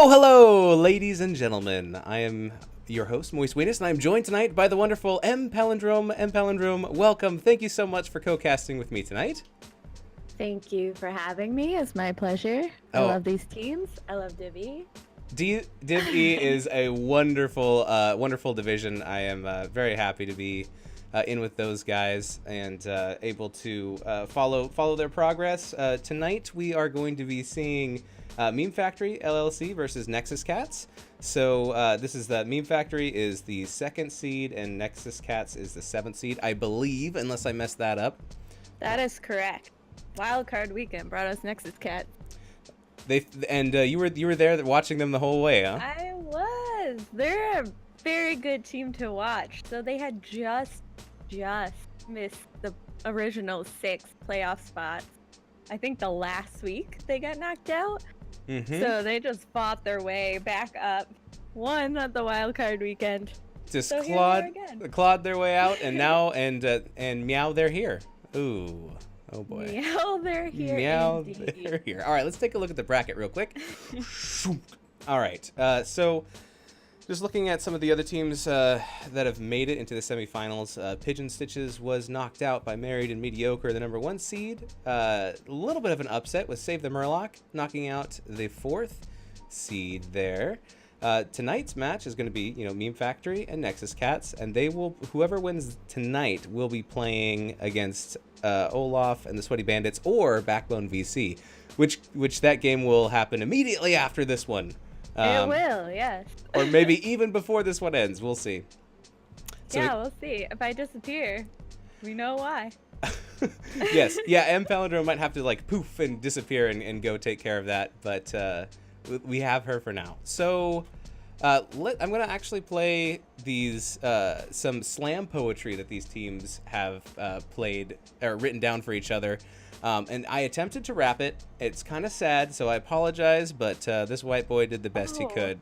Hello, ladies and gentlemen. I am your host, Moist Weenus, and I'm joined tonight by the wonderful M. Palindrome. M. Palindrome, welcome. Thank you so much for co-casting with me tonight. Thank you for having me. It's my pleasure. I love these teams. I love Div E. Div E is a wonderful, wonderful division. I am very happy to be in with those guys and able to follow their progress. Tonight we are going to be seeing Memefactory LLC versus Nexus Cats. So this is the Memefactory is the 2nd seed and Nexus Cats is the 7th seed, I believe, unless I messed that up. That is correct. Wildcard weekend brought us Nexus Cats. You were there watching them the whole way, huh? I was. They're a very good team to watch. So they had just missed the original 6 playoff spots. I think the last week they got knocked out. So they just fought their way back up, won at the wildcard weekend. Just clawed their way out, and now and meow, they're here. Ooh, oh boy. Meow, they're here. Meow, indeed. they're here. All right, let's take a look at the bracket real quick. All right, so just looking at some of the other teams that have made it into the semifinals, Pigeon Stitches was knocked out by Married and Mediocre, the number 1 seed. A little bit of an upset with Save the Murloc, knocking out the 4th seed there. Tonight's match is going to be, Memefactory and Nexus Cats, and whoever wins tonight will be playing against Olaf and the Sweaty Bandits or Backbone VC, which that game will happen immediately after this one. It will, yes. Or maybe even before this one ends. We'll see. So we'll see. If I disappear, we know why. Yes. Yeah, M. Palindrome might have to, poof and disappear and go take care of that. But we have her for now. So I'm going to actually play these some slam poetry that these teams have played or written down for each other. And I attempted to rap it. It's kind of sad, so I apologize, but this white boy did the best he could.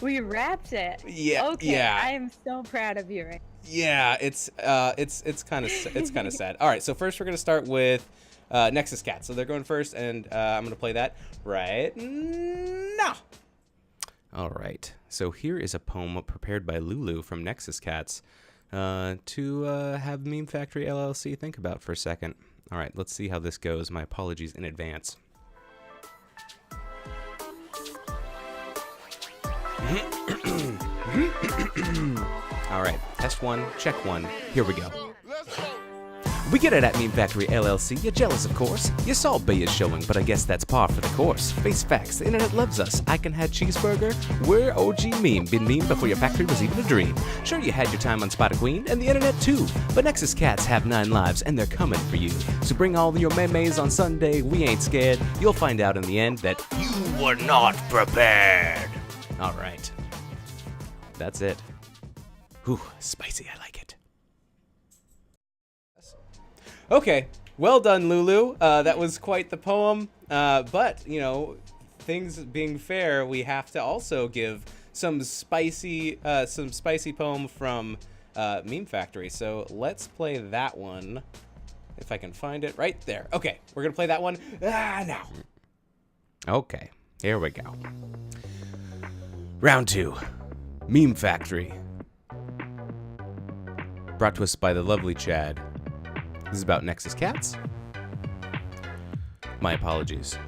We rapped it. Yeah. Okay. Yeah. I am so proud of you. Yeah, it's kind of sad. All right, so first we're gonna start with Nexus Cat. So they're going first, and I'm gonna play that right now. All right. So here is a poem prepared by Lulu from Nexus Cats to have Memefactory LLC think about for a second. All right, let's see how this goes. My apologies in advance. All right, test 1, check 1. Here we go. We get it at Memefactory LLC. You're jealous, of course. You saw Bay is showing, but I guess that's par for the course. Face facts, the internet loves us. I can have cheeseburger. We're OG meme. Been meme before your factory was even a dream. Sure, you had your time on Spot Queen and the internet too. But Nexus cats have 9 lives and they're coming for you. So bring all your memes on Sunday. We ain't scared. You'll find out in the end that you were not prepared. All right. That's it. Whew, spicy. I like it. Okay, well done, Lulu. That was quite the poem. But, you know, things being fair, we have to also give some spicy poem from Memefactory. So let's play that one. If I can find it right there. Okay, we're gonna play that one now. Okay, here we go. Round 2, Memefactory. Brought to us by the lovely Chad. This is about Nexus cats. My apologies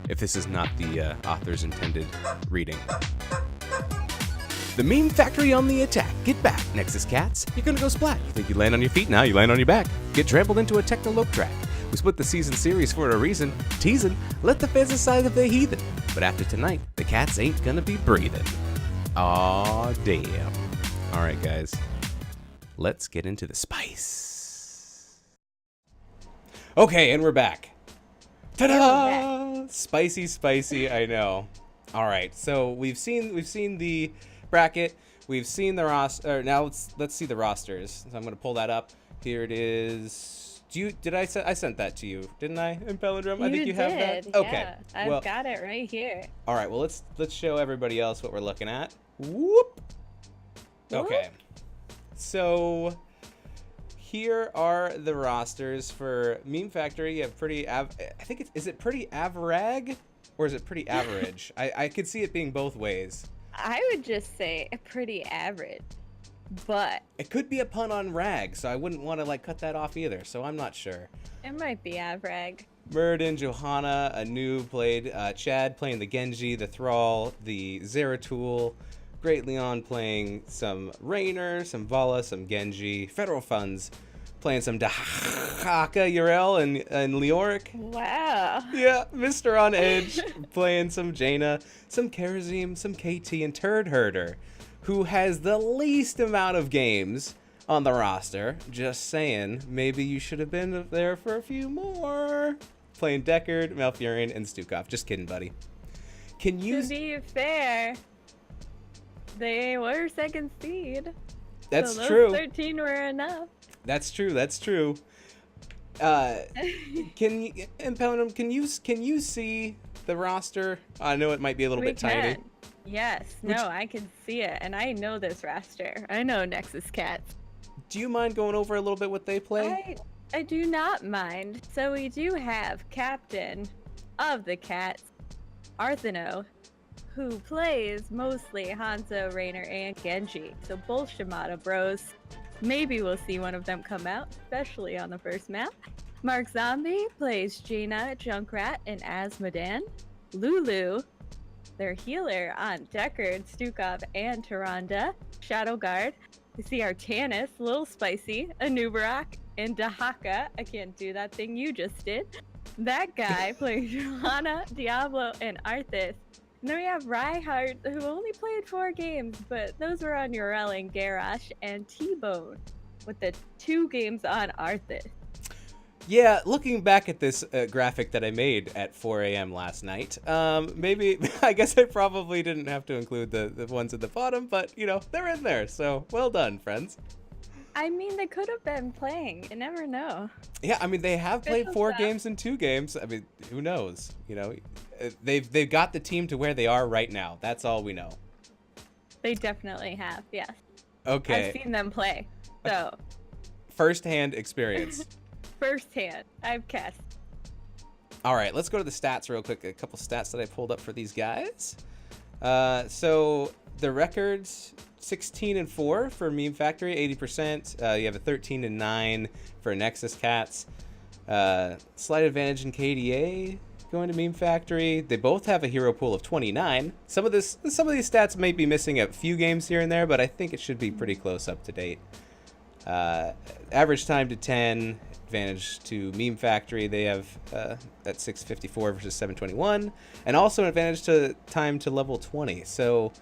if this is not the author's intended reading. The Memefactory on the attack. Get back, Nexus cats. You're gonna go splat. You think you land on your feet, now you land on your back. Get trampled into a technolope track. We split the season series for a reason. Teasing, let the fans decide if they're heathen. But after tonight, the cats ain't gonna be breathing. Aw, damn. Alright, guys. Let's get into the spice. Okay, and we're back. Ta-da! Spicy, spicy, I know. All right, so we've seen the bracket, we've seen the roster. Now let's see the rosters. So I'm gonna pull that up. Here it is. I sent that to you, didn't I? In Pelodrome, I think you have that. Okay, yeah, I've got it right here. All right, well let's show everybody else what we're looking at. Whoop. Okay, so. Here are the rosters for Memefactory. You have pretty I think is it pretty average or is it pretty average? I could see it being both ways. I would just say pretty average, but it could be a pun on rag, so I wouldn't want to like cut that off either. So I'm not sure. It might be average. Murden, Johanna, Anu played. Chad playing the Genji, the Thrall, the Zeratul. Great Leon playing some Raynor, some Vala, some Genji. Federal Funds playing some Dahaka, Yrel, and Leoric. Wow. Yeah, Mr. On Edge playing some Jaina, some Karazim, some KT, and Turd Herder, who has the least amount of games on the roster. Just saying, maybe you should have been there for a few more. Playing Deckard, Malfurion, and Stukov. Just kidding, buddy. Can you... To be fair... They were second seed. That's so true. Those 13 were enough. That's true. That's true. Can you, Impellium, can you see the roster? I know it might be a little bit tiny. Yes. No, I can see it, and I know this roster. I know Nexus Cats. Do you mind going over a little bit what they play? I do not mind. So we do have captain of the Cats, Arthano, who plays mostly Hanzo, Raynor, and Genji. So both Shimada bros. Maybe we'll see one of them come out, especially on the first map. Mark Zombie plays Jaina, Junkrat, and Asmodan. Lulu, their healer on Deckard, Stukov, and Tyrande. Shadow Guard. We see Artanis, Lil Spicy, Anubarak, and Dahaka. I can't do that thing you just did. That guy plays Johanna, Diablo, and Arthas. And then we have Reinhardt, who only played 4 games, but those were on Yrel and Garrosh, and T-Bone, with the 2 games on Arthas. Yeah, looking back at this graphic that I made at 4 a.m. last night, maybe, I guess I probably didn't have to include the ones at the bottom, but, you know, they're in there, so well done, friends. I mean, they could have been playing. You never know. Yeah, I mean, they have played 4 games and 2 games. I mean, who knows? You know, they've got the team to where they are right now. That's all we know. They definitely have, yes. Okay. I've seen them play, so. First-hand experience. Firsthand. I've cast. All right, let's go to the stats real quick. A couple stats that I pulled up for these guys. So the records... 16-4 for Memefactory, 80%. You have a 13-9 for Nexus Cats. Slight advantage in KDA going to Memefactory. They both have a hero pool of 29. Some of these stats may be missing a few games here and there, but I think it should be pretty close up to date. Average time to 10, advantage to Memefactory. They have at 654 versus 721, and also an advantage to time to level 20. So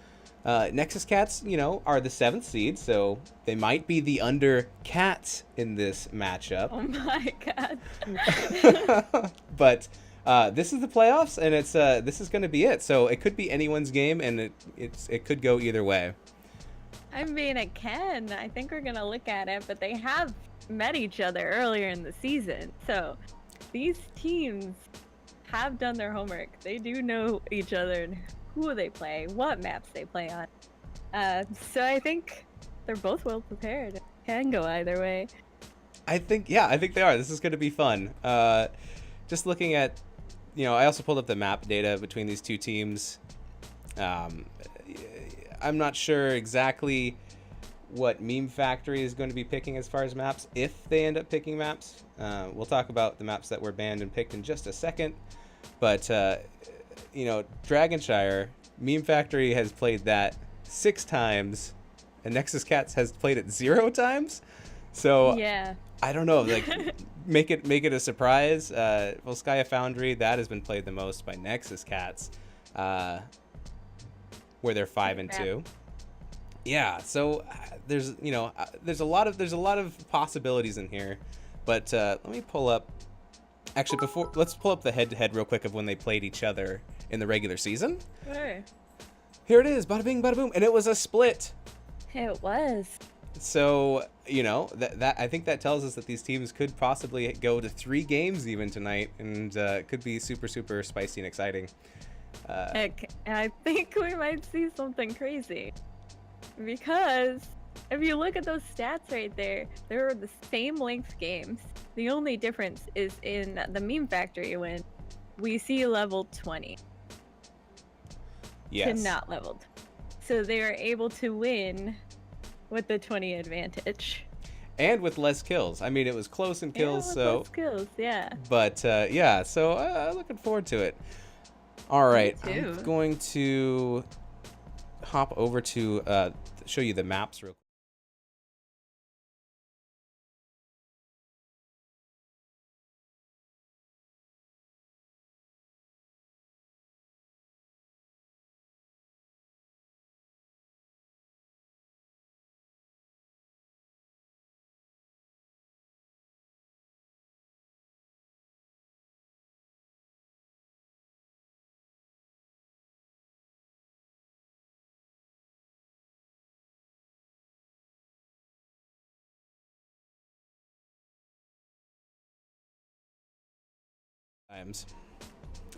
Nexus Cats, are the 7th seed, so they might be the under Cats in this matchup. Oh my god. But this is the playoffs, and this is going to be it. So it could be anyone's game, and it could go either way. I mean, it can. I think we're gonna look at it, but they have met each other earlier in the season, so these teams have done their homework. They do know each other and who they play, what maps they play on. So I think they're both well prepared. It can go either way. I think they are. This is going to be fun. Just looking at, I also pulled up the map data between these two teams. I'm not sure exactly what Memefactory is going to be picking as far as maps, if they end up picking maps. We'll talk about the maps that were banned and picked in just a second. But, Dragonshire, Memefactory has played that 6 times, and Nexus Cats has played it 0 times. So, yeah. I don't know, make it a surprise. Volskaya Foundry, that has been played the most by Nexus Cats. Where they're 5-2. Yeah, so there's a lot of possibilities in here, but let me pull up. Actually, let's pull up the head-to-head real quick of when they played each other in the regular season. Sure. Here it is, bada bing, bada boom, and it was a split. It was. So that I think that tells us that these teams could possibly go to 3 games even tonight, and could be super super spicy and exciting. I think we might see something crazy, because if you look at those stats right there, they're the same length games. The only difference is in the Memefactory win, we see level 20 yes. to not leveled. So they are able to win with the 20 advantage. And with less kills. I mean, it was close in kills, less kills, yeah. But yeah, so looking forward to it. All right, I'm going to hop over to show you the maps real quick.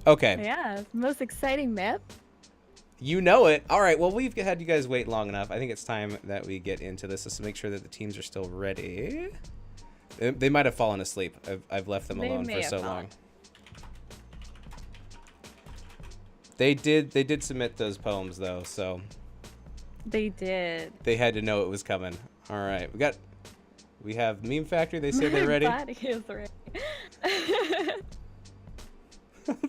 Okay. Yeah, most exciting map. You know it. All right, well, we've had you guys wait long enough. I think it's time that we get into this. Let's make sure that the teams are still ready. They might have fallen asleep. I've left them alone for so long. They did submit those poems though, so they did. They had to know it was coming. All right, we have Memefactory. They say they're ready. My body is ready.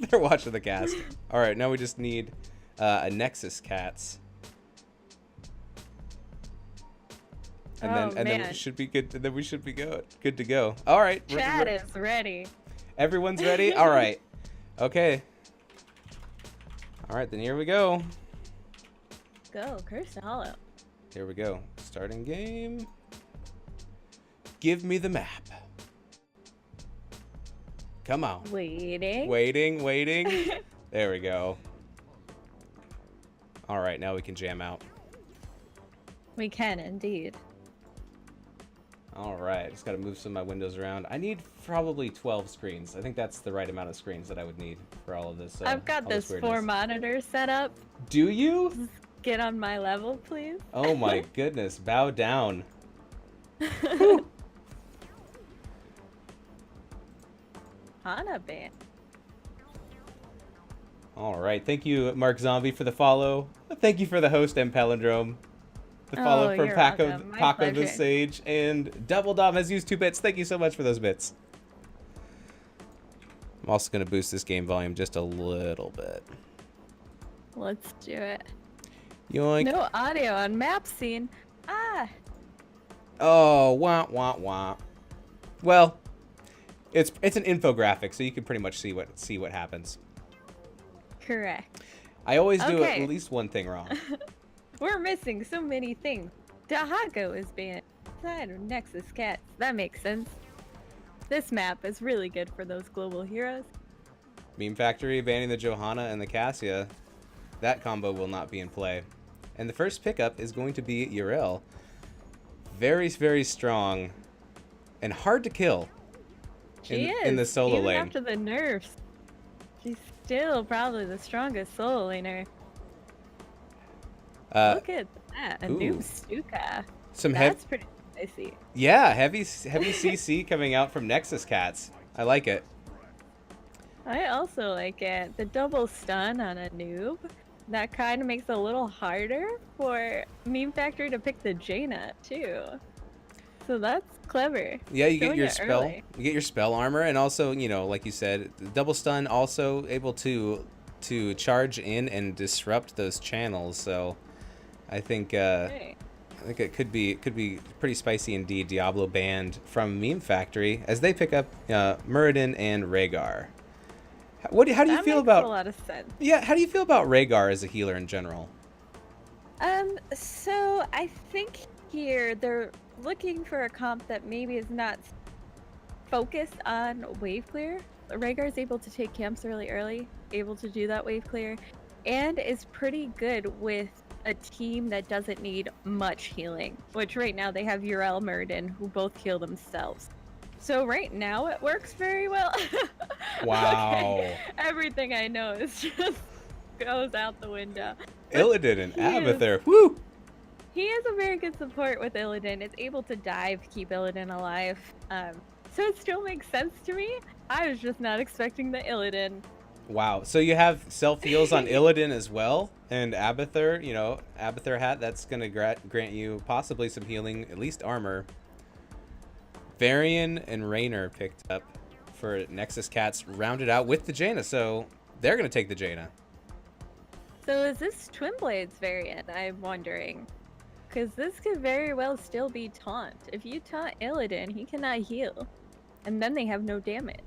They're watching the cast. All right, now we just need a Nexus Cats, and then we should be good. Then we should be good to go. All right, Chat is ready. Everyone's ready. All right. Okay. All right, then here we go. Go, Curse Hollow. Here we go. Starting game. Give me the map. Come on. Waiting. There we go. All right, now we can jam out. We can indeed. All right, just got to move some of my windows around. I need probably 12 screens. I think that's the right amount of screens that I would need for all of this. I've got this 4 monitors set up. Do you? Get on my level, please. Oh my goodness, bow down. Hana band. All right, thank you, Mark Zombie, for the follow. Thank you for the host, M Palindrome. The follow from Paco the Sage, and Double Dom has used 2 bits. Thank you so much for those bits. I'm also going to boost this game volume just a little bit. Let's do it. Yoink. No audio on map scene. Oh, wah, wah, wah. Well, it's an infographic, so you can pretty much see what happens. Correct. I always do at Okay. least one thing wrong. We're missing so many things. Dahago is banned inside of Nexus Cats. That makes sense. This map is really good for those global heroes. Memefactory banning the Johanna and the Cassia. That combo will not be in play. And the first pickup is going to be Yrel. Very, very strong and hard to kill in the solo even lane. After the nerfs, she's still probably the strongest solo laner. Look at that, a new Stuka. That's pretty spicy. Yeah, heavy CC coming out from Nexus Cats. I like it. I also like it. The double stun on a noob. That kind of makes it a little harder for Memefactory to pick the Jaina too. So that's clever. Yeah, you get your spell. Early. You get your spell armor, and also, you know, like you said, the double stun also able to charge in and disrupt those channels. So, I think Right. I think it could be pretty spicy indeed. Diablo banned from Memefactory as they pick up Muradin and Rhaegar. How do you That feel makes about? a lot of sense. Yeah, how do you feel about Rhaegar as a healer in general? So I think here they're looking for a comp that maybe is not focused on wave clear. Rhaegar is able to take camps really early, able to do that wave clear, and is pretty good with a team that doesn't need much healing, which right now they have Yrel, Muradin, who both heal themselves. So right now it works very well. Wow. Okay. Everything I know is just goes out the window. Illidan and he is- Abathur. Woo! He is a very good support with Illidan. It's able to dive, keep Illidan alive. So it still makes sense to me. I was just not expecting the Illidan. Wow. So you have self heals on Illidan as well, and Abathur. You know, Abathur hat. That's gonna grant you possibly some healing, at least armor. Varian and Raynor picked up for Nexus Cats, rounded out with the Jaina. So they're gonna take the Jaina. So is this Twin Blades variant? I'm wondering. Because this could very well still be taunt. If you taunt Illidan, he cannot heal. And then they have no damage.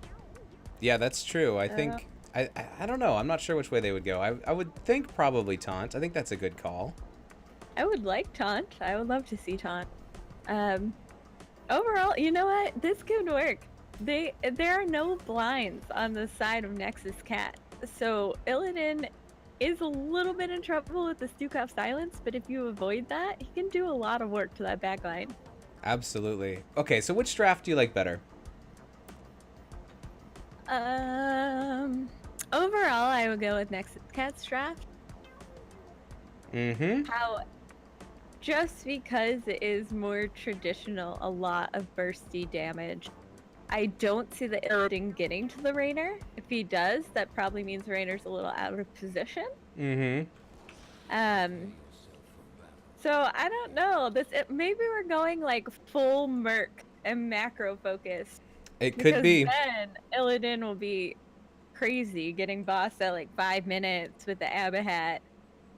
Yeah, that's true. I think I don't know. I'm not sure which way they would go. I would think probably taunt. I think that's a good call. I would like taunt. I would love to see taunt. Overall, you know what? This could work. There are no blinds on the side of Nexus Cat. So Illidan is a little bit in trouble with the Stukov silence, but if you avoid that, he can do a lot of work to that backline. Absolutely. Okay, so which draft do you like better? Overall, I would go with Nexus Cat's draft. Mm-hmm. Just because it is more traditional, a lot of bursty damage. I don't see the Illidan getting to the Raynor. If he does, that probably means Raynor's a little out of position. Mm-hmm. So I don't know. Maybe we're going like full merc and macro focused. It could be. Then Illidan will be crazy, getting bossed at like 5 minutes with the Abba hat.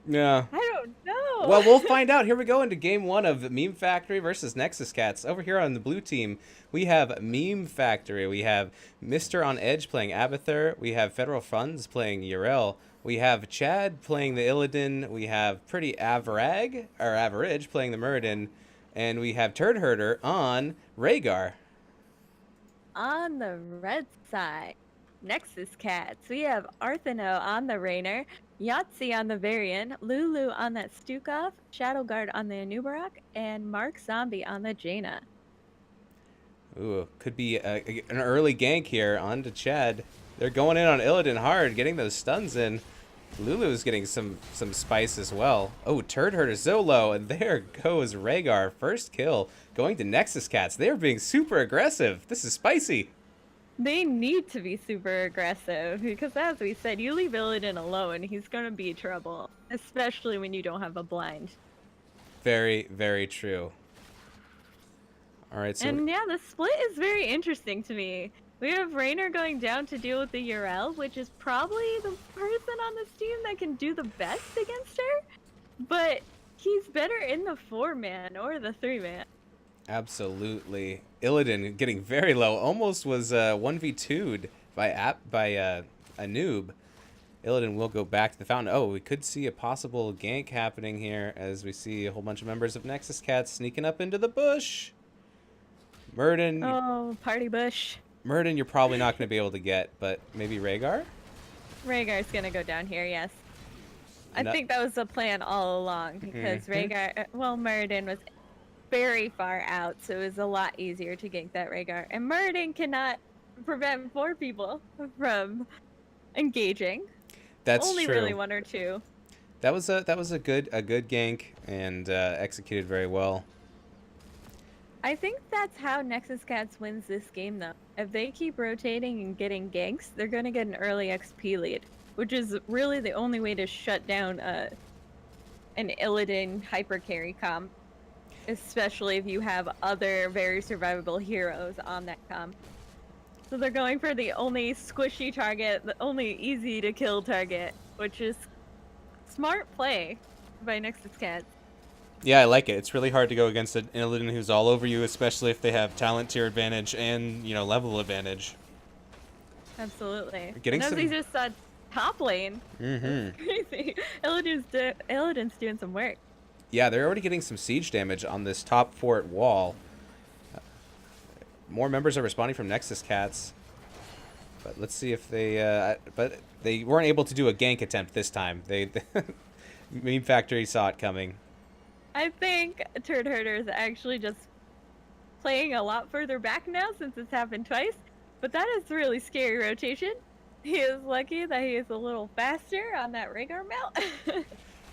Yeah. I don't know. Well, we'll find out. Here we go into game one of Memefactory versus Nexus Cats. Over here on the blue team, we have Memefactory. We have Mr. on Edge playing Abathur. We have Federal Funds playing Yrel. We have Chad playing the Illidan. We have Pretty Average playing the Muradin. And we have Turd Herder on Rhaegar. On the red side, Nexus Cats, we have Arthano on the Raynor, Yahtzee on the Varian, Lulu on that Stukov, Shadowguard on the Anubarak, and Mark Zombie on the Jaina. Ooh, could be an early gank here onto Chad. They're going in on Illidan hard, getting those stuns in. Lulu's getting some spice as well. Oh, Turd Herder so low, and there goes Rhaegar. First kill going to Nexus Cats. They are being super aggressive. This is spicy. They need to be super aggressive because, as we said, you leave Illidan alone, he's going to be trouble, especially when you don't have a blind. Very, very true. All right, so And yeah, the split is very interesting to me. We have Raynor going down to deal with the Yrel, which is probably the person on this team that can do the best against her. But he's better in the 4-man or the 3-man. Absolutely. Illidan getting very low. Almost was 1v2'd by a noob. Illidan will go back to the fountain. Oh, we could see a possible gank happening here as we see a whole bunch of members of Nexus Cats sneaking up into the bush. Murden. Oh, party bush. Murden, you're probably not going to be able to get, but maybe Rhaegar? Rhaegar's gonna go down here, yes. I think that was the plan all along because Rhaegar, well, Murden was very far out, so it was a lot easier to gank that Rhaegar. And Murden cannot prevent 4 people from engaging. That's only true. really 1 or 2. That was a good gank and executed very well. I think that's how Nexus Cats wins this game, though. If they keep rotating and getting ganks, they're going to get an early XP lead, which is really the only way to shut down an Illidan hyper carry comp, especially if you have other very survivable heroes on that comp. So they're going for the only squishy target, the only easy to kill target, which is smart play by Nexus Cats. Yeah, I like it. It's really hard to go against an Illidan who's all over you, especially if they have talent tier advantage and, you know, level advantage. Absolutely. Getting and some... he's just top lane. Mm-hmm. Crazy. Illidan's doing some work. Yeah, they're already getting some siege damage on this top fort wall. More members are responding from Nexus Cats. But let's see if they... but they weren't able to do a gank attempt this time. Memefactory saw it coming. I think Turd Herder is actually just playing a lot further back now since it's happened twice. But that is really scary rotation. He is lucky that he is a little faster on that Rhaegar mount.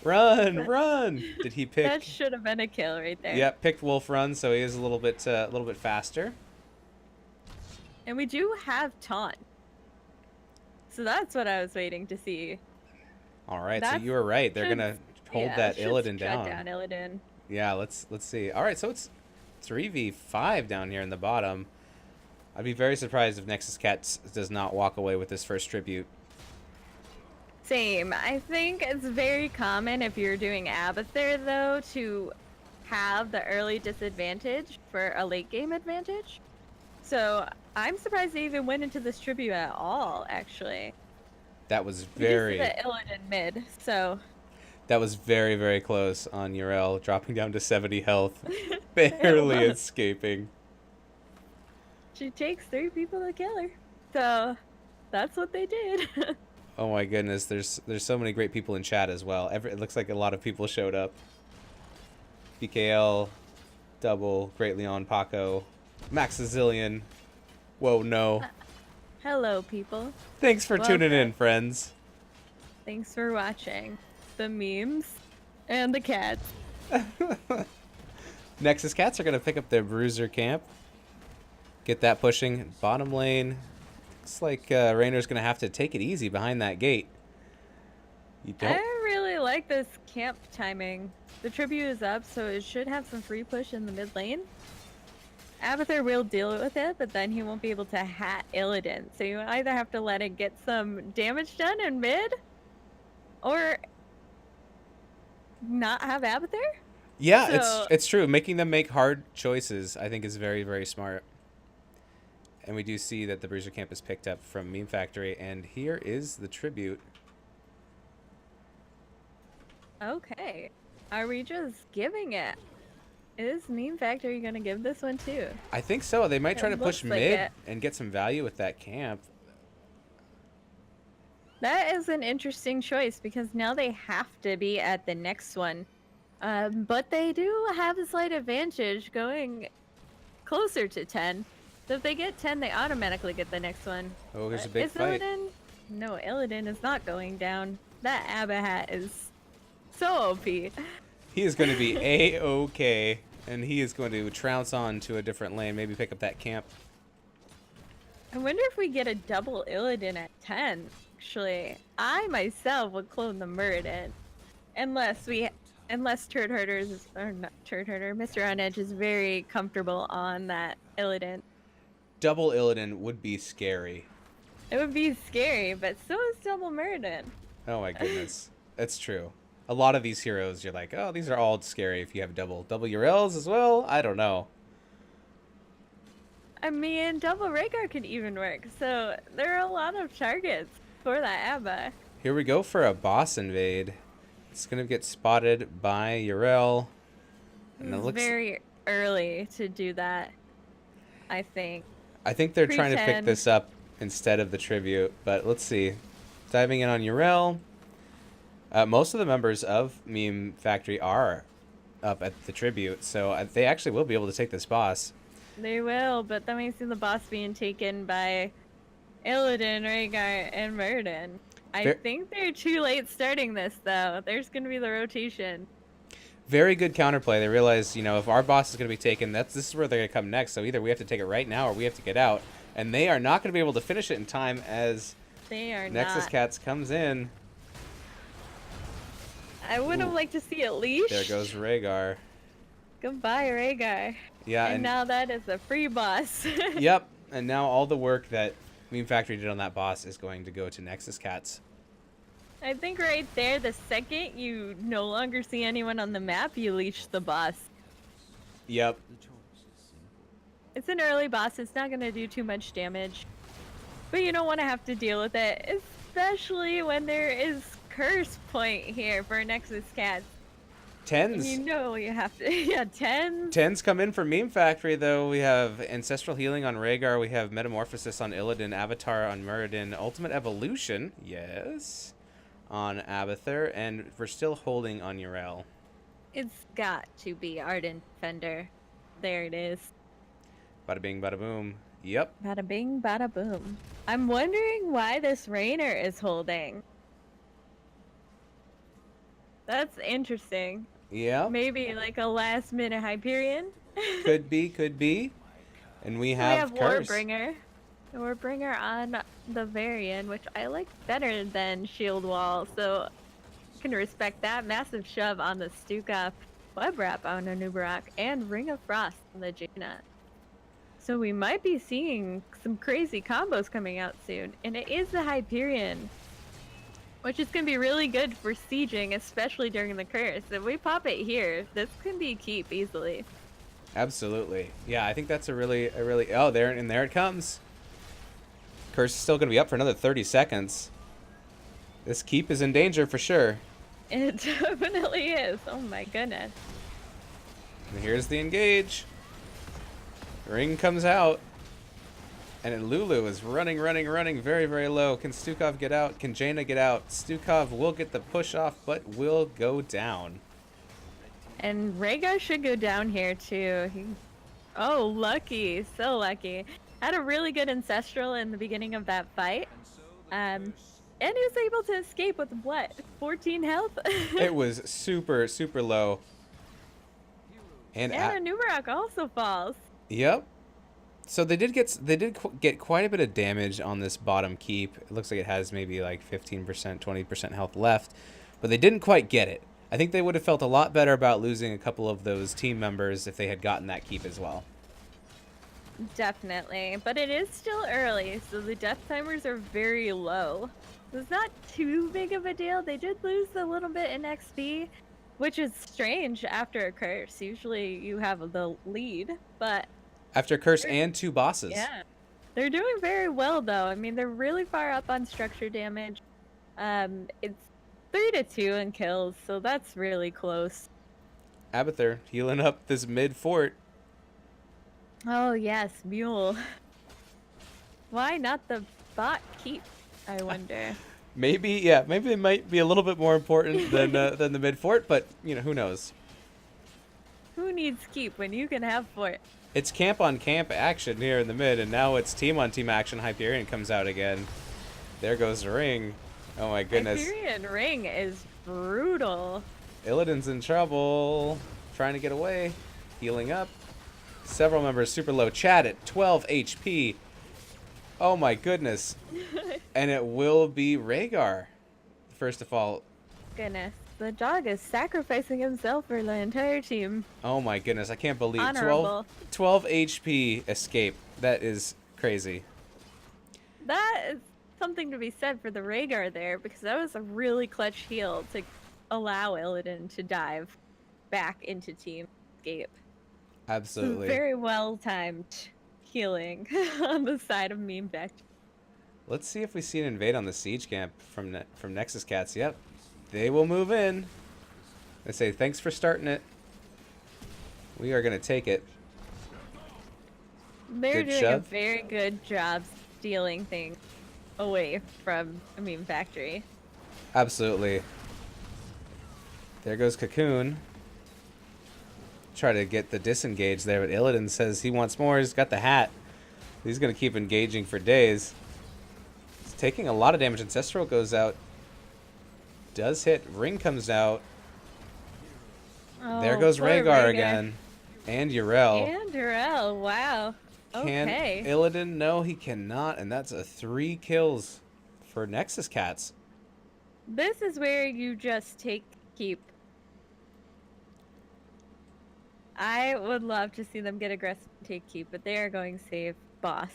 Run! Did he pick? That should have been a kill right there. Yep, picked Wolf Run, so he is a little bit faster. And we do have taunt, so that's what I was waiting to see. All right, so you were right. They're gonna hold that Illidan down. Shut down Illidan. Yeah, let's see. All right, so it's 3v5 down here in the bottom. I'd be very surprised if Nexus Cats does not walk away with this first tribute. Same. I think it's very common if you're doing Abathur, though, to have the early disadvantage for a late game advantage. So I'm surprised they even went into this tribute at all, actually. That was very... the Illidan mid, so... That was very, very close on Yrel, dropping down to 70 health. Barely escaping. She takes 3 people to kill her. So that's what they did. Oh my goodness, there's so many great people in chat as well. It looks like a lot of people showed up. BKL, Double, Great Leon, Paco, Maxazillion. Whoa, no. Hello, people. Thanks for tuning in, friends. Thanks for watching the memes and the cats. Nexus Cats are going to pick up their Bruiser camp. Get that pushing. Bottom lane. Looks like Rainer's going to have to take it easy behind that gate. You don't... I really like this camp timing. The tribute is up, so it should have some free push in the mid lane. Abathur will deal with it, but then he won't be able to hat Illidan. So you either have to let it get some damage done in mid, or not have Abathur. Yeah, so... it's true. Making them make hard choices, I think, is very, very smart. And we do see that the Bruiser camp is picked up from Memefactory, and here is the tribute. Okay. Are we just giving it? Is Memefactory going to give this one too? I think so. They might try to push mid it. and get some value with that camp. That is an interesting choice because now they have to be at the next one. But they do have a slight advantage going closer to 10. So if they get 10, they automatically get the next one. Oh, there's a big fight. Illidan? No, Illidan is not going down. That Abahat is so OP. He is going to be A-OK, and he is going to trounce on to a different lane, maybe pick up that camp. I wonder if we get a double Illidan at 10. Actually, I myself would clone the Muradin. Unless Turd Herder is, or not Turd Herder, Mr. On Edge is very comfortable on that Illidan. Double Illidan would be scary. It would be scary, but so is double Muradin. Oh my goodness. That's true. A lot of these heroes, you're like, oh, these are all scary if you have double. Double Urels as well? I don't know. I mean, double Rhaegar could even work, so there are a lot of targets for that ABBA. Here we go for a boss invade. It's going to get spotted by Yrel. And it It's looks... very early to do that, I think. I think they're trying to pick Pre-10. this up instead of the tribute, but let's see. Diving in on Yrel. Most of the members of Memefactory are up at the tribute, so they actually will be able to take this boss. They will, but then we see the boss being taken by Illidan, Rhaegar, and Myrddin. I think they're too late starting this, though. There's going to be the rotation. Very good counterplay. They realize, you know, if our boss is going to be taken, this is where they're going to come next. So either we have to take it right now or we have to get out. And they are not going to be able to finish it in time as Nexus Cats comes in. I would have liked to see a leash. There goes Rhaegar. Goodbye, Rhaegar. Yeah, and now that is a free boss. Yep, and now all the work that Memefactory did on that boss is going to go to Nexus Cats. I think right there, the second you no longer see anyone on the map, you leash the boss. Yep. It's an early boss. It's not going to do too much damage. But you don't want to have to deal with it, especially when there is curse point here for Nexus Cats. Tens. You know you have to. Yeah, tens. Tens come in from Memefactory, though. We have Ancestral Healing on Rhaegar. We have Metamorphosis on Illidan. Avatar on Myrddin. Ultimate Evolution, yes, on Abathur. And we're still holding on Yrel. It's got to be Ardent Defender. There it is. Bada bing, bada boom. Yep. Bada bing, bada boom. I'm wondering why this Rainer is holding. That's interesting. Yeah. Maybe like a last minute Hyperion? Could be, could be. And we have Curse. Warbringer. Warbringer on the Varian, which I like better than Shield Wall, so I can respect that. Massive shove on the Stukov, Web Wrap on Anubarak, and Ring of Frost on the Jaina. So we might be seeing some crazy combos coming out soon. And it is the Hyperion, which is going to be really good for sieging, especially during the curse. If we pop it here, this can be keep easily. Absolutely. Yeah, I think that's a really, oh, there it comes. Curse is still going to be up for another 30 seconds. This keep is in danger for sure. It definitely is. Oh my goodness. And here's the engage. Ring comes out. And Lulu is running very, very low. Can Stukov get out? Can Jaina get out? Stukov will get the push off, but will go down. And Rhaegar should go down here too. Oh, lucky. So lucky. Had a really good Ancestral in the beginning of that fight. And he was able to escape with what? 14 health? It was super, super low. And Numerak also falls. Yep. So they did get quite a bit of damage on this bottom keep. It looks like it has maybe like 15%, 20% health left, but they didn't quite get it. I think they would have felt a lot better about losing a couple of those team members if they had gotten that keep as well. Definitely, but it is still early, so the death timers are very low. So it's not too big of a deal. They did lose a little bit in XP, which is strange after a curse. Usually you have the lead, but after curse and 2 bosses. Yeah. They're doing very well, though. I mean, they're really far up on structure damage. It's 3-2 in kills, so that's really close. Abathur healing up this mid fort. Oh, yes, Mule. Why not the bot keep, I wonder? Maybe, yeah, maybe it might be a little bit more important than the mid fort, but, you know, who knows? Who needs keep when you can have fort? It's camp on camp action here in the mid, and now it's team on team action. Hyperion comes out again. There goes the ring. Oh my goodness. Hyperion ring is brutal. Illidan's in trouble. Trying to get away. Healing up. Several members super low. Chad at 12 HP. Oh my goodness. And it will be Rhaegar. First of all. Goodness. The dog is sacrificing himself for the entire team. Oh my goodness, I can't believe 12 HP escape. That is crazy. That is something to be said for the Rhaegar there, because that was a really clutch heal to allow Illidan to dive back into team escape. Absolutely. Very well timed healing on the side of Memefactory. Let's see if we see an invade on the siege camp from Nexus Cats. Yep, they will move in. They say thanks for starting it. We are gonna take it. They're Good doing shove. a very good job stealing things away from Memefactory. Absolutely. There goes Cocoon. Try to get the disengage there, but Illidan says he wants more. He's got the hat. He's going to keep engaging for days. He's taking a lot of damage. Ancestral goes out. Does hit. Ring comes out. Oh, There goes poor Rhaegar again. And Yrel. And Durell, wow. Can Okay. Illidan? No, he cannot. And that's a 3 kills for Nexus Cats. This is where you just take keep. I would love to see them get aggressive and take keep, but they are going save boss.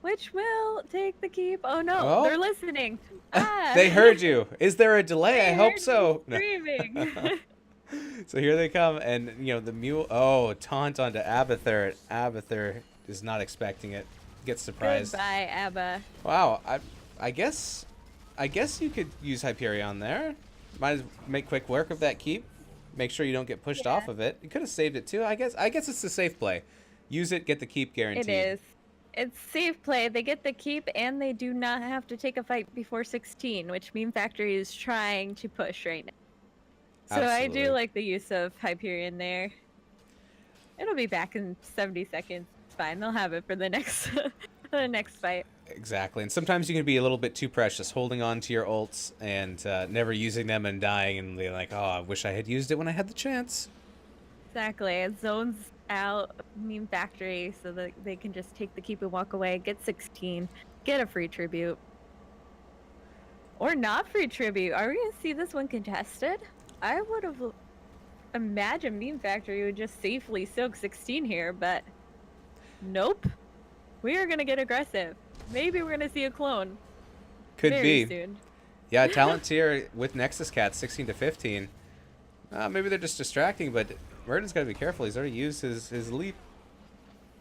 Which will take the keep. Oh no, Oh. they're listening. Ah. They heard you. Is there a delay? They I hope heard so. me screaming. So here they come, and you know the mule. Oh, taunt onto Abathur. Abathur is not expecting it. Gets surprised. Goodbye, Abba. Wow. I guess you could use Hyperion there. Might as make quick work of that keep. Make sure you don't get pushed off of it. You could have saved it too. I guess it's a safe play. Use it, get the keep guaranteed. It is. It's safe play. They get the keep, and they do not have to take a fight before 16, which Memefactory is trying to push right now. So I Absolutely. do like the use of Hyperion there. It'll be back in 70 seconds. It's fine. They'll have it for the next the next fight. Exactly, and sometimes you can be a little bit too precious, holding on to your ults and never using them and dying and being like, oh, I wish I had used it when I had the chance. Exactly. It zones out Memefactory so that they can just take the keep and walk away, get 16, get a free tribute. Or not free tribute. Are we going to see this one contested? I would have imagined Memefactory would just safely soak 16 here, but nope. We are going to get aggressive. Maybe we're going to see a clone. Could very be. soon. Yeah, talent tier with Nexus Cats, 16 to 15. Maybe they're just distracting, but Murden's got to be careful. He's already used his leap.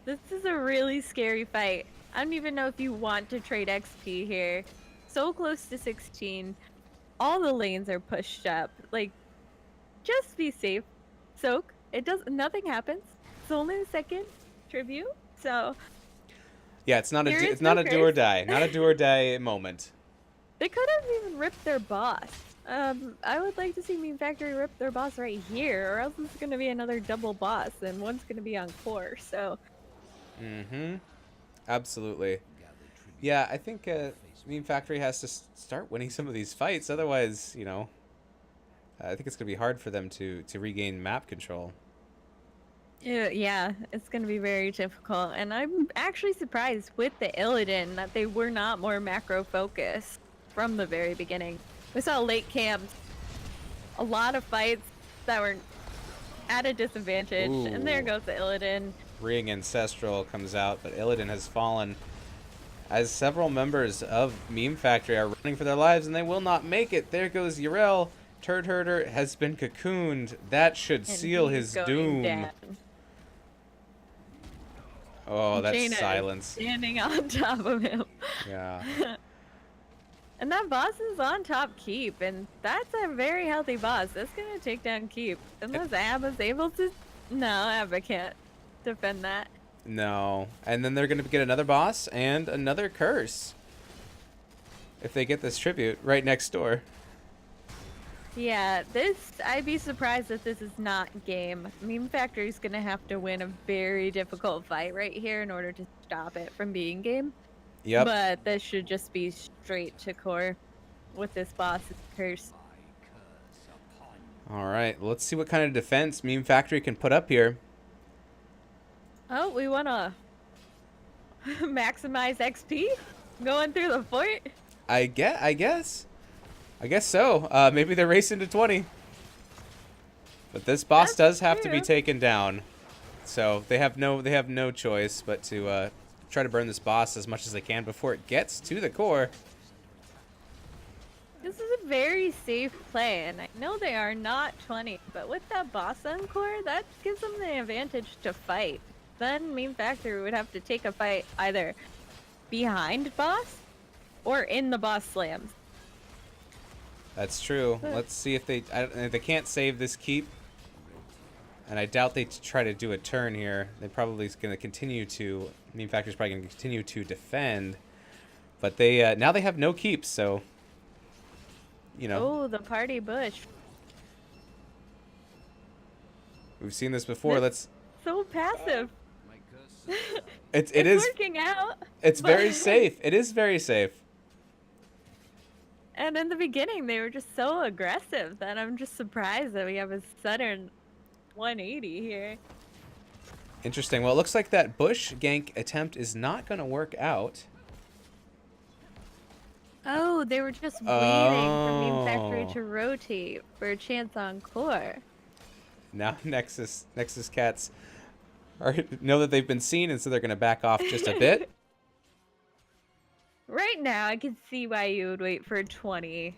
This is a really scary fight. I don't even know if you want to trade XP here. So close to 16. All the lanes are pushed up. Like, just be safe. Soak. Nothing happens. It's only the second tribute. So Yeah, it's not Here is it's not no a do or curse. die, not a do or die moment. they could have even ripped their boss. I would like to see Memefactory rip their boss right here, or else it's going to be another double boss, and one's going to be on core. So Absolutely. Yeah, I think Memefactory has to start winning some of these fights. Otherwise, you know, I think it's going to be hard for them to regain map control. yeah, it's going to be very difficult. And I'm actually surprised with the Illidan that they were not more macro focused from the very beginning. We saw late camps, a lot of fights that were at a disadvantage, and there Ooh. goes the Illidan. Ring Ancestral comes out, but Illidan has fallen as several members of Memefactory are running for their lives, and they will not make it. There goes Yrel. Turd Herder has been cocooned. That should And seal he's his going doom. down. Oh, that's Jaina is silence. standing on top of him. Yeah. And that boss is on top keep, and that's a very healthy boss. That's gonna take down keep. Unless Abba's able to... No, Abba can't defend that. No. And then they're going to get another boss and another curse. If they get this tribute right next door. Yeah, I'd be surprised if this is not game. Memefactory's gonna have to win a very difficult fight right here in order to stop it from being game. Yep. But this should just be straight to core with this boss's curse. All right. Let's see what kind of defense Memefactory can put up here. Oh, we wanna maximize XP? Going through the fort? I guess so. Maybe they're racing to 20. But this boss That's does have to be true. taken down. So they have no choice but to try to burn this boss as much as they can before it gets to the core. This is a very safe play, and I know they are not 20, but with that boss on core, that gives them the advantage to fight. then Memefactory would have to take a fight either behind boss or in the boss slams. That's true. Let's see if if they can't save this keep. And I doubt they try to do a turn here. They probably is going to continue to. Memefactory's probably going to continue to defend. But they now they have no keeps, so you know. Oh, the party bush. We've seen this before. Let's. So passive. It's working out. It's very safe. It is very safe. And in the beginning, they were just so aggressive that I'm just surprised that we have a sudden 180 here. Interesting. Well, it looks like that bush gank attempt is not going to work out. Oh, they were just waiting for Memefactory to rotate for a chance on core. Now Nexus cats know that they've been seen, and so they're going to back off just a bit. Right now, I can see why you would wait for 20.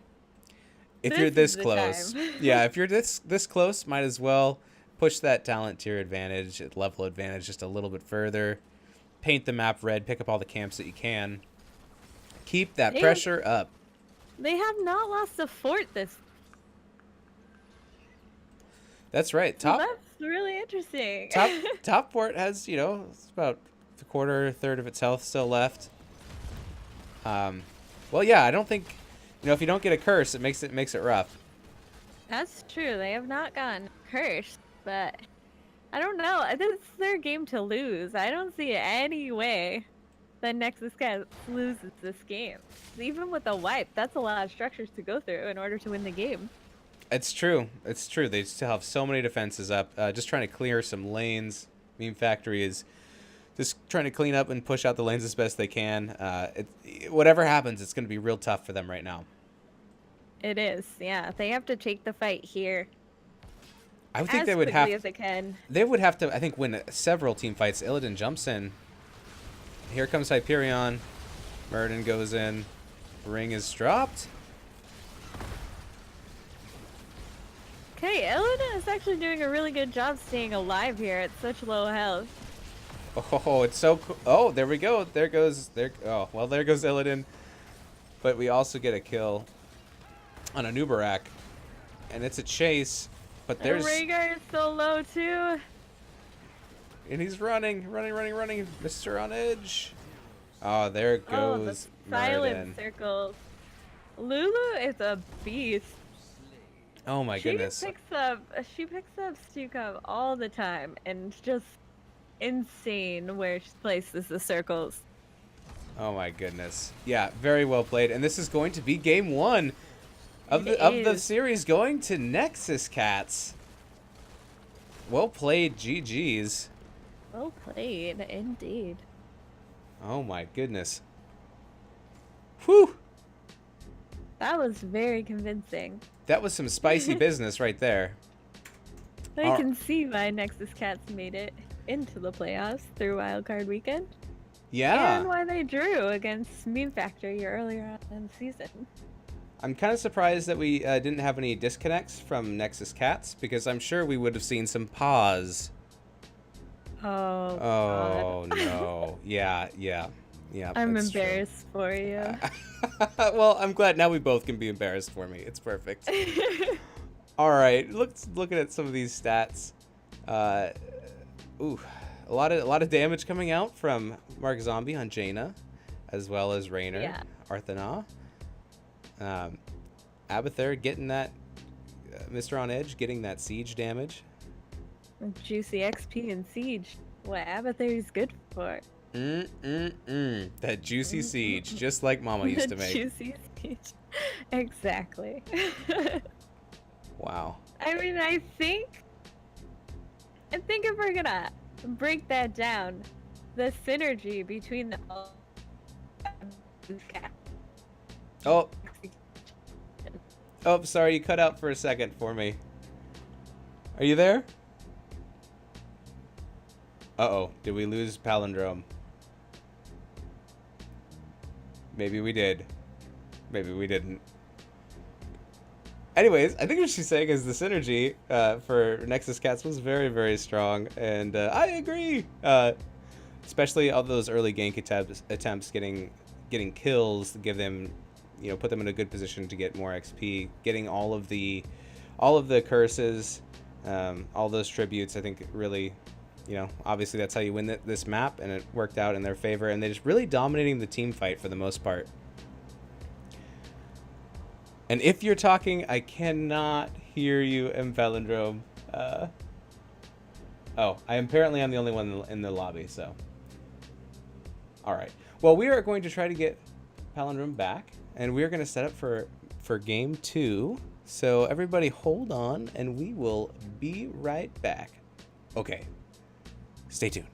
If you're this close. Yeah, if you're this close, might as well push that talent tier advantage, level advantage just a little bit further. Paint the map red, pick up all the camps that you can. Keep that pressure up. They have not lost a fort this. That's right. Well, that's really interesting. Top fort has, it's about a third of its health still left. Well, yeah, I don't think, if you don't get a curse, it makes it rough. That's true. They have not gotten cursed, but I don't know. This is their game to lose. I don't see any way that Nexus loses this game. Even with a wipe, that's a lot of structures to go through in order to win the game. It's true. It's true. They still have so many defenses up. Just trying to clear some lanes. Memefactory is just trying to clean up and push out the lanes as best they can. Whatever happens, it's going to be real tough for them right now. It is, yeah. They have to take the fight here. I would think they would have. As quickly as they can. They would have to, I think, win several team fights. Illidan jumps in. Here comes Hyperion. Murden goes in. Ring is dropped. Okay, Illidan is actually doing a really good job staying alive here at such low health. Oh, it's so cool. Oh, there we go. There goes Illidan. But we also get a kill on a Nubarak. And it's a chase. But there's... Rhaegar is so low, too. And he's running. Mr. on edge. Oh, there goes the silent Murden. circles. Lulu is a beast. Oh my goodness. She picks up Stukov all the time, and it's just insane where she places the circles. Oh my goodness. Yeah, very well played. And this is going to be game 1 of the series going to Nexus Cats. Well played, GG's. Well played, indeed. Oh my goodness. Whew. That was very convincing. That was some spicy business right there. I can see why Nexus Cats made it into the playoffs through Wildcard Weekend. Yeah. And why they drew against Memefactory earlier on in the season. I'm kind of surprised that we didn't have any disconnects from Nexus Cats, because I'm sure we would have seen some pause. Oh no. Yeah. I'm embarrassed for you. Well, I'm glad now we both can be embarrassed for me. It's perfect. All right, let's look at some of these stats. Ooh, a lot of damage coming out from Mark Zombie on Jaina, as well as Raynor, Yeah. Arthana. Abathur getting that, Mr. on Edge getting that siege damage. Juicy XP and Siege. What Abathur is good for. That juicy siege, just like Mama used to make. Juicy Siege. Exactly. Wow. I mean, I think if we're gonna break that down, the synergy between the Oh, sorry, you cut out for a second for me. Are you there? Uh-oh, did we lose Palindrome? Maybe we did. Maybe we didn't. Anyways, I think what she's saying is the synergy for Nexus Cats was very, very strong, and I agree. Especially all those early gank attempts getting kills, give them, put them in a good position to get more XP, getting all of the curses, all those tributes. I think really, obviously that's how you win this map, and it worked out in their favor, and they're just really dominating the team fight for the most part. And if you're talking, I cannot hear you in Palindrome. Apparently I'm the only one in the lobby, so. All right. Well, we are going to try to get Palindrome back, and we are going to set up for game 2. So everybody hold on, and we will be right back. Okay. Stay tuned.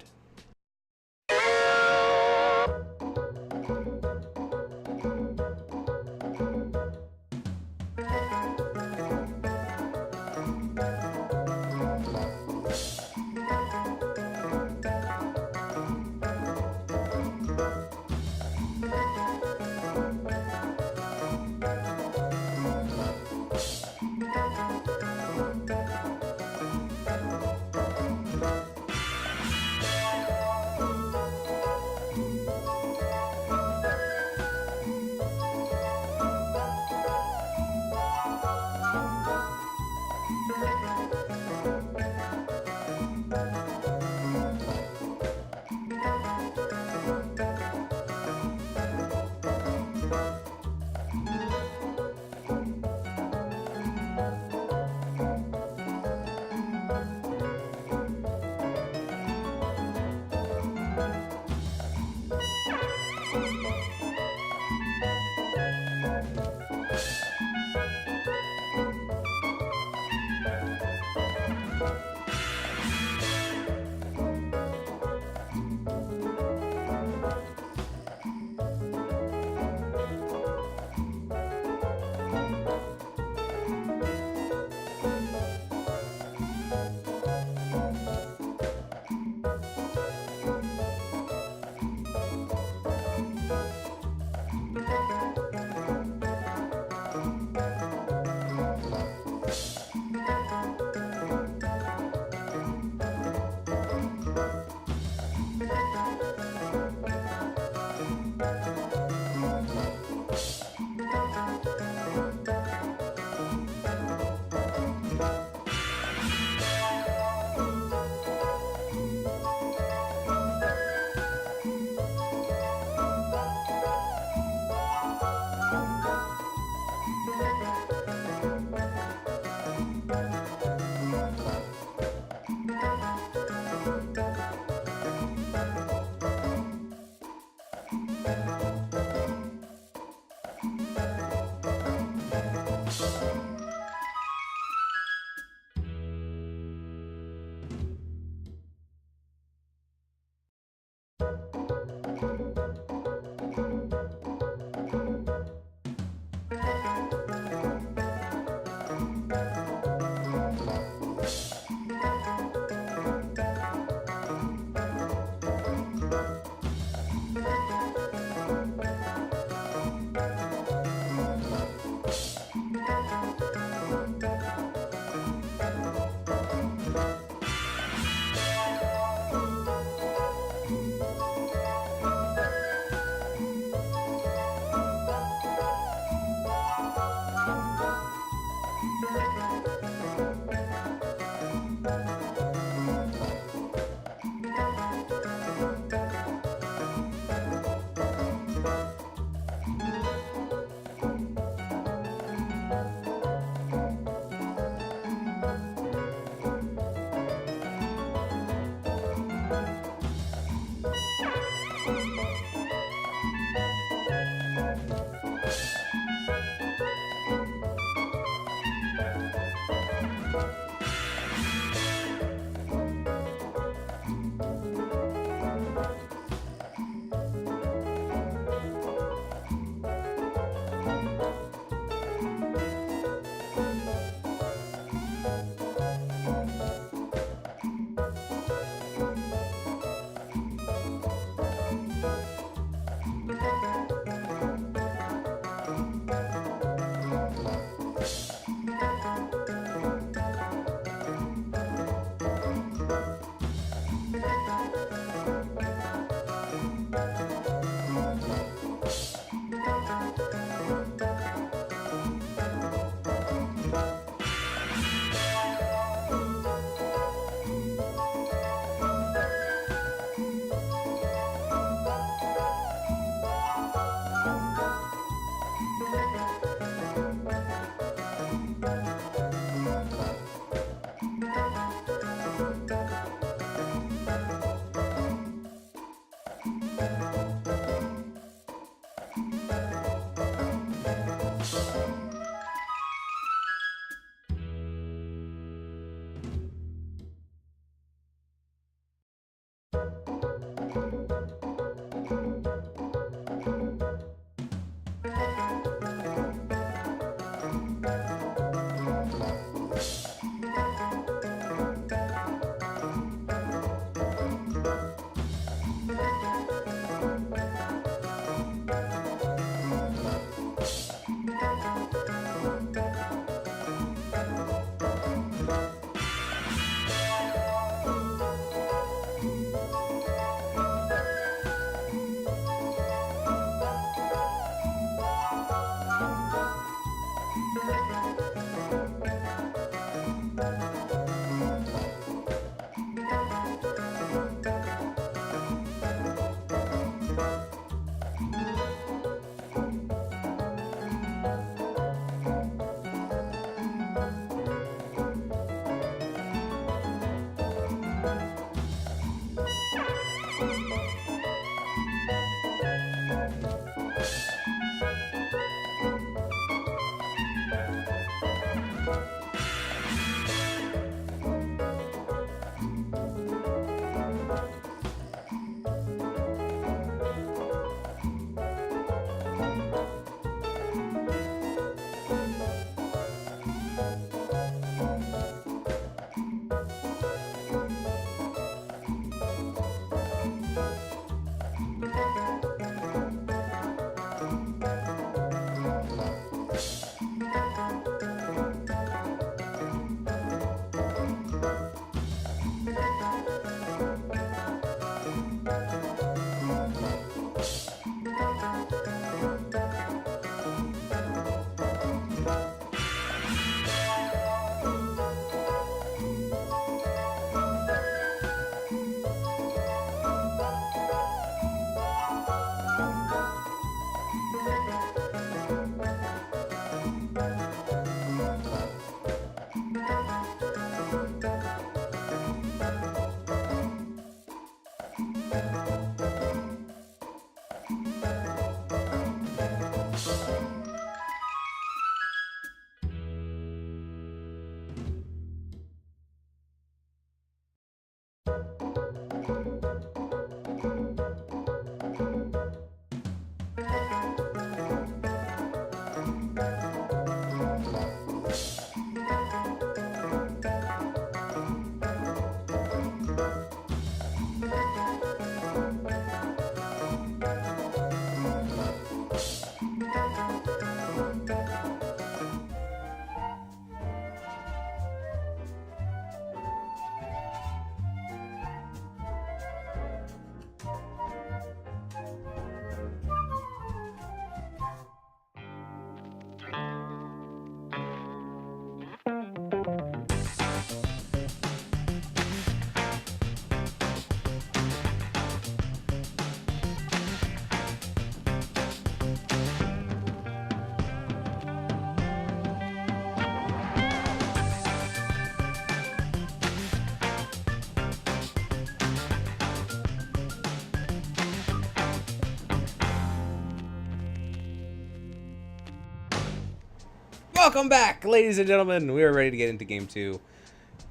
Welcome back, ladies and gentlemen. We are ready to get into game 2.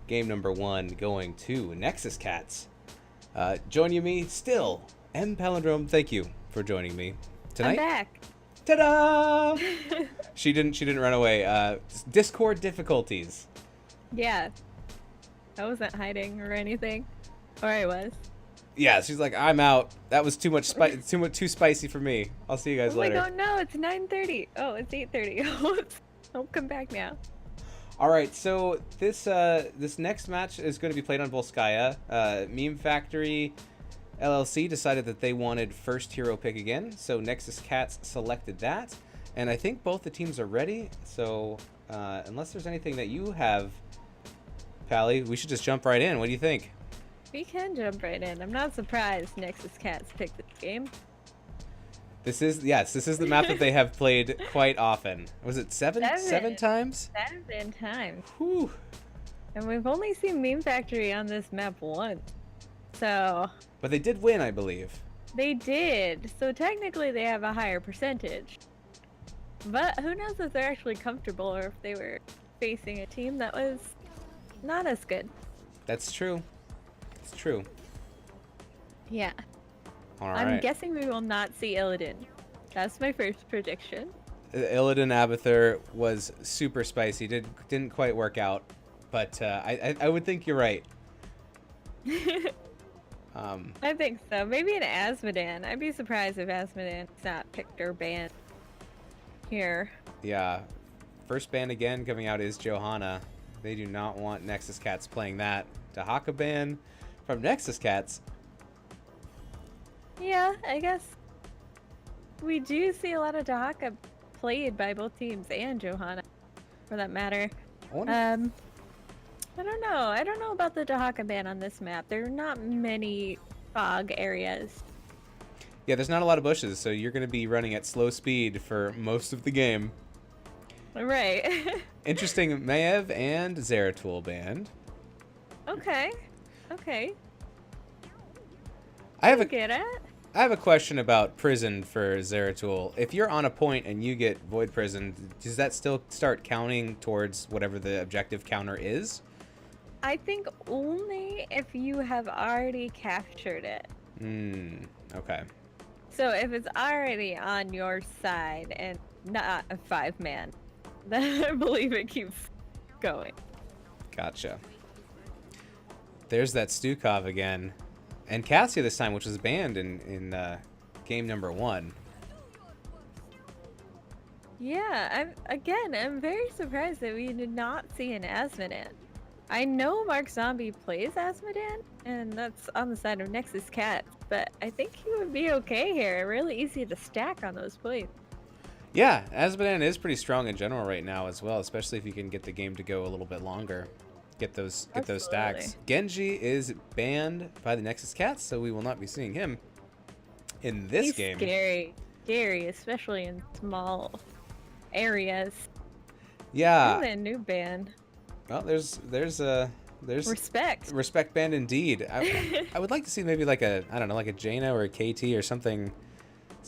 Game number 1 going to Nexus Cats. Joining me still, M. Palindrome. Thank you for joining me tonight. I'm back. Ta-da! She didn't run away. Discord difficulties. Yeah. I wasn't hiding or anything. Or I was. Yeah, she's like, I'm out. That was too much too spicy for me. I'll see you guys later. Oh my god, no, it's 9:30. Oh, it's 8:30. I'll come back now. All right, so this next match is going to be played on Volskaya. Memefactory LLC decided that they wanted first hero pick again, so Nexus Cats selected that, and I think both the teams are ready. So unless there's anything that you have, Pally, we should just jump right in. What do you think? We can jump right in. I'm not surprised Nexus Cats picked this game. This is the map that they have played quite often. Was it seven times? 7 times. Whew. And we've only seen Memefactory on this map once. So. But they did win, I believe. They did. So technically they have a higher percentage. But who knows if they're actually comfortable or if they were facing a team that was not as good. That's true. It's true. Yeah. All I'm right. guessing we will not see Illidan. That's my first prediction. Illidan Abathur was super spicy. Didn't quite work out, but I would think you're right. I think so. Maybe an Asmodan. I'd be surprised if Asmodan's not picked or banned here. Yeah. First ban again coming out is Johanna. They do not want Nexus Cats playing that. Dahaka ban from Nexus Cats. Yeah, I guess we do see a lot of Dahaka played by both teams and Johanna, for that matter. I wonder I don't know. I don't know about the Dahaka ban on this map. There are not many fog areas. yeah, there's not a lot of bushes, so you're going to be running at slow speed for most of the game. Right. Interesting, Maev and Zeratul banned. Okay. Okay. I Get it? have a question about prison for Zeratul. If you're on a point and you get void prison, does that still start counting towards whatever the objective counter is? I think only if you have already captured it. Okay. So if it's already on your side and not a 5-man, then I believe it keeps going. Gotcha. There's that Stukov again. And Cassia this time, which was banned in game number 1. Yeah, I'm very surprised that we did not see an Asmodan. I know Mark Zombie plays Asmodan, and that's on the side of Nexus Cat, but I think he would be okay here. Really easy to stack on those plays. Yeah, Azmodan is pretty strong in general right now as well, especially if you can get the game to go a little bit longer. Get those stacks. Genji is banned by the Nexus Cats, so we will not be seeing him in this game. Scary, especially in small areas. Yeah. Really a new ban. Well, there's Respect band indeed. I would like to see maybe like a like a Jaina or a KT or something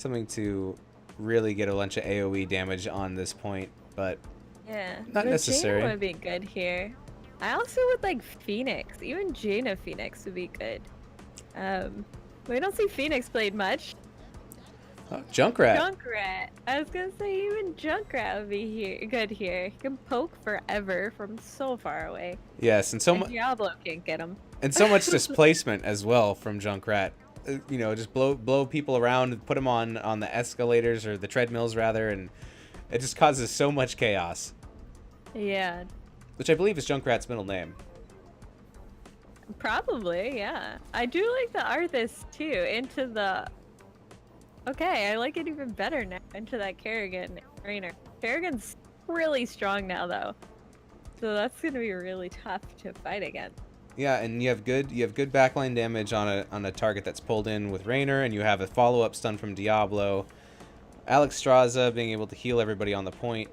to really get a bunch of AoE damage on this point, but yeah, not necessary. Jaina would be good here. I also would like Phoenix. Even Jaina Phoenix would be good. We don't see Phoenix played much. Oh, Junkrat. Junkrat. I was gonna say even Junkrat would be good here. He can poke forever from so far away. Yes, and Diablo can't get him. And so much displacement as well from Junkrat. You know, just blow people around, put them on the escalators or the treadmills rather, and it just causes so much chaos. Yeah. Which I believe is Junkrat's middle name. Probably, yeah. I do like the Arthas too. Into the. Okay, I like it even better now. Into that Kerrigan trainer. Kerrigan's really strong now though, so that's gonna be really tough to fight against. Yeah, and you have good backline damage on a target that's pulled in with Raynor, and you have a follow-up stun from Diablo. Alex Straza being able to heal everybody on the point.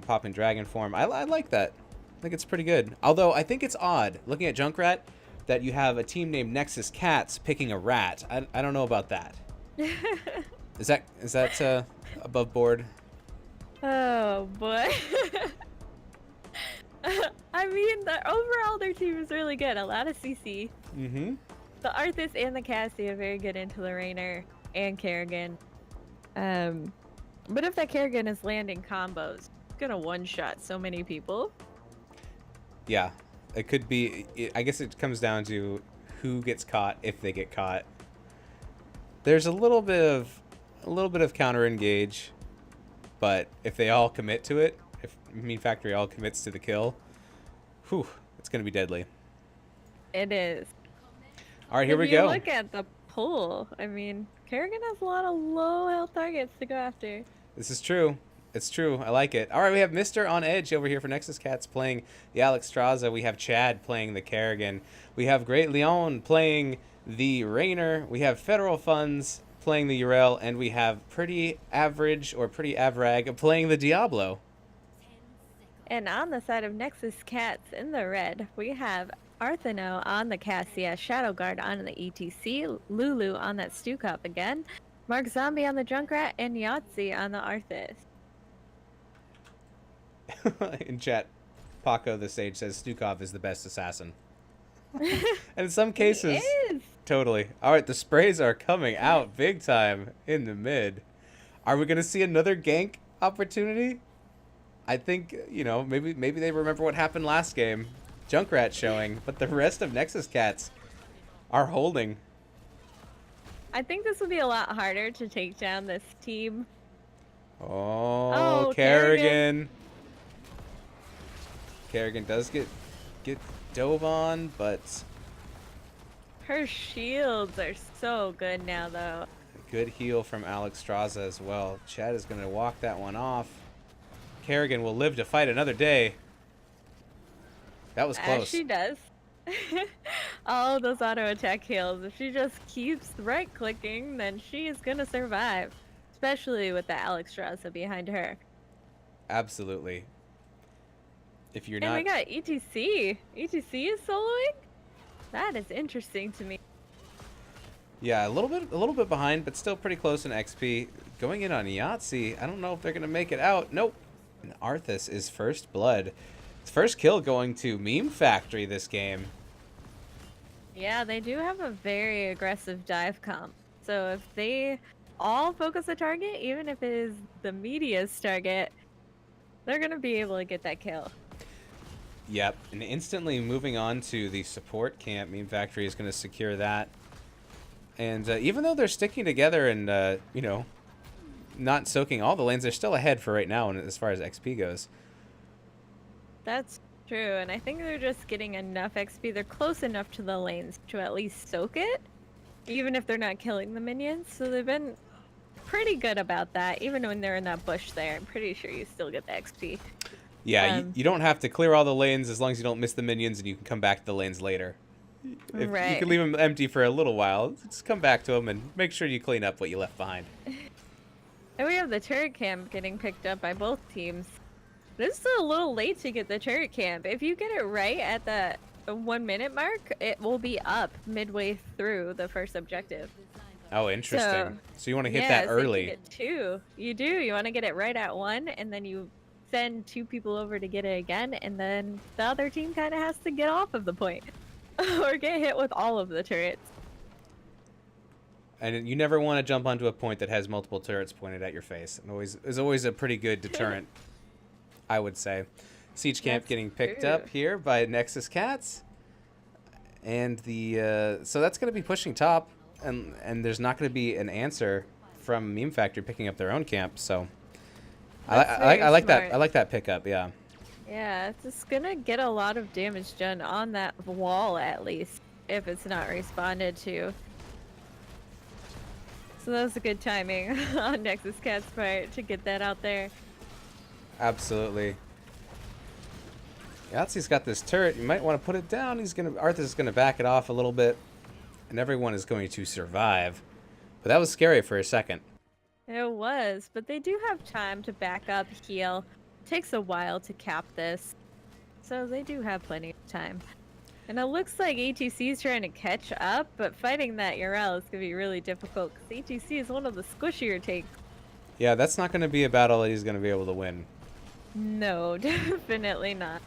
Popping dragon form. I like that. I think it's pretty good. Although I think it's odd looking at Junkrat that you have a team named Nexus Cats picking a rat. I don't know about that. Is that above board? Oh boy. I mean, overall their team is really good. A lot of CC. Mm-hmm. The Arthas and the Cassie are very good into the Raynor and Kerrigan. But if that Kerrigan is landing combos, it's gonna one-shot so many people. Yeah, it could be. I guess it comes down to who gets caught if they get caught. There's a little bit of counter engage, but if they all commit to it, if Memefactory all commits to the kill, whew, it's gonna be deadly. It is. All right, here we go. Look at the pull. I mean, Kerrigan has a lot of low health targets to go after. This is true. It's true. I like it. All right, we have Mr. on Edge over here for Nexus Cats playing the Alex Straza. We have Chad playing the Kerrigan. We have Great Leon playing the Raynor. We have Federal Funds playing the Yrel. And we have Pretty Average or Pretty Avrag playing the Diablo. And on the side of Nexus Cats in the red, we have Arthano on the Cassia, Shadowguard on the ETC, Lulu on that Stukov again, Mark Zombie on the Junkrat, and Yahtzee on the Arthas. In chat, Paco the Sage says Stukov is the best assassin. And in some cases, Totally. All right, the sprays are coming out big time in the mid. Are we gonna see another gank opportunity? I think, you know, maybe they remember what happened last game. Junkrat showing, but the rest of Nexus Cats are holding. I think this will be a lot harder to take down this team. Oh, Oh, Kerrigan. Kerrigan does get dove on, but Her shields are so good now, though. good heal from Alex Straza as well. Chad is going to walk that one off. Kerrigan will live to fight another day. That was close. She does. All those auto attack heals. If she just keeps right clicking, then she is gonna survive. Especially with the Alex Straza behind her. Absolutely. If you're And not... we got ETC. ETC is soloing? That is interesting to me. Yeah, a little bit behind, but still pretty close in XP. Going in on Yahtzee. I don't know if they're gonna make it out. Nope. And Arthas is first blood. His first kill going to Memefactory this game. Yeah, they do have a very aggressive dive comp. So if they all focus the target, even if it is the media's target, they're gonna be able to get that kill. Yep, and instantly moving on to the support camp, Memefactory is going to secure that. And even though they're sticking together and, you know, not soaking all the lanes, they're still ahead for right now as far as XP goes. That's true, and I think they're just getting enough XP. They're close enough to the lanes to at least soak it, even if they're not killing the minions. So they've been pretty good about that. Even when they're in that bush there, I'm pretty sure you still get the XP. Yeah, you don't have to clear all the lanes as long as you don't miss the minions and you can come back to the lanes later. If Right. You can leave them empty for a little while. Just come back to them and make sure you clean up what you left behind. And we have the turret camp getting picked up by both teams. This is a little late to get the turret camp. If you get it right at the 1 minute mark, it will be up midway through the first objective. Oh, interesting. So you want to hit yeah, that so you early. get two. You do. You want to get it right at 1, and then you send 2 people over to get it again, and then the other team kind of has to get off of the point or get hit with all of the turrets. And you never want to jump onto a point that has multiple turrets pointed at your face. It's always a pretty good deterrent, I would say. Siege camp That's getting picked true. up here by Nexus Cats. And the so that's going to be pushing top, and there's not going to be an answer from Memefactory picking up their own camp, so I like that. I like that pickup. Yeah. Yeah, it's just gonna get a lot of damage done on that wall at least, if it's not responded to. So that was a good timing on Nexus Cat's part to get that out there. Absolutely. Yahtzee's got this turret. You might want to put it down. Arthas is gonna back it off a little bit, and everyone is going to survive. But that was scary for a second. It was, but they do have time to back up, heal. Takes a while to cap this, so they do have plenty of time. And it looks like ETC is trying to catch up, but fighting that URL is going to be really difficult because ETC is one of the squishier takes. Yeah, that's not going to be a battle that he's going to be able to win. No, definitely not.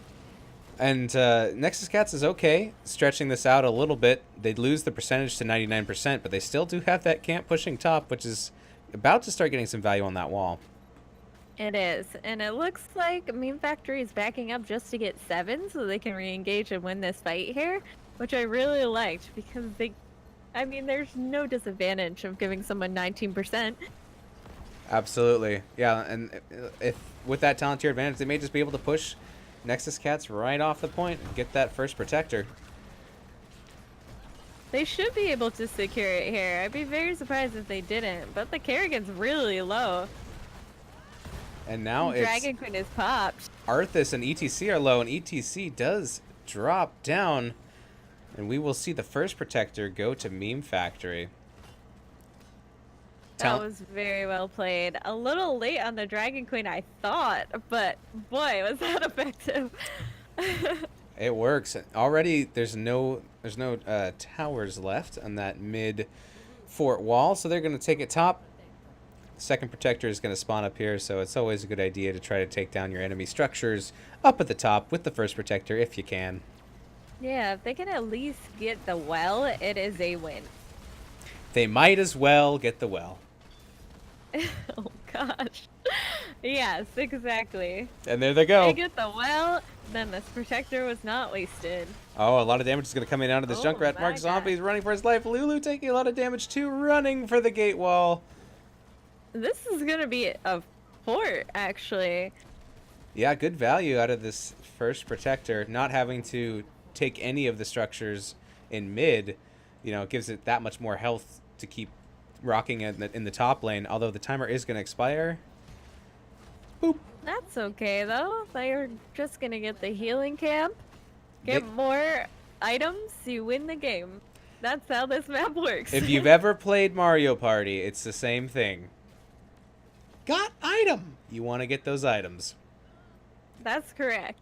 And Nexus Cats is okay, stretching this out a little bit. They'd lose the percentage to 99%, but they still do have that camp pushing top, which is about to start getting some value on that wall. It is, and it looks like Memefactory is backing up just to get 7 so they can re-engage and win this fight here, which I really liked because I mean, there's no disadvantage of giving someone 19%. Absolutely. Yeah, and if with that talent tier advantage, they may just be able to push Nexus Cats right off the point and get that first protector. They should be able to secure it here. I'd be very surprised if they didn't, but the Kerrigan's really low. And now Dragon Queen is popped. Arthas and ETC are low, and ETC does drop down. And we will see the first protector go to Memefactory. That was very well played. A little late on the Dragon Queen, I thought, but boy, was that effective. It works. Already there's no towers left on that mid fort wall, so they're going to take it top. Second protector is going to spawn up here, so it's always a good idea to try to take down your enemy structures up at the top with the first protector if you can. Yeah, if they can at least get the well, it is a win. They might as well get the well. Oh gosh. Yes, exactly. And there they They go. get the well, then this protector was not wasted. Oh, a lot of damage is going to come in out of this Oh Junkrat. my Mark god. Zombie is running for his life. Lulu taking a lot of damage too, running for the gate wall. This is gonna be a fort, actually. Yeah, good value out of this first protector. Not having to take any of the structures in mid, gives it that much more health to keep rocking in the top lane. Although the timer is going to expire. Boop. That's okay though. They're just gonna get the healing camp, get They- more items, you win the game. That's how this map works. If you've ever played Mario Party, it's the same thing. Got item! You want to get those items. That's correct.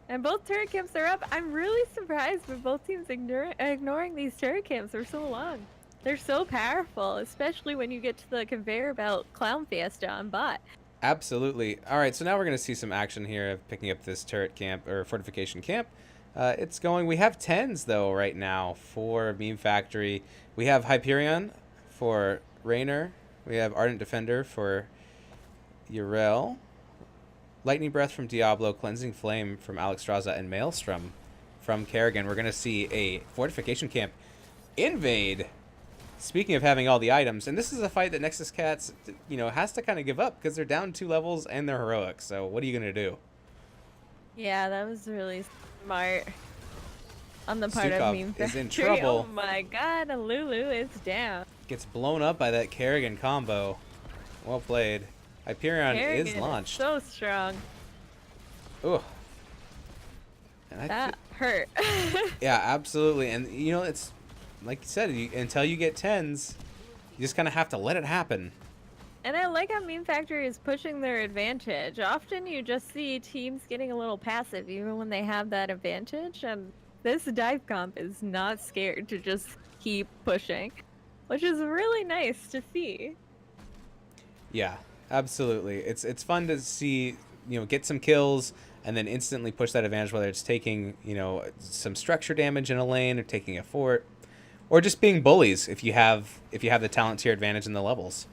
And both turret camps are up. I'm really surprised with both teams ignoring these turret camps for so long. They're so powerful, especially when you get to the conveyor belt Clown Fiesta on bot. Absolutely. All right, so now we're going to see some action here of picking up this turret camp or fortification camp. It's going. We have 10s though right now for Memefactory. We have Hyperion for Raynor. We have Ardent Defender for Urel. Lightning Breath from Diablo, Cleansing Flame from Alexstrasza, and Maelstrom from Kerrigan. We're going to see a fortification camp invade. Speaking of having all the items, and this is a fight that Nexus Cats, has to kind of give up because they're down 2 levels and they're heroic. So what are you going to do? Yeah, that was really smart on the part of Stukov Memefactory. is in trouble. Oh my god, Lulu is down. Gets blown up by that Kerrigan combo. Well played. Hyperion Kerrigan is launched. so strong. Ooh. And That hurt. yeah, absolutely. And it's like you said, until you get 10s, you just kind of have to let it happen. And I like how Memefactory is pushing their advantage. Often you just see teams getting a little passive even when they have that advantage, and this dive comp is not scared to just keep pushing, which is really nice to see. Yeah, absolutely. It's fun to see, get some kills and then instantly push that advantage, whether it's taking, some structure damage in a lane or taking a fort, or just being bullies if you have the talent tier advantage in the levels.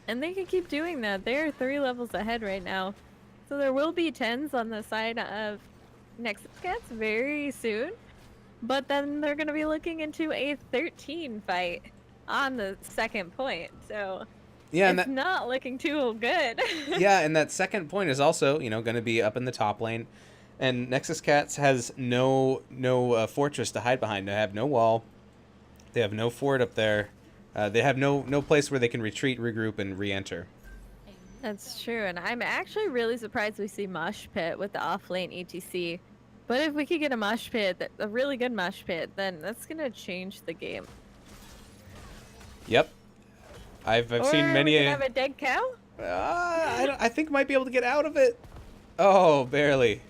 And they can keep doing that. They're 3 levels ahead right now. So there will be 10s on the side of Nexus Cats very soon. But then they're going to be looking into a 13 fight on the second point. So Yeah, and it's not looking too good. yeah, and that second point is also, going to be up in the top lane. And Nexus Cats has no fortress to hide behind. They have no wall. They have no fort up there. They have no place where they can retreat, regroup, and re-enter. That's true, and I'm actually really surprised we see Mosh Pit with the off-lane ETC. But if we could get a Mosh Pit, a really good Mosh Pit, then that's going to change the game. Yep. I've seen many... we could have a dead cow? I think might be able to get out of it. Oh, barely.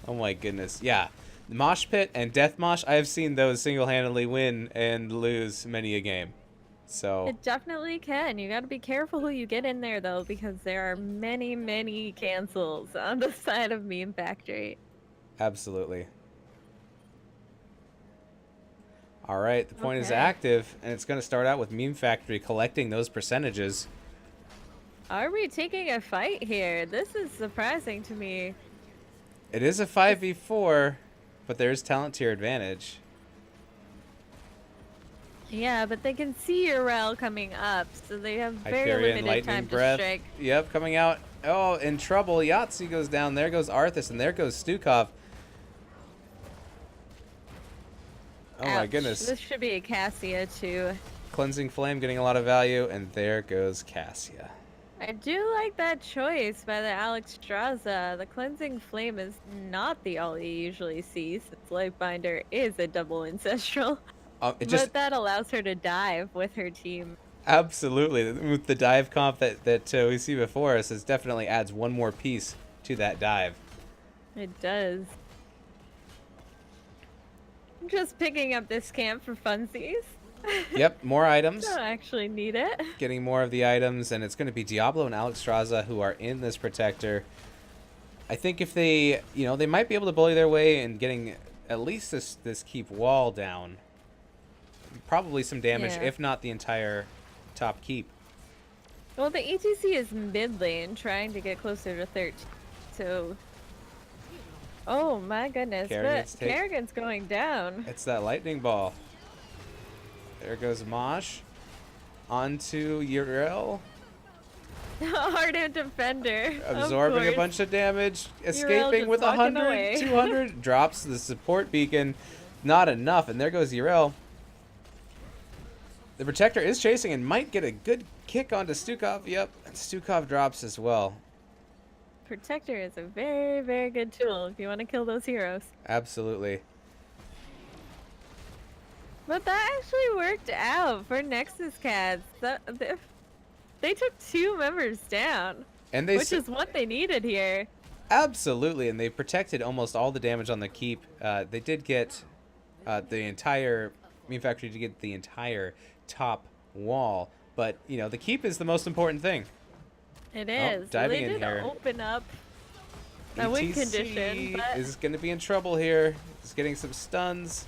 Oh my goodness. Yeah. Mosh Pit and Death Mosh, I have seen those single-handedly win and lose many a game. So It definitely can. You got to be careful who you get in there, though, because there are many, many cancels on the side of Memefactory. absolutely. All right, the point is Okay. active, and it's going to start out with Memefactory collecting those percentages. Are we taking a fight here? This is surprising to me. It is a 5v4, but there is talent tier advantage. Yeah, but they can see Urel coming up, so they have very Hyperion, limited Lightning time Breath. to strike. Yep, coming out. Oh, in trouble. Yahtzee goes down. There goes Arthas, and there goes Stukov. Oh my Ouch. goodness. This should be a Cassia, too. Cleansing Flame getting a lot of value, and there goes Cassia. I do like that choice by the Alexstrasza. The Cleansing Flame is not the all you usually see, since Lifebinder is a double ancestral. But that allows her to dive with her team. Absolutely. With the dive comp that we see before us, it definitely adds one more piece to that dive. It does. I'm just picking up this camp for funsies. Yep, more items. Don't actually need it. Getting more of the items, and it's going to be Diablo and Alexstrasza who are in this protector. I think if they, they might be able to bully their way and getting at least this keep wall down. Probably some damage, Yeah. if not the entire top keep. Well, the ETC is mid lane, trying to get closer to 13. So, oh my goodness, Kerrigan's but Kerrigan's going down. It's that lightning ball. There goes Mosh. Onto Uriel. Ardent defender. Absorbing a bunch of damage. Escaping with 100, 200. Drops the support beacon. Not enough. And there goes Uriel. The Protector is chasing and might get a good kick onto Stukov. Yep. And Stukov drops as well. Protector is a very, very good tool if you want to kill those heroes. Absolutely. But that actually worked out for Nexus Cats. They took 2 members down, And which is what they needed here. Absolutely, and they protected almost all the damage on the keep. They did get the entire Memefactory to get the entire top wall, but you know the keep is the most important thing. It is. Diving they in did here. Open up a win condition, but is going to be in trouble here. He's getting some stuns.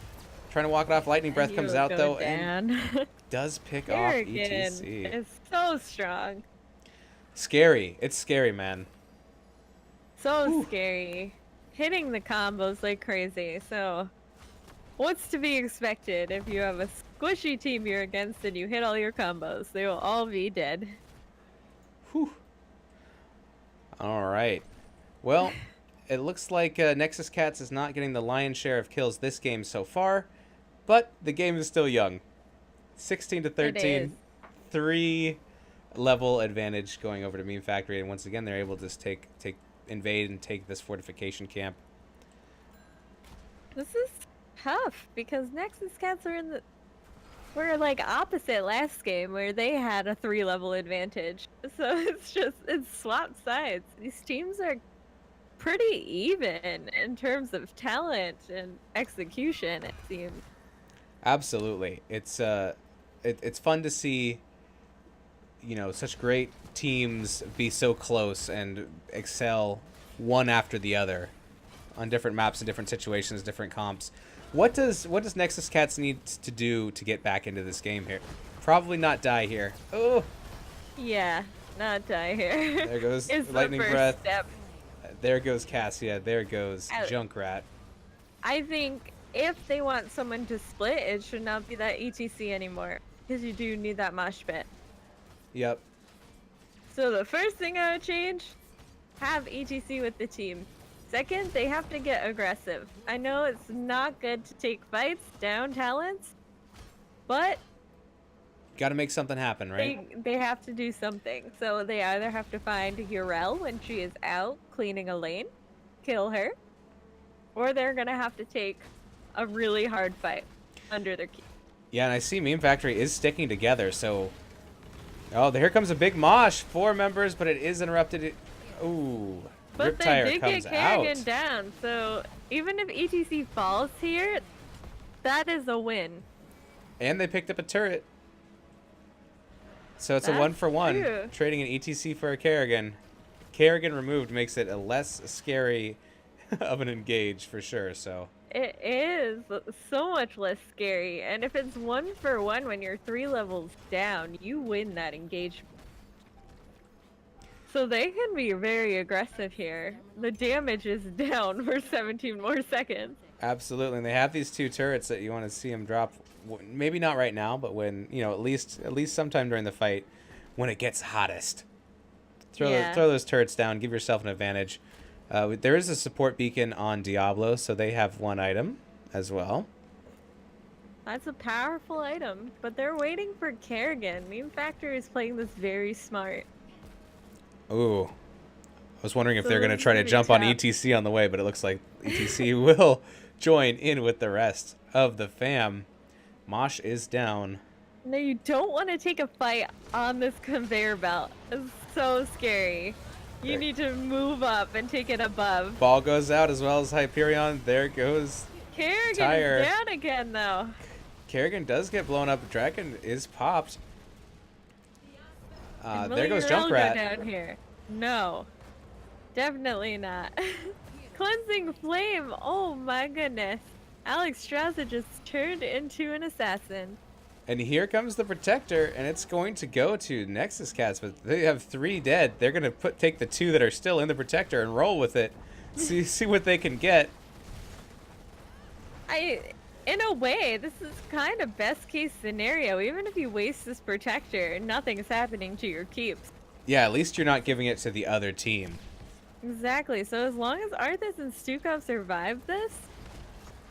Trying to walk it off. Lightning breath comes out though, and does pick off ETC. It's so strong. Scary. It's scary, man. So scary. Hitting the combos like crazy. So, what's to be expected if you have a squishy team you're against and you hit all your combos? They will all be dead. Whew. All right. Well, it looks like Nexus Cats is not getting the lion's share of kills this game so far, but the game is still young. 16 to 13, 3 level advantage going over to Memefactory, and once again they're able to just invade and take this fortification camp. This is tough because Nexus Cats were like opposite last game where they had a 3-level advantage. So it's swapped sides. These teams are pretty even in terms of talent and execution, it seems. Absolutely. It's fun to see, you know, such great teams be so close and excel one after the other on different maps and different situations, different comps. What does Nexus Cats need to do to get back into this game here? Probably not die here. Oh. Yeah, not die here. There goes lightning breath. Step. There goes Cassia. There goes Junkrat. I think if they want someone to split, it should not be that ETC anymore, because you do need that mosh pit. Yep. So the first thing I would change, have ETC with the team. Second, they have to get aggressive. I know it's not good to take fights down talents, but got to make something happen, right? They have to do something. So they either have to find Uriel when she is out cleaning a lane, kill her, or they're going to have to take a really hard fight under their key. Yeah, and I see Memefactory is sticking together, so... Oh, here comes a big mosh. 4 members, but it is interrupted. Ooh. But Riptire they did comes get Kerrigan out. down, so even if ETC falls here, that is a win. And they picked up a turret. So it's That's a 1-for-1. true. Trading an ETC for a Kerrigan. Kerrigan removed makes it a less scary of an engage for sure, so... It is so much less scary, and if it's 1-for-1 when you're 3 levels down, you win that engagement. So they can be very aggressive here. The damage is down for 17 more seconds. Absolutely, and they have these 2 turrets that you want to see them drop. Maybe not right now, but when, you know, at least sometime during the fight, when it gets hottest. Throw those turrets down, give yourself an advantage. There is a support beacon on Diablo, so they have 1 item as well. That's a powerful item, but they're waiting for Kerrigan. Memefactory is playing this very smart. Ooh. I was wondering if So they're going to this try is to gonna jump be on tough. ETC on the way, but it looks like ETC will join in with the rest of the fam. Mosh is down. No, you don't want to take a fight on this conveyor belt. It's so scary. You There. need to move up and take it above. Ball goes out as well as Hyperion. There goes Kerrigan Tire. is down again, though. Kerrigan does get blown up. Dragon is popped. And There will goes Uriel go Junkrat. down here? No, definitely not. Cleansing flame. Oh my goodness. Alex Strauza just turned into an assassin. And here comes the Protector, and it's going to go to Nexus Cats, but they have 3 dead. They're going to take the 2 that are still in the Protector and roll with it. See what they can get. In a way, this is kind of best case scenario. Even if you waste this Protector, nothing's happening to your keeps. Yeah, at least you're not giving it to the other team. Exactly. So as long as Arthas and Stukov survive this,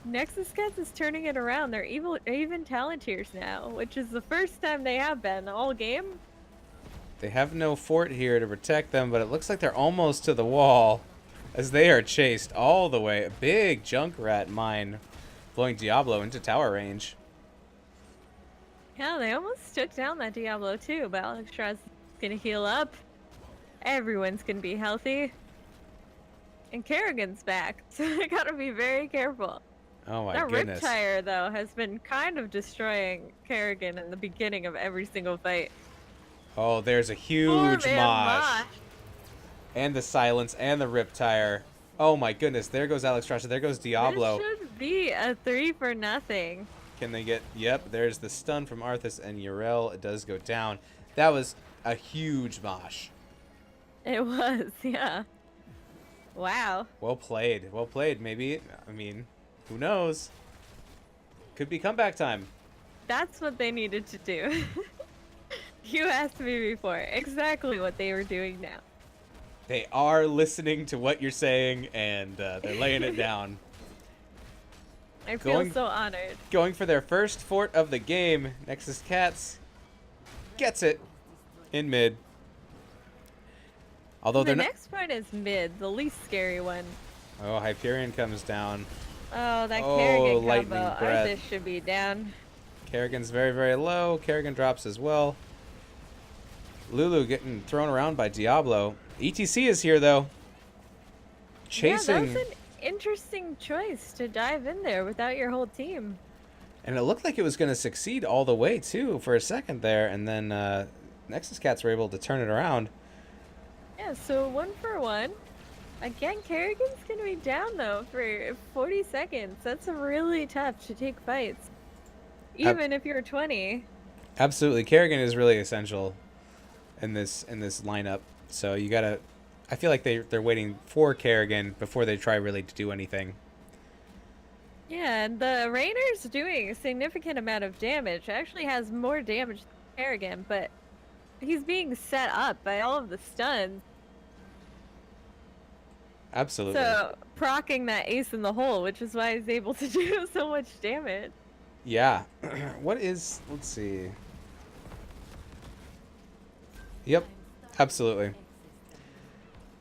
Nexus Cats is turning it around. They're even Talontiers now, which is the first time they have been all game. They have no fort here to protect them, but it looks like they're almost to the wall as they are chased all the way. A big Junkrat mine blowing Diablo into tower range. Yeah, they almost took down that Diablo too, but Alex Strauss is gonna heal up. Everyone's gonna be healthy. And Kerrigan's back, so they gotta be very careful. Oh my that goodness. That Riptire, though, has been kind of destroying Kerrigan in the beginning of every single fight. Oh, there's a huge mosh. And the silence and the Riptire. Oh my goodness, there goes Alex Strasha, there goes Diablo. This should be a 3-for-0. Can they get, yep, there's the stun from Arthas and Yrel. It does go down. That was a huge mosh. It was, yeah. Wow. Well played, maybe, I mean, who knows? Could be comeback time. That's what they needed to do. You asked me before, exactly what they were doing now. They are listening to what you're saying, and they're laying it down. I feel so honored. Going for their first fort of the game, Nexus Cats gets it in mid. Although the next part is mid, the least scary one. Oh, Hyperion comes down. Oh, that Kerrigan lightning combo. breath. Arthas should be down. Kerrigan's very, very low. Kerrigan drops as well. Lulu getting thrown around by Diablo. ETC is here, though. Chasing. Yeah, that was an interesting choice to dive in there without your whole team. And it looked like it was going to succeed all the way, too, for a second there. And then Nexus Cats were able to turn it around. Yeah, so 1-for-1. Again, Kerrigan's going to be down, though, for 40 seconds. That's really tough to take fights. Even if you're 20. Absolutely. Kerrigan is really essential in this lineup. So you gotta, I feel like they're waiting for Kerrigan before they try really to do anything. Yeah, and the Rainer's doing a significant amount of damage. Actually has more damage than Kerrigan, but he's being set up by all of the stuns. Absolutely. So proccing that ace in the hole, which is why he's able to do so much damage. Yeah. What is, let's see. Yep. Absolutely.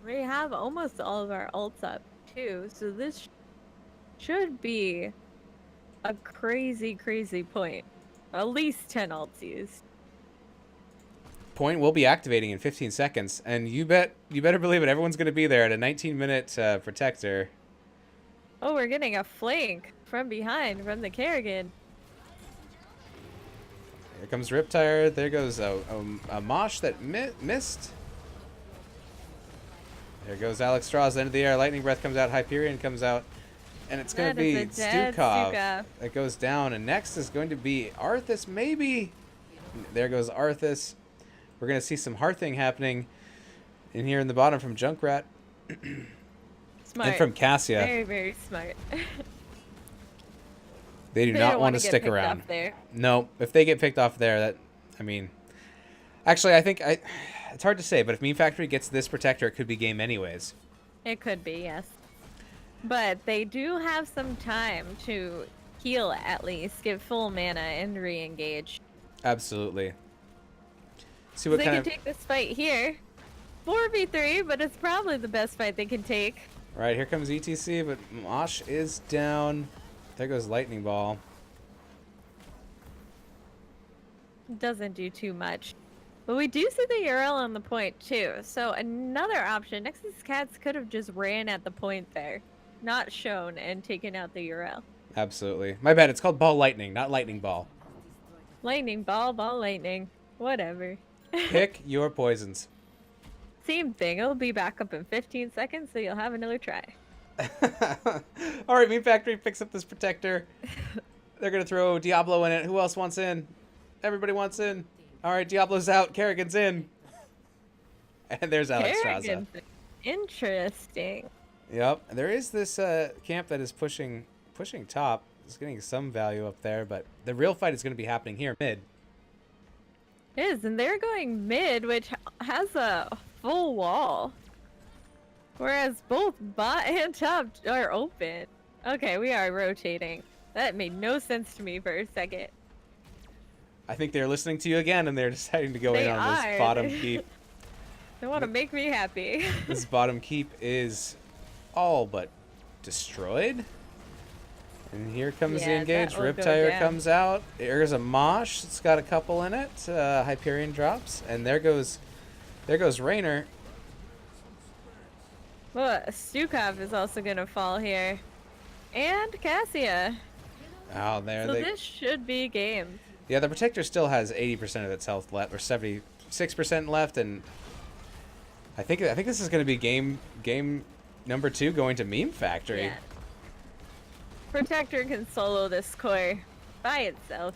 We have almost all of our ults up too, so this should be a crazy, crazy point. At least 10 ults used. Point will be activating in 15 seconds, and you better believe it. Everyone's going to be there at a 19-minute protector. Oh, we're getting a flank from behind from the Kerrigan. Here comes Riptire. There goes a mosh that missed. There goes Alex Strauss into the air. Lightning Breath comes out. Hyperion comes out. And it's going to be Stukov that goes down. And next is going to be Arthas, maybe. There goes Arthas. We're going to see some hearthing happening in here in the bottom from Junkrat. Smart. And from Cassia. Very, very smart. They do not want to stick around. No, if they get picked off there, I mean, actually, I think it's hard to say, but if Memefactory gets this protector, it could be game anyways. It could be, yes. But they do have some time to heal at least, get full mana, and re-engage. Absolutely. See what they can take this fight here. 4v3, but it's probably the best fight they can take. Right, here comes ETC, but Mosh is down. There goes Lightning Ball. Doesn't do too much. But we do see the Yrel on the point too. So another option, Nexus Cats could have just ran at the point there. Not shown and taken out the Yrel. Absolutely. My bad, it's called Ball Lightning, not Lightning Ball. Lightning Ball, Ball Lightning. Whatever. Pick your poisons. Same thing, it'll be back up in 15 seconds, so you'll have another try. All right, Memefactory picks up this protector. They're gonna throw Diablo in it. Who else wants in? Everybody wants in. All right, Diablo's out. Kerrigan's in. And there's Alex Straza. Kerrigan's interesting. Yep. There is this camp that is pushing top. It's getting some value up there, but the real fight is going to be happening here mid. It is, and they're going mid, which has a full wall. Whereas both bot and top are open. Okay, we are rotating. That made no sense to me for a second. I think they're listening to you again, and they're deciding to go They in on this bottom keep. They want to make me happy. This bottom keep is all but destroyed. And here comes the engage. Riptire comes out. There's a Mosh. It's got a couple in it. Hyperion drops. And there goes Raynor. Well, Stukov is also going to fall here. And Cassia. Oh, there So this should be game. Yeah, the Protector still has 80% of its health left, or 76% left, and I think this is going to be game number 2 going to Memefactory. Yeah. Protector can solo this core by itself.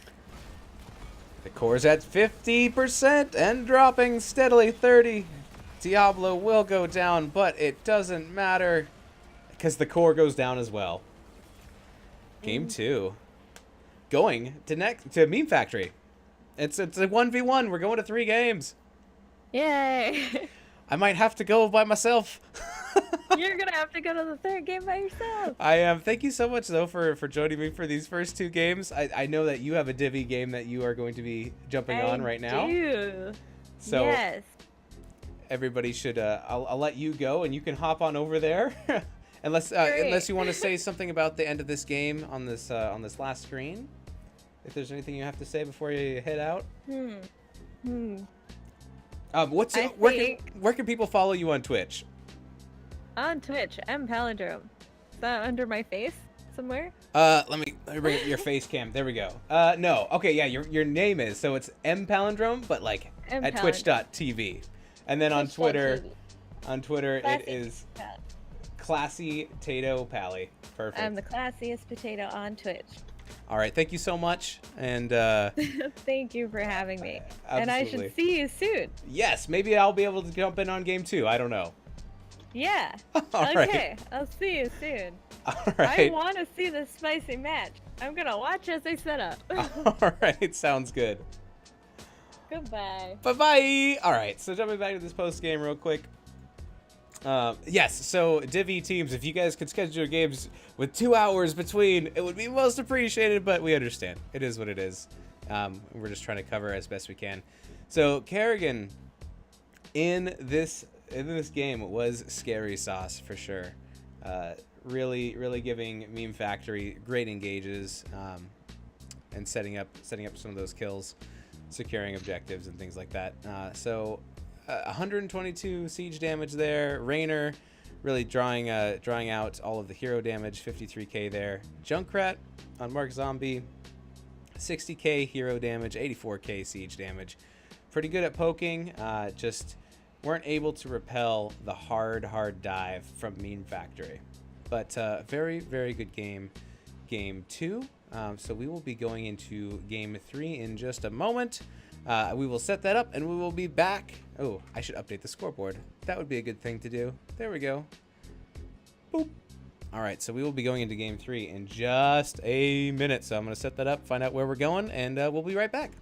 The core's at 50% and dropping steadily 30. Diablo will go down, but it doesn't matter because the core goes down as well. Game 2. Going to Memefactory. It's a 1v1. We're going to 3 games. Yay! I might have to go by myself. You're gonna have to go to the 3rd game by yourself. I am. Thank you so much, though, for joining me for these first 2 games. I know that you have a Divi game that you are going to be jumping on right now. I do. So yes. Everybody should. I'll let you go, and you can hop on over there, unless you want to say something about the end of this game on this last screen. If there's anything you have to say before you head out. Where can people follow you on Twitch? On Twitch, M Palindrome. Is that under my face somewhere? Let me bring up your face cam. There we go. No. Okay, yeah, your name is, so it's M Palindrome, but like at twitch.tv. And then on Twitter it is Classy Tato Pally. Perfect. I'm the classiest potato on Twitch. All right, thank you so much, and thank you for having me. Absolutely. And I should see you soon. Yes, maybe I'll be able to jump in on game 2. I don't know. Yeah. All okay, right. I'll see you soon. All right. I want to see this spicy match. I'm gonna watch as they set up. All right, sounds good. Goodbye. Bye-bye. All right, so jumping back to this post game real quick. Yes, so Divi teams, if you guys could schedule your games with 2 hours between, it would be most appreciated, but we understand. It is what it is. We're just trying to cover as best we can. So Kerrigan in this game was scary sauce for sure. Really giving Memefactory great engages, and setting up some of those kills, securing objectives and things like that. 122 siege damage there. Raynor really drawing out all of the hero damage. 53k there. Junkrat on Mark Zombie, 60k hero damage, 84k siege damage. Pretty good at poking. Just weren't able to repel the hard dive from Memefactory. But very good game 2. So we will be going into game 3 in just a moment. We will set that up and we will be back. Oh, I should update the scoreboard. That would be a good thing to do. There we go. Boop. All right, so we will be going into game 3 in just a minute. So I'm going to set that up, find out where we're going, and we'll be right back.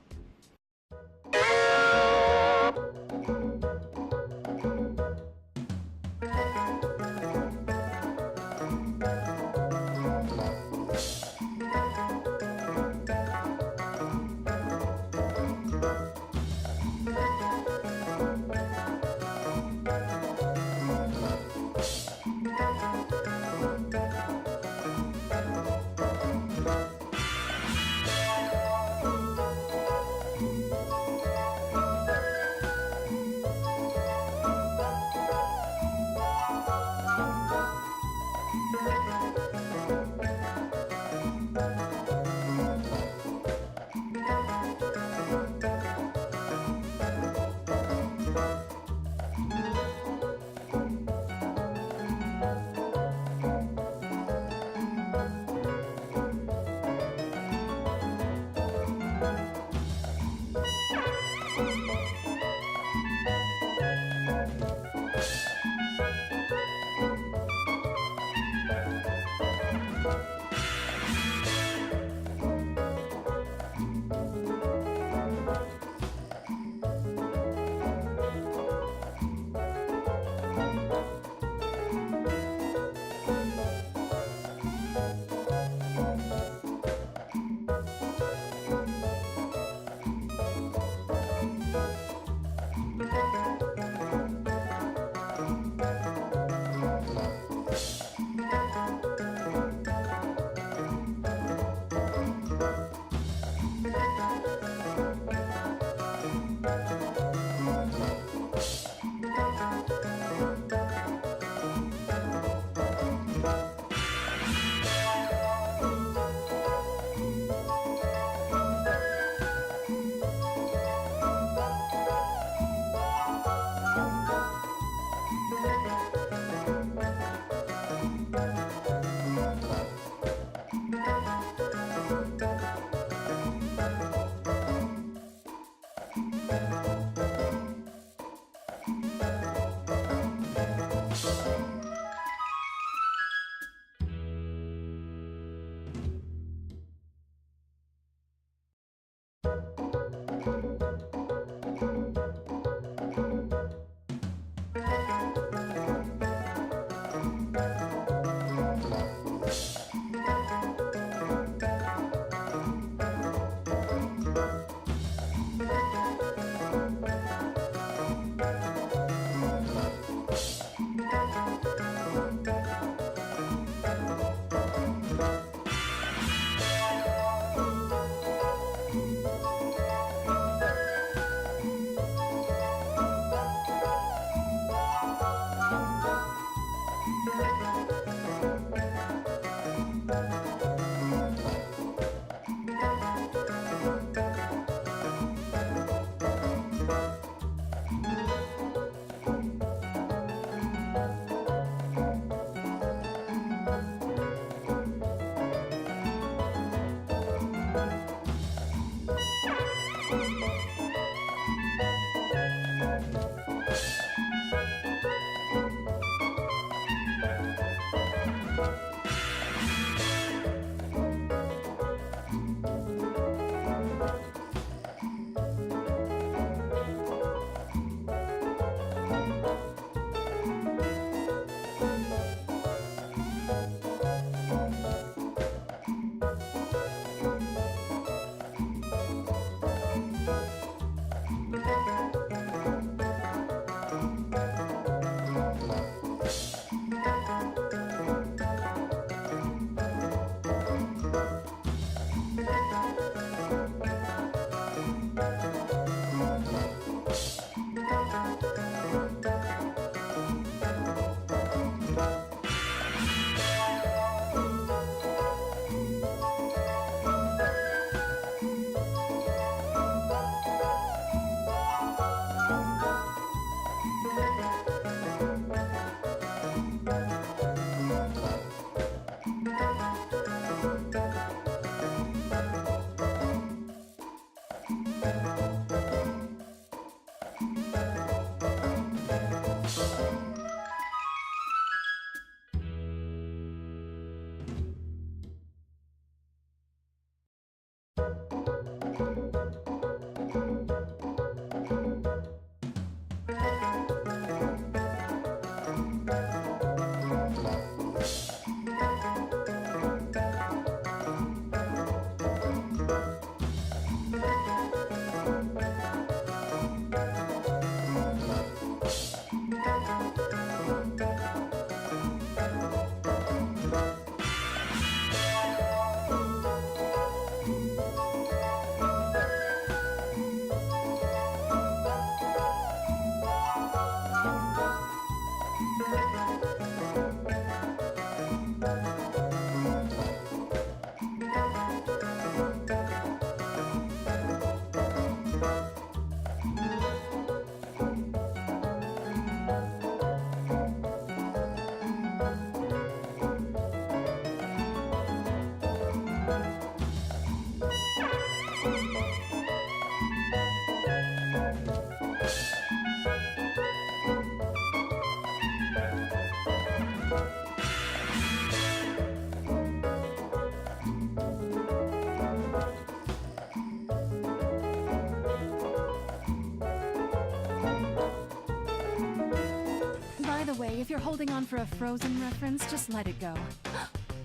way, if you're holding on for a Frozen reference, just let it go.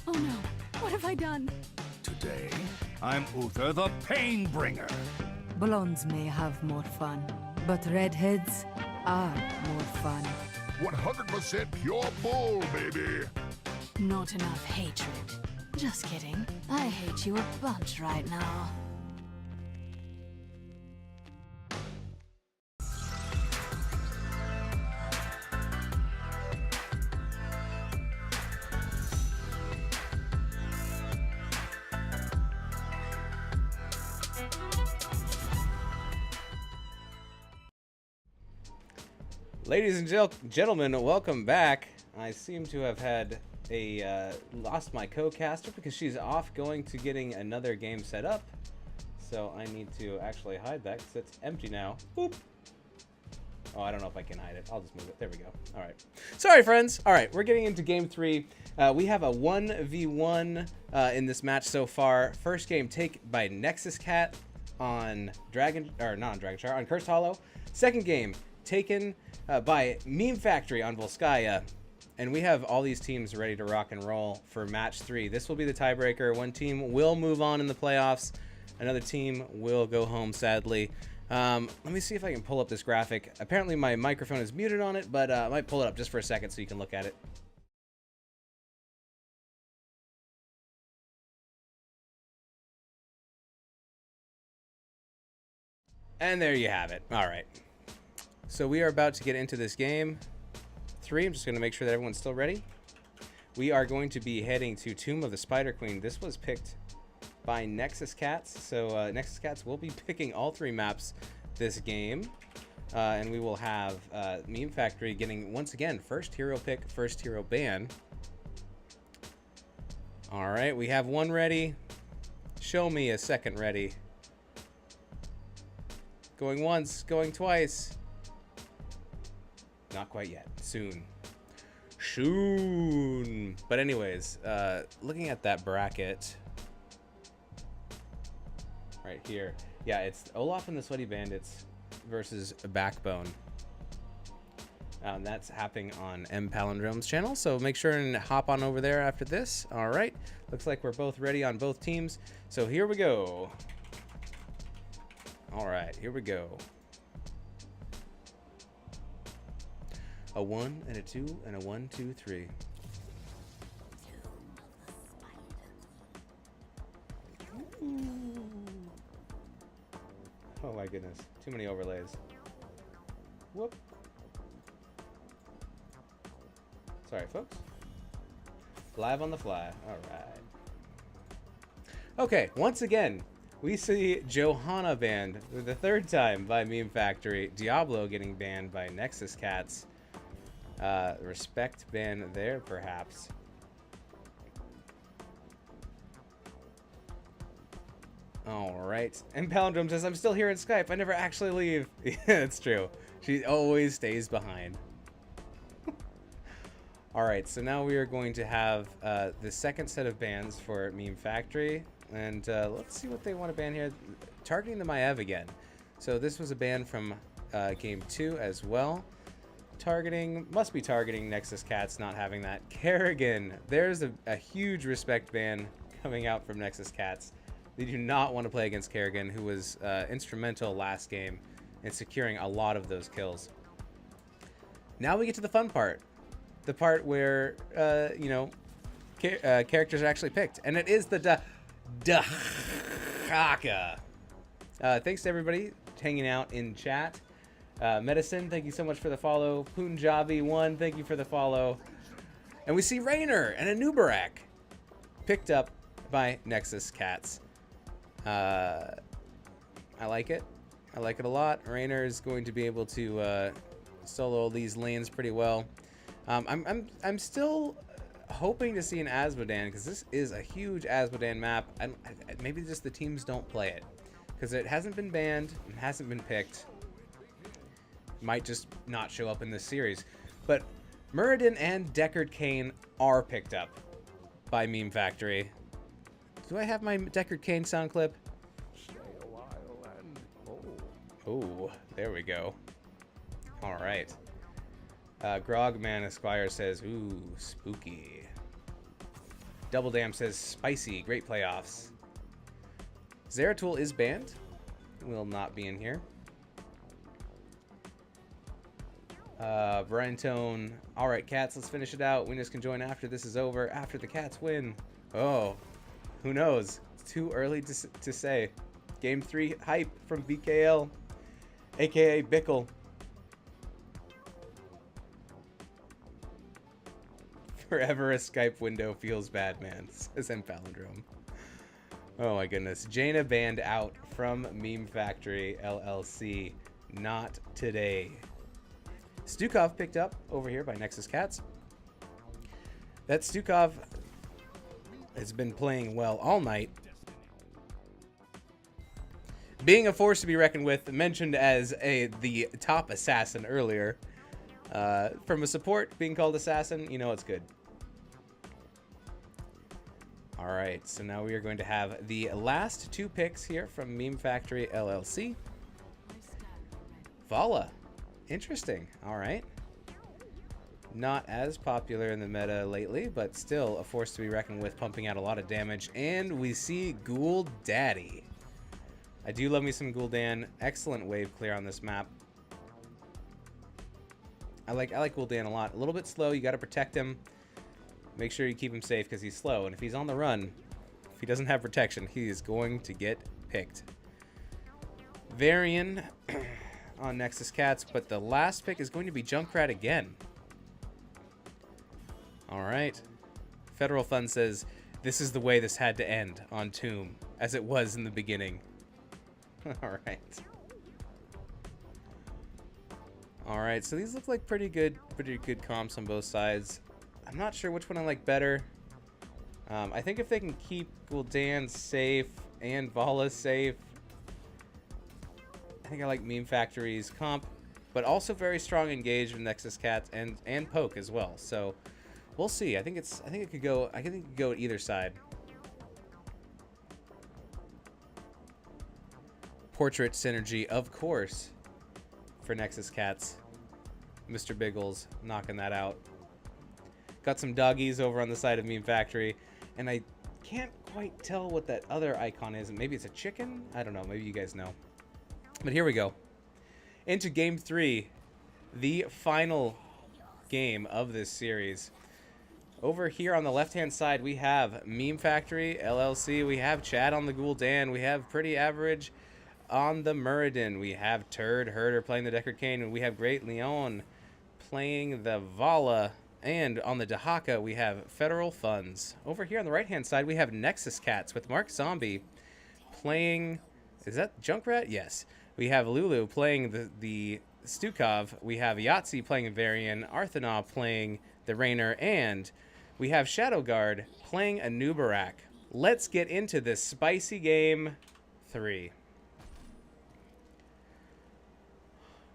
Oh no, what have I done? Today, I'm Uther the Painbringer. Blondes may have more fun, but redheads are more fun. 100% pure bull, baby. Not enough hatred. Just kidding. I hate you a bunch right now. Ladies and gentlemen, welcome back. I seem to have had a lost my co-caster because she's off going to getting another game set up. So I need to actually hide that because it's empty now. Boop. Oh, I don't know if I can hide it. I'll just move it. There we go. All right. Sorry, friends. All right, we're getting into game 3. We have a 1v1 in this match so far. First game take by Nexus Cat on on Cursed Hollow. Second game taken by Memefactory on Volskaya. And we have all these teams ready to rock and roll for match 3. This will be the tiebreaker. One team will move on in the playoffs. Another team will go home, sadly. Let me see if I can pull up this graphic. Apparently my microphone is muted on it, but I might pull it up just for a second so you can look at it. And there you have it. All right. So we are about to get into this game 3. I'm just going to make sure that everyone's still ready. We are going to be heading to Tomb of the Spider Queen. This was picked by Nexus Cats. So Nexus Cats will be picking all 3 maps this game. And we will have Memefactory getting, once again, first hero pick, first hero ban. All right, we have one ready. Show me a second ready. Going once, going twice. Not quite yet. Soon. Soon. But anyways, looking at that bracket right here. Yeah, it's Olaf and the Sweaty Bandits versus Backbone. That's happening on M Palindrome's channel, so make sure and hop on over there after this. All right. Looks like we're both ready on both teams. So here we go. All right, here we go. A 1 and a 2 and a 1, 2, 3. Oh my goodness, too many overlays. Whoop. Sorry, folks. Live on the fly. All right. Okay, once again, we see Johanna banned for the 3rd time by Memefactory. Diablo getting banned by Nexus Cats. Respect ban there, perhaps. All right. And Palindrome says, I'm still here in Skype. I never actually leave. Yeah, it's true. She always stays behind. All right, so now we are going to have the second set of bans for Memefactory. And let's see what they want to ban here. Targeting the Maev again. So this was a ban from game 2 as well. Must be targeting Nexus Cats, not having that. Kerrigan, there's a huge respect ban coming out from Nexus Cats. They do not want to play against Kerrigan, who was instrumental last game in securing a lot of those kills. Now we get to the fun part. The part where, you know, characters are actually picked. And it is the Dahaka. Thanks to everybody hanging out in chat. Medicine, thank you so much for the follow. Punjabi1, thank you for the follow. And we see Rainer and a Nubarak picked up by Nexus Cats. I like it. I like it a lot. Rainer is going to be able to solo these lanes pretty well. I'm still hoping to see an Asmodan, because this is a huge Asmodan map. Maybe just the teams don't play it, because it hasn't been banned and hasn't been picked. Might just not show up in this series. But Muradin and Deckard Cain are picked up by Memefactory. Do I have my Deckard Cain sound clip? Oh, there we go. All right. Grogman Esquire says, ooh, spooky. Double Dam says, spicy, great playoffs. Zeratul is banned. Will not be in here. Brian Tone. All right, Cats, let's finish it out. Winners can join after this is over, after the Cats win. Oh, who knows? It's too early to say. Game 3 hype from BKL, aka Bickle. Forever a Skype window feels bad, man, says M Palindrome. Oh my goodness. Jaina banned out from Memefactory LLC. Not today. Stukov picked up over here by Nexus Cats. That Stukov has been playing well all night. Being a force to be reckoned with, mentioned as the top assassin earlier. From a support being called assassin, you know it's good. All right, so now we are going to have the last 2 picks here from Memefactory LLC. Vala. Interesting. All right. Not as popular in the meta lately, but still a force to be reckoned with, pumping out a lot of damage. And we see Ghoul Daddy. I do love me some Gul'dan. Excellent wave clear on this map. I like Gul'dan a lot. A little bit slow. You got to protect him. Make sure you keep him safe because he's slow. And if he's on the run, if he doesn't have protection, he is going to get picked. Varian on Nexus Cats, but the last pick is going to be Junkrat again. All right. Federal Fund says, this is the way this had to end on Tomb, as it was in the beginning. All right. All right, so these look like pretty good comps on both sides. I'm not sure which one I like better. I think if they can keep Gul'dan safe and Vala safe, I think I like Memefactory's comp, but also very strong engage with Nexus Cats and Poke as well. So we'll see. I think it could go either side. Portrait synergy, of course, for Nexus Cats. Mr. Biggles knocking that out. Got some doggies over on the side of Memefactory, and I can't quite tell what that other icon is. Maybe it's a chicken? I don't know. Maybe you guys know. But here we go. Into Game 3, the final game of this series. Over here on the left-hand side, we have Memefactory, LLC. We have Chad on the Gul'dan. We have Pretty Average on the Muradin. We have Turd Herder playing the Deckard Cain. And we have Great Leon playing the Vala. And on the Dahaka, we have Federal Funds. Over here on the right-hand side, we have Nexus Cats with Mark Zombie playing... Is that Junkrat? Yes. We have Lulu playing the Stukov. We have Yahtzee playing Varian. Arthana playing the Rainer. And we have Shadowguard playing a Nubarak. Let's get into this spicy game 3.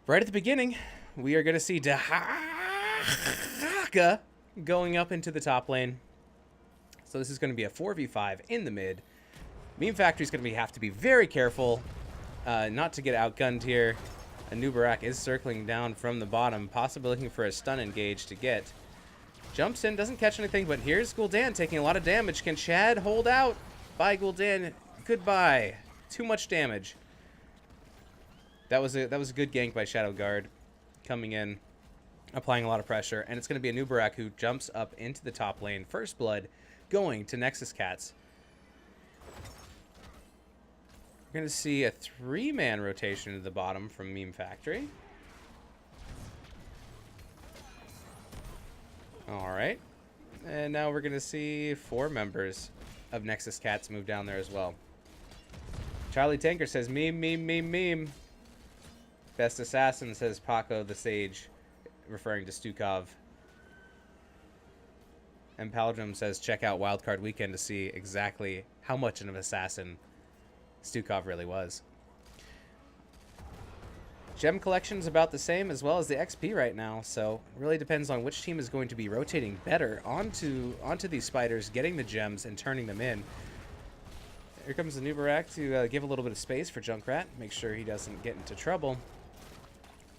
Right at the beginning, we are going to see Dahaka going up into the top lane. So this is going to be a 4v5 in the mid. Memefactory's going to have to be very careful not to get outgunned here. Nubarak is circling down from the bottom, possibly looking for a stun engage to get. Jumps in, doesn't catch anything, but here's Gul'dan taking a lot of damage. Can Chad hold out? Bye, Gul'dan. Goodbye. Too much damage. That was a good gank by Shadowguard, coming in, applying a lot of pressure, and it's going to be a Nubarak who jumps up into the top lane. First blood going to Nexus Cats. We're going to see a 3-man rotation to the bottom from Memefactory. All right. And now we're going to see 4 members of Nexus Cats move down there as well. Charlie Tanker says, meme, meme, meme, meme. Best Assassin says Paco the Sage, referring to Stukov. And Paladrum says, check out Wildcard Weekend to see exactly how much of an assassin Stukov really was. Gem collection's about the same as well as the XP right now, so it really depends on which team is going to be rotating better onto these spiders, getting the gems and turning them in. Here comes the Nubarak to give a little bit of space for Junkrat, make sure he doesn't get into trouble.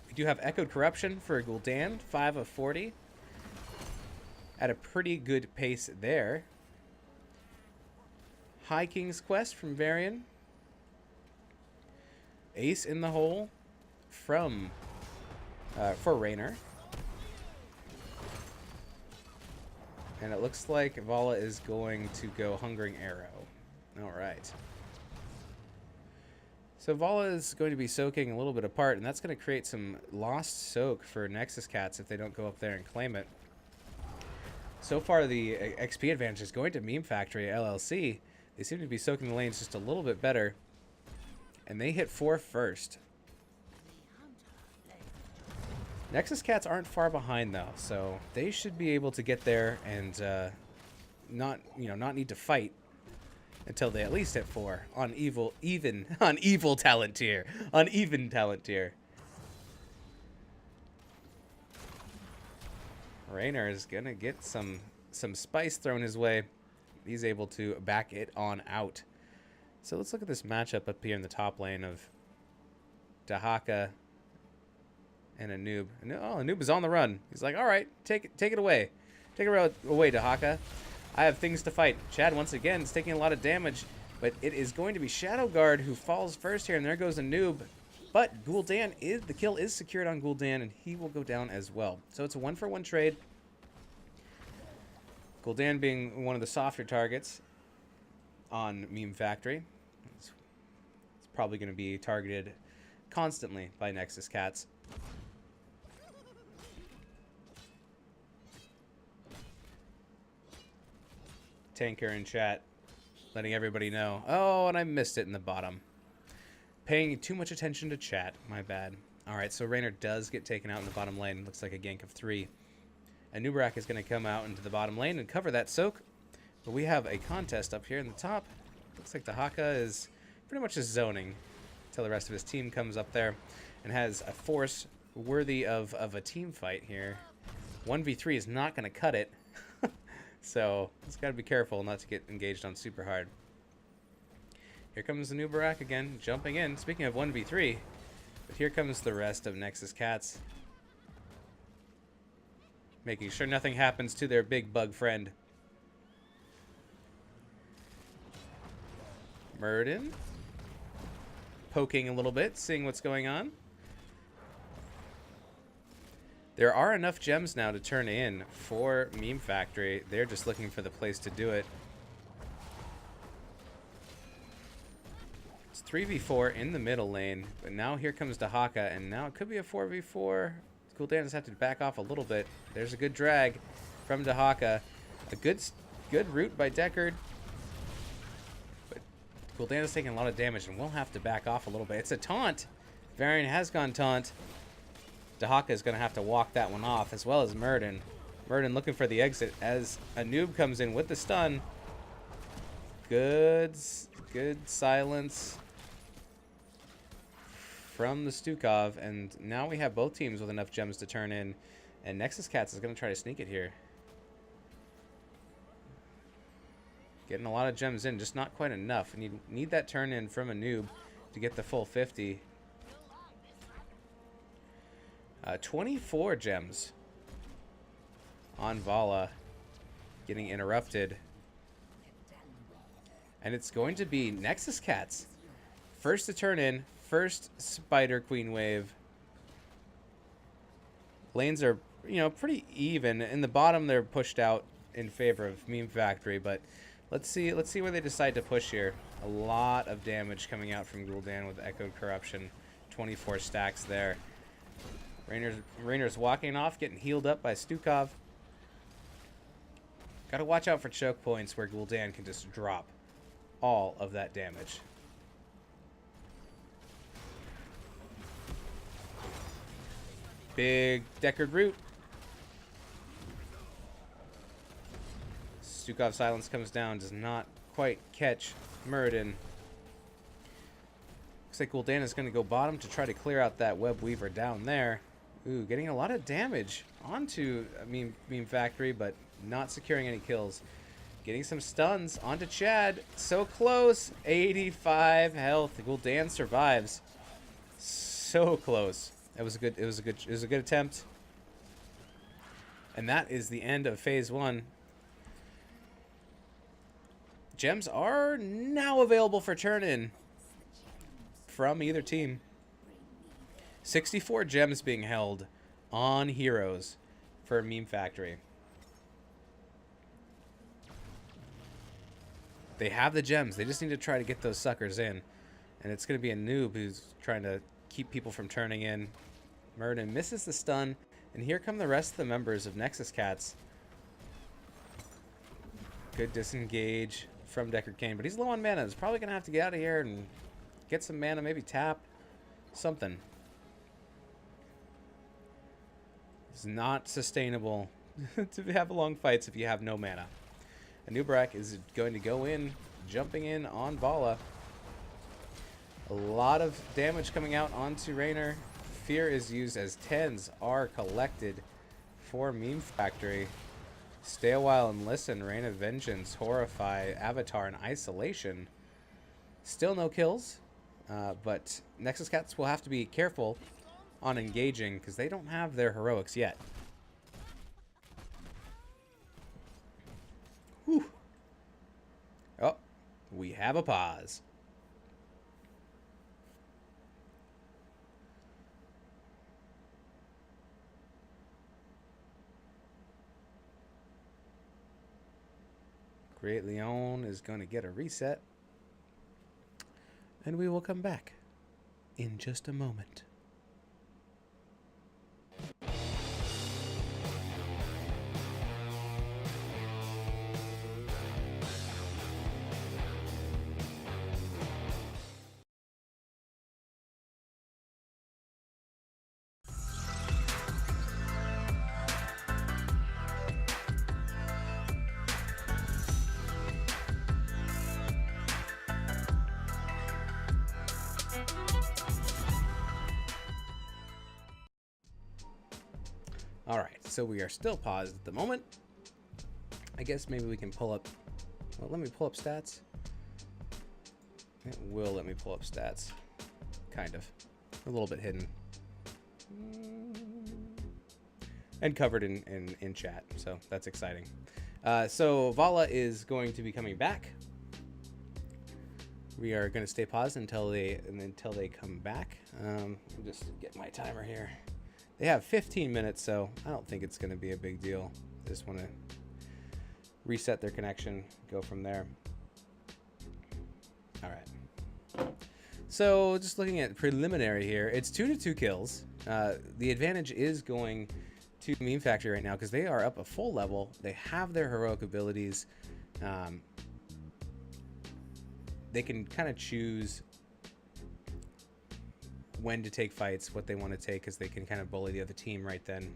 We do have Echoed Corruption for Gul'dan, 5 of 40. At a pretty good pace there. High King's Quest from Varian. Ace in the hole from for Rainer. And it looks like Vala is going to go Hungering Arrow. All right. So Vala is going to be soaking a little bit apart, and that's going to create some lost soak for Nexus Cats if they don't go up there and claim it. So far, the XP advantage is going to Memefactory LLC. They seem to be soaking the lanes just a little bit better. And they hit 4 first. Nexus Cats aren't far behind though, so they should be able to get there and not need to fight until they at least hit 4 on evil talent tier. On even talent tier. Rainer is gonna get some spice thrown his way. he's able to back it on out. So let's look at this matchup up here in the top lane of Dahaka and Anub. Oh, Anub is on the run. He's like, all right, take it away. Take it away, Dahaka. I have things to fight. Chad, once again, is taking a lot of damage, but it is going to be Shadow Guard who falls first here, and there goes Anub. But Gul'dan the kill is secured on Gul'dan, and he will go down as well. So it's a 1-for-1 trade. Gul'dan being one of the softer targets on Memefactory. It's probably going to be targeted constantly by Nexus cats. Tanker in chat, letting everybody know. Oh, and I missed it in the bottom. Paying too much attention to chat. My bad. All right, so Raynor does get taken out in the bottom lane. Looks like a gank of 3. And Nubarak is going to come out into the bottom lane and cover that soak. But we have a contest up here in the top. Looks like Dahaka is pretty much just zoning until the rest of his team comes up there and has a force worthy of a team fight here. 1v3 is not going to cut it. So, just got to be careful not to get engaged on super hard. Here comes the new Barak again, jumping in. Speaking of 1v3, but here comes the rest of Nexus cats. Making sure nothing happens to their big bug friend. Murden. Poking a little bit, seeing what's going on. There are enough gems now to turn in for Memefactory. They're just looking for the place to do it. It's 3v4 in the middle lane, but now here comes Dahaka, and now it could be a 4v4. Gul'dan just have to back off a little bit. There's a good drag from Dahaka. A good route by Deckard. But Gul'dan is taking a lot of damage, and we'll have to back off a little bit. It's a taunt. Varian has gone taunt. Dahaka is going to have to walk that one off, as well as Murden. Murden looking for the exit as Anub comes in with the stun. Good silence from the Stukov, and now we have both teams with enough gems to turn in, and Nexus Cats is going to try to sneak it here. Getting a lot of gems in, just not quite enough. Need that turn in from Anub to get the full 50. 24 gems on Vala, getting interrupted. And it's going to be Nexus Cats. First to turn in, first Spider Queen wave. Lanes are, pretty even. In the bottom, they're pushed out in favor of Memefactory, but let's see where they decide to push here. A lot of damage coming out from Gul'dan with Echoed Corruption. 24 stacks there. Raynor's walking off, getting healed up by Stukov. Gotta watch out for choke points where Gul'dan can just drop all of that damage. Big Deckard root. Stukov silence comes down, does not quite catch Murden. Looks like Gul'dan is going to go bottom to try to clear out that Web Weaver down there. Ooh, getting a lot of damage onto Memefactory, but not securing any kills. Getting some stuns onto Chad. So close. 85 health. Gul'dan survives. So close. It was a good attempt. And that is the end of phase 1. Gems are now available for turn-in from either team. 64 gems being held on heroes for Memefactory. They have the gems. They just need to try to get those suckers in. And it's going to be a noob who's trying to keep people from turning in. Murden misses the stun. And here come the rest of the members of Nexus Cats. Good disengage from Deckard Cain. But he's low on mana. He's probably going to have to get out of here and get some mana. Maybe tap something. It's not sustainable to have long fights if you have no mana. Anubarak is going to go in, jumping in on Vala. A lot of damage coming out onto Raynor. Fear is used as 10s are collected for Memefactory. Stay a while and listen. Reign of Vengeance, Horrify, Avatar, and Isolation. Still no kills, but Nexus Cats will have to be careful on engaging because they don't have their heroics yet. Whew. Oh, we have a pause. Great Leon is going to get a reset. And we will come back in just a moment. Alright, so we are still paused at the moment. I guess maybe we can pull up... Well, let me pull up stats. It will let me pull up stats. Kind of. A little bit hidden. And covered in chat, so that's exciting. So Vala is going to be coming back. We are going to stay paused until they come back. Just get my timer here. They have 15 minutes, so I don't think it's going to be a big deal. I just want to reset their connection, go from there. All right. So just looking at preliminary here, it's 2-2 kills. The advantage is going to Memefactory right now because they are up a full level. They have their heroic abilities. They can kind of choose when to take fights, what they want to take, because they can kind of bully the other team right then.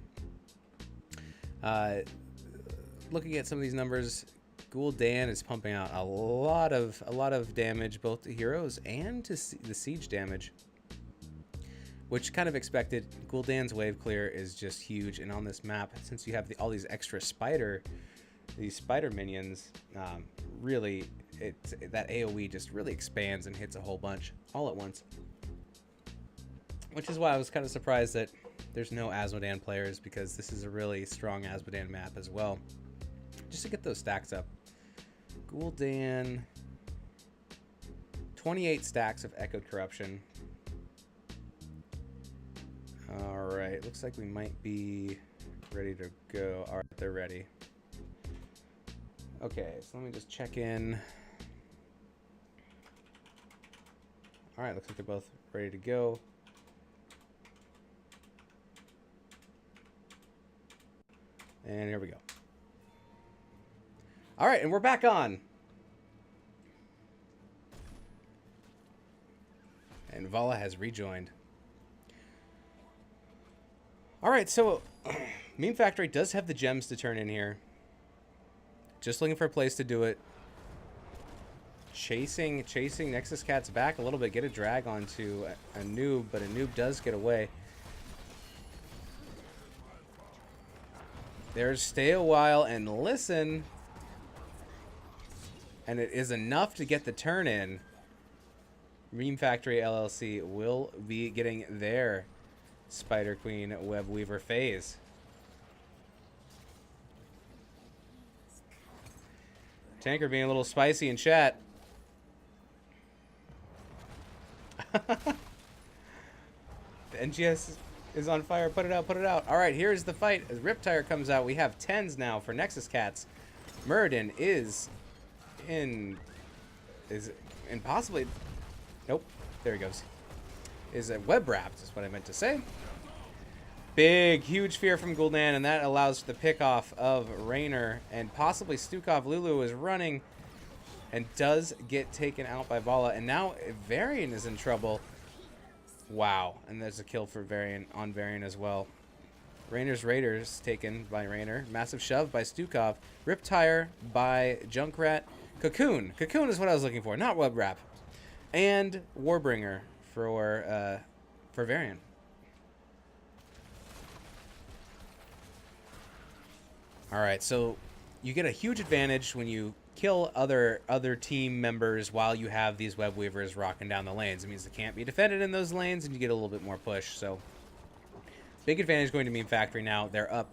Looking at some of these numbers, Gul'dan is pumping out a lot of damage, both to heroes and to the siege damage, which kind of expected. Gul'dan's wave clear is just huge, and on this map, since you have all these extra spider minions, really, that AoE just really expands and hits a whole bunch all at once. Which is why I was kind of surprised that there's no Asmodan players, because this is a really strong Asmodan map as well. Just to get those stacks up. Gul'dan, 28 stacks of Echoed Corruption. Alright, looks like we might be ready to go. Alright, they're ready. Okay, so let me just check in. Alright, looks like they're both ready to go. And here we go. All right, and we're back on. And Vala has rejoined. All right, so Memefactory does have the gems to turn in here. Just looking for a place to do it. Chasing Nexus Cats back a little bit. Get a drag onto a noob, but a noob does get away. There's stay a while and listen. And it is enough to get the turn in. Memefactory LLC will be getting their Spider Queen Web Weaver phase. Tanker being a little spicy in chat. The NGS is on fire. Put it out, put it out. All right, here's the fight. As Riptire comes out, we have 10s now for Nexus Cats. Muradin is possibly, nope, there he goes. Is web wrapped, is what I meant to say. Big, huge fear from Gul'dan, and that allows the pick off of Raynor, and possibly Stukov. Lulu is running and does get taken out by Vala, and now Varian is in trouble. Wow, and there's a kill for Varian on Varian as well. Raynor's Raiders taken by Raynor. Massive shove by Stukov. Riptire by Junkrat. Cocoon. Cocoon is what I was looking for, not Web Wrap. And Warbringer for Varian. All right, so you get a huge advantage when you kill other team members while you have these web weavers rocking down the lanes. It means they can't be defended in those lanes, and you get a little bit more push. So big advantage going to Memefactory now. They're up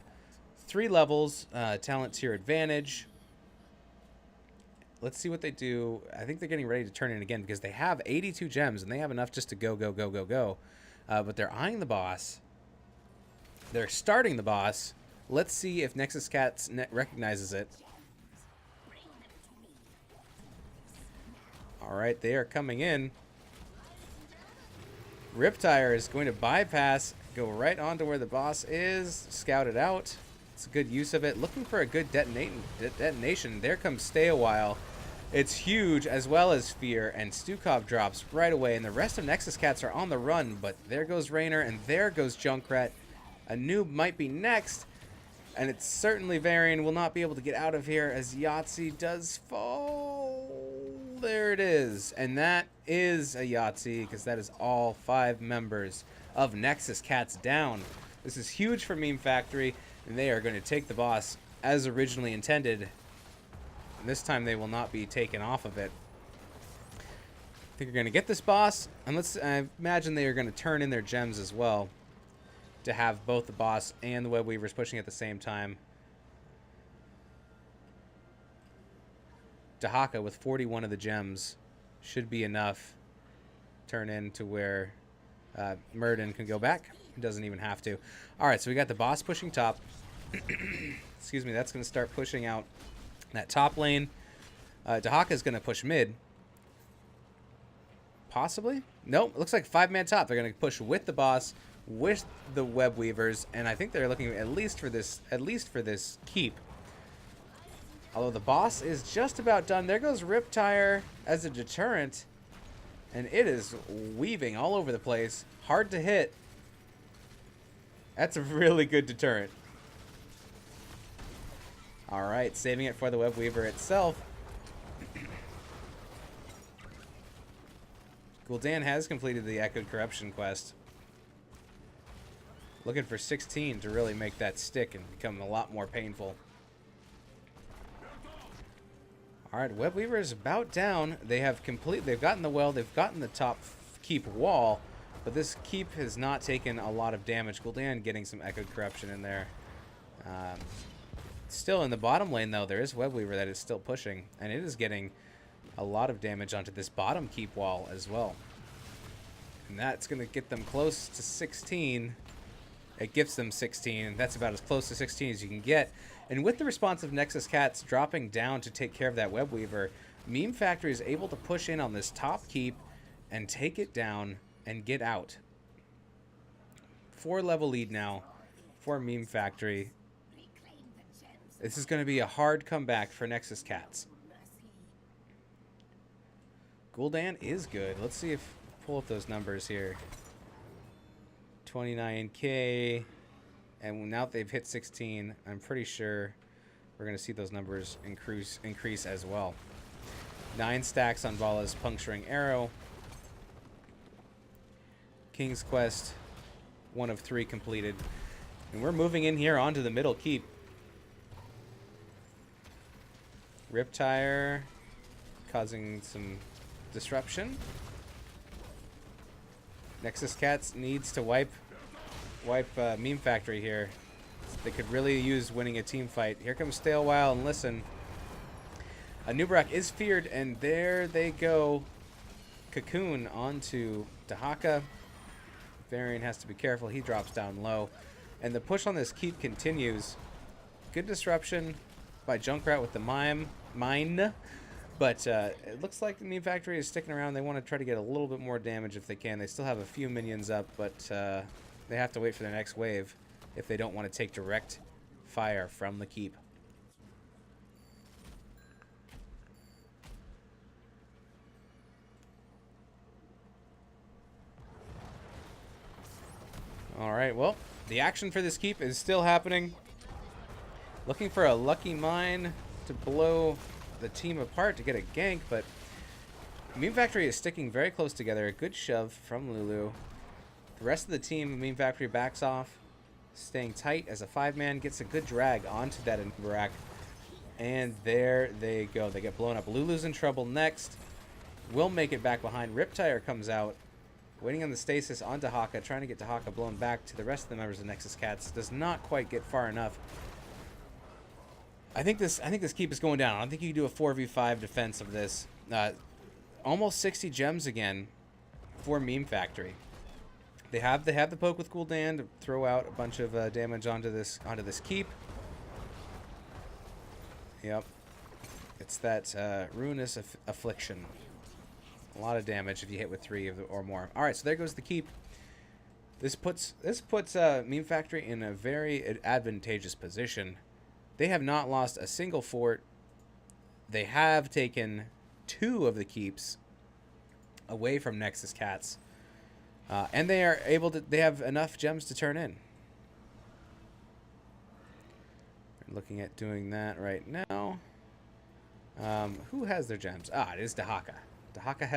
3 levels, talent tier advantage. Let's see what they do. I think they're getting ready to turn in again because they have 82 gems and they have enough just to go. But they're eyeing the boss. They're starting the boss. Let's see if Nexus Cats recognizes it. All right, they are coming in. Riptire is going to bypass, go right onto where the boss is, scout it out. It's a good use of it. Looking for a good detonation. There comes Stay a While. It's huge, as well as Fear, and Stukov drops right away, and the rest of Nexus Cats are on the run, but there goes Rainer, and there goes Junkrat. A noob might be next, and it's certainly Varian will not be able to get out of here as Yahtzee does fall. There it is, and that is a Yahtzee, because that is all 5 members of Nexus Cats down. This is huge for Memefactory, and they are going to take the boss as originally intended. And this time they will not be taken off of it. I think we're going to get this boss, and I imagine they are going to turn in their gems as well to have both the boss and the web weavers pushing at the same time. Dahaka with 41 of the gems should be enough. Turn into where Murden can go back. He doesn't even have to. All right, so we got the boss pushing top. Excuse me, that's going to start pushing out that top lane. Dahaka is going to push mid. Possibly? Nope, it looks like 5-man top. They're going to push with the boss, with the web weavers, and I think they're looking at least for this keep. Although the boss is just about done. There goes Riptire as a deterrent, and it is weaving all over the place. Hard to hit. That's a really good deterrent. All right, saving it for the web weaver itself. Gul'dan has completed the Echoed Corruption quest. Looking for 16 to really make that stick and become a lot more painful. All right, web weaver is about down. They've gotten the well, they've gotten the top keep wall, but this keep has not taken a lot of damage. Gul'dan getting some Echoed Corruption in there. Still in the bottom lane, though, there is web weaver that is still pushing, and it is getting a lot of damage onto this bottom keep wall as well. And that's going to get them close to 16. It gives them 16. That's about as close to 16 as you can get. And with the response of Nexus Cats dropping down to take care of that web weaver, Memefactory is able to push in on this top keep and take it down and get out. 4-level lead now for Memefactory. This is going to be a hard comeback for Nexus Cats. Gul'dan is good. Let's see if pull up those numbers here. 29k, and now that they've hit 16, I'm pretty sure we're going to see those numbers increase as well. 9 stacks on Vala's Puncturing Arrow. King's Quest, 1 of 3 completed. And we're moving in here onto the middle keep. Riptire causing some disruption. Nexus Cats needs to wipe Memefactory here. They could really use winning a team fight. Here comes Stay a While and Listen. Nubrak is feared, and there they go. Cocoon onto Dahaka. Varian has to be careful. He drops down low. And the push on this keep continues. Good disruption by Junkrat with the mine. But it looks like the Memefactory is sticking around. They want to try to get a little bit more damage if they can. They still have a few minions up, but they have to wait for their next wave if they don't want to take direct fire from the keep. All right, well, the action for this keep is still happening. Looking for a lucky mine to blow the team apart to get a gank, but Memefactory is sticking very close together. A good shove from Lulu. The rest of the team, Memefactory backs off, staying tight as a 5-man gets a good drag onto that Nubrak. And there they go. They get blown up. Lulu's in trouble next. Will make it back behind. Riptire comes out. Waiting on the stasis on Dahaka. Trying to get Dahaka blown back to the rest of the members of Nexus Cats. Does not quite get far enough. I think this keep is going down. I don't think you can do a 4v5 defense of this. Almost 60 gems again for Memefactory. They have the poke with Gul'dan to throw out a bunch of damage onto this keep. Yep, it's that ruinous affliction. A lot of damage if you hit with 3 or more. All right, so there goes the keep. This puts Memefactory in a very advantageous position. They have not lost a single fort. They have taken 2 of the keeps away from Nexus Cats. And they are able to, they have enough gems to turn in. We're looking at doing that right now. Who has their gems? It is Dahaka. Dahaka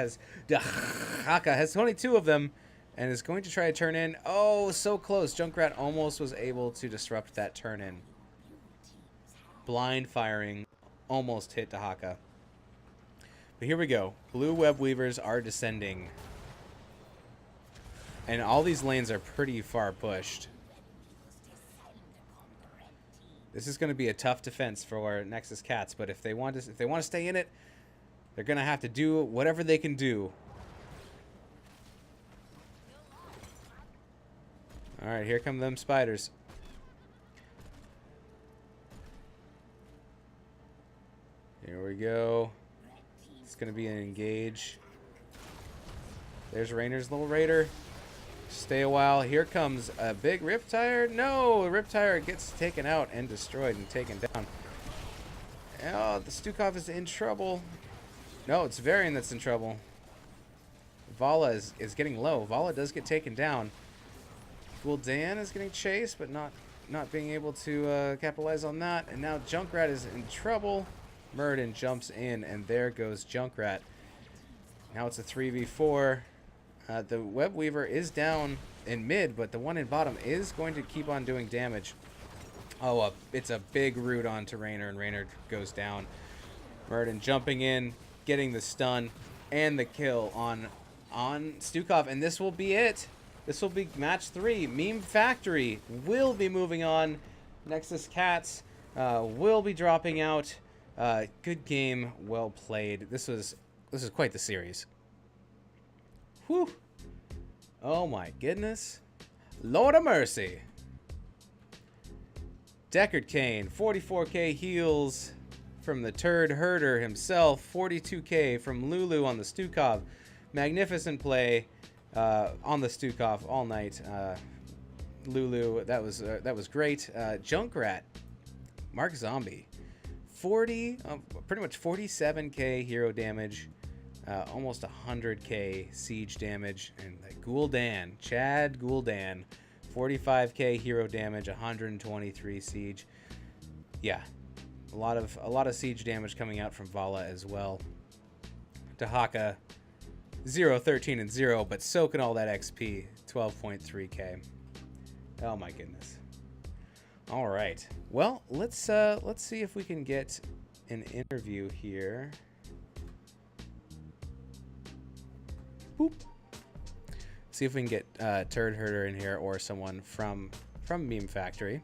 has 22 of them and is going to try to turn in. Oh, so close. Junkrat almost was able to disrupt that turn in. Blind firing almost hit Dahaka. But here we go. Blue web weavers are descending. And all these lanes are pretty far pushed. This is going to be a tough defense for Nexus Cats, but if they want to stay in it, they're going to have to do whatever they can do. All right, here come them spiders. Here we go. It's going to be an engage. There's Rainer's little raider. Stay a while. Here comes a big Riptire. No, Riptire gets taken out and destroyed and taken down. Oh, the Stukov is in trouble. No, it's Varian that's in trouble. Vala is getting low. Vala does get taken down. Gul'dan is getting chased, but not being able to capitalize on that. And now Junkrat is in trouble. Muradin jumps in, and there goes Junkrat. Now it's a 3v4. The Web Weaver is down in mid, but the one in bottom is going to keep on doing damage. Oh, it's a big root onto Raynor, and Raynor goes down. Muradin jumping in, getting the stun and the kill on Stukov, and this will be it. This will be match 3. Memefactory will be moving on. Nexus Cats will be dropping out. Good game, well played. This is quite the series. Whew. Oh my goodness. Lord of mercy. Deckard Cain, 44k heals from the turd herder himself. 42k from Lulu on the Stukov. Magnificent play on the Stukov all night. Lulu, that was great. Junkrat, Mark Zombie, pretty much 47k hero damage. Almost 100k siege damage, and Gul'dan, Chad Gul'dan, 45k hero damage, 123 siege. Yeah, a lot of siege damage coming out from Vala as well. Dahaka, 0, 13, and 0, but soaking all that XP, 12.3k. Oh my goodness. All right, well let's see if we can get an interview here. Boop. See if we can get Turd Herder in here or someone from Memefactory.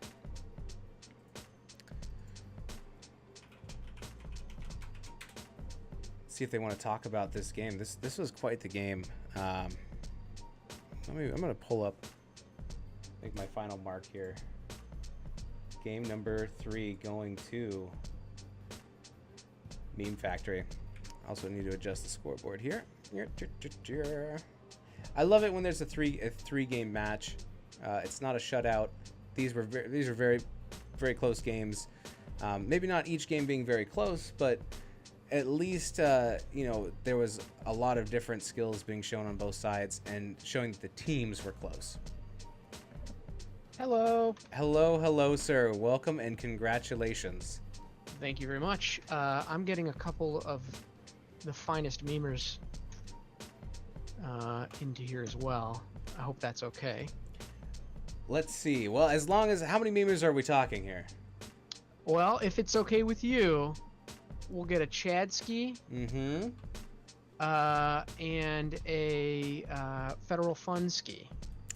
See if they want to talk about this game. This was quite the game. I'm gonna pull up, make my final mark here. Game number 3 going to Memefactory. Also need to adjust the scoreboard here. I love it when there's a three game match. It's not a shutout. These were very, very close games. Maybe not each game being very close, but at least there was a lot of different skills being shown on both sides and showing that the teams were close. Hello, sir. Welcome and congratulations. Thank you very much. I'm getting a couple of the finest memers into here as well. I hope that's okay. Let's see. Well, as long as, how many memers are we talking here? Well, if it's okay with you, we'll get a Chad ski. Mm-hmm. And a federal fund ski.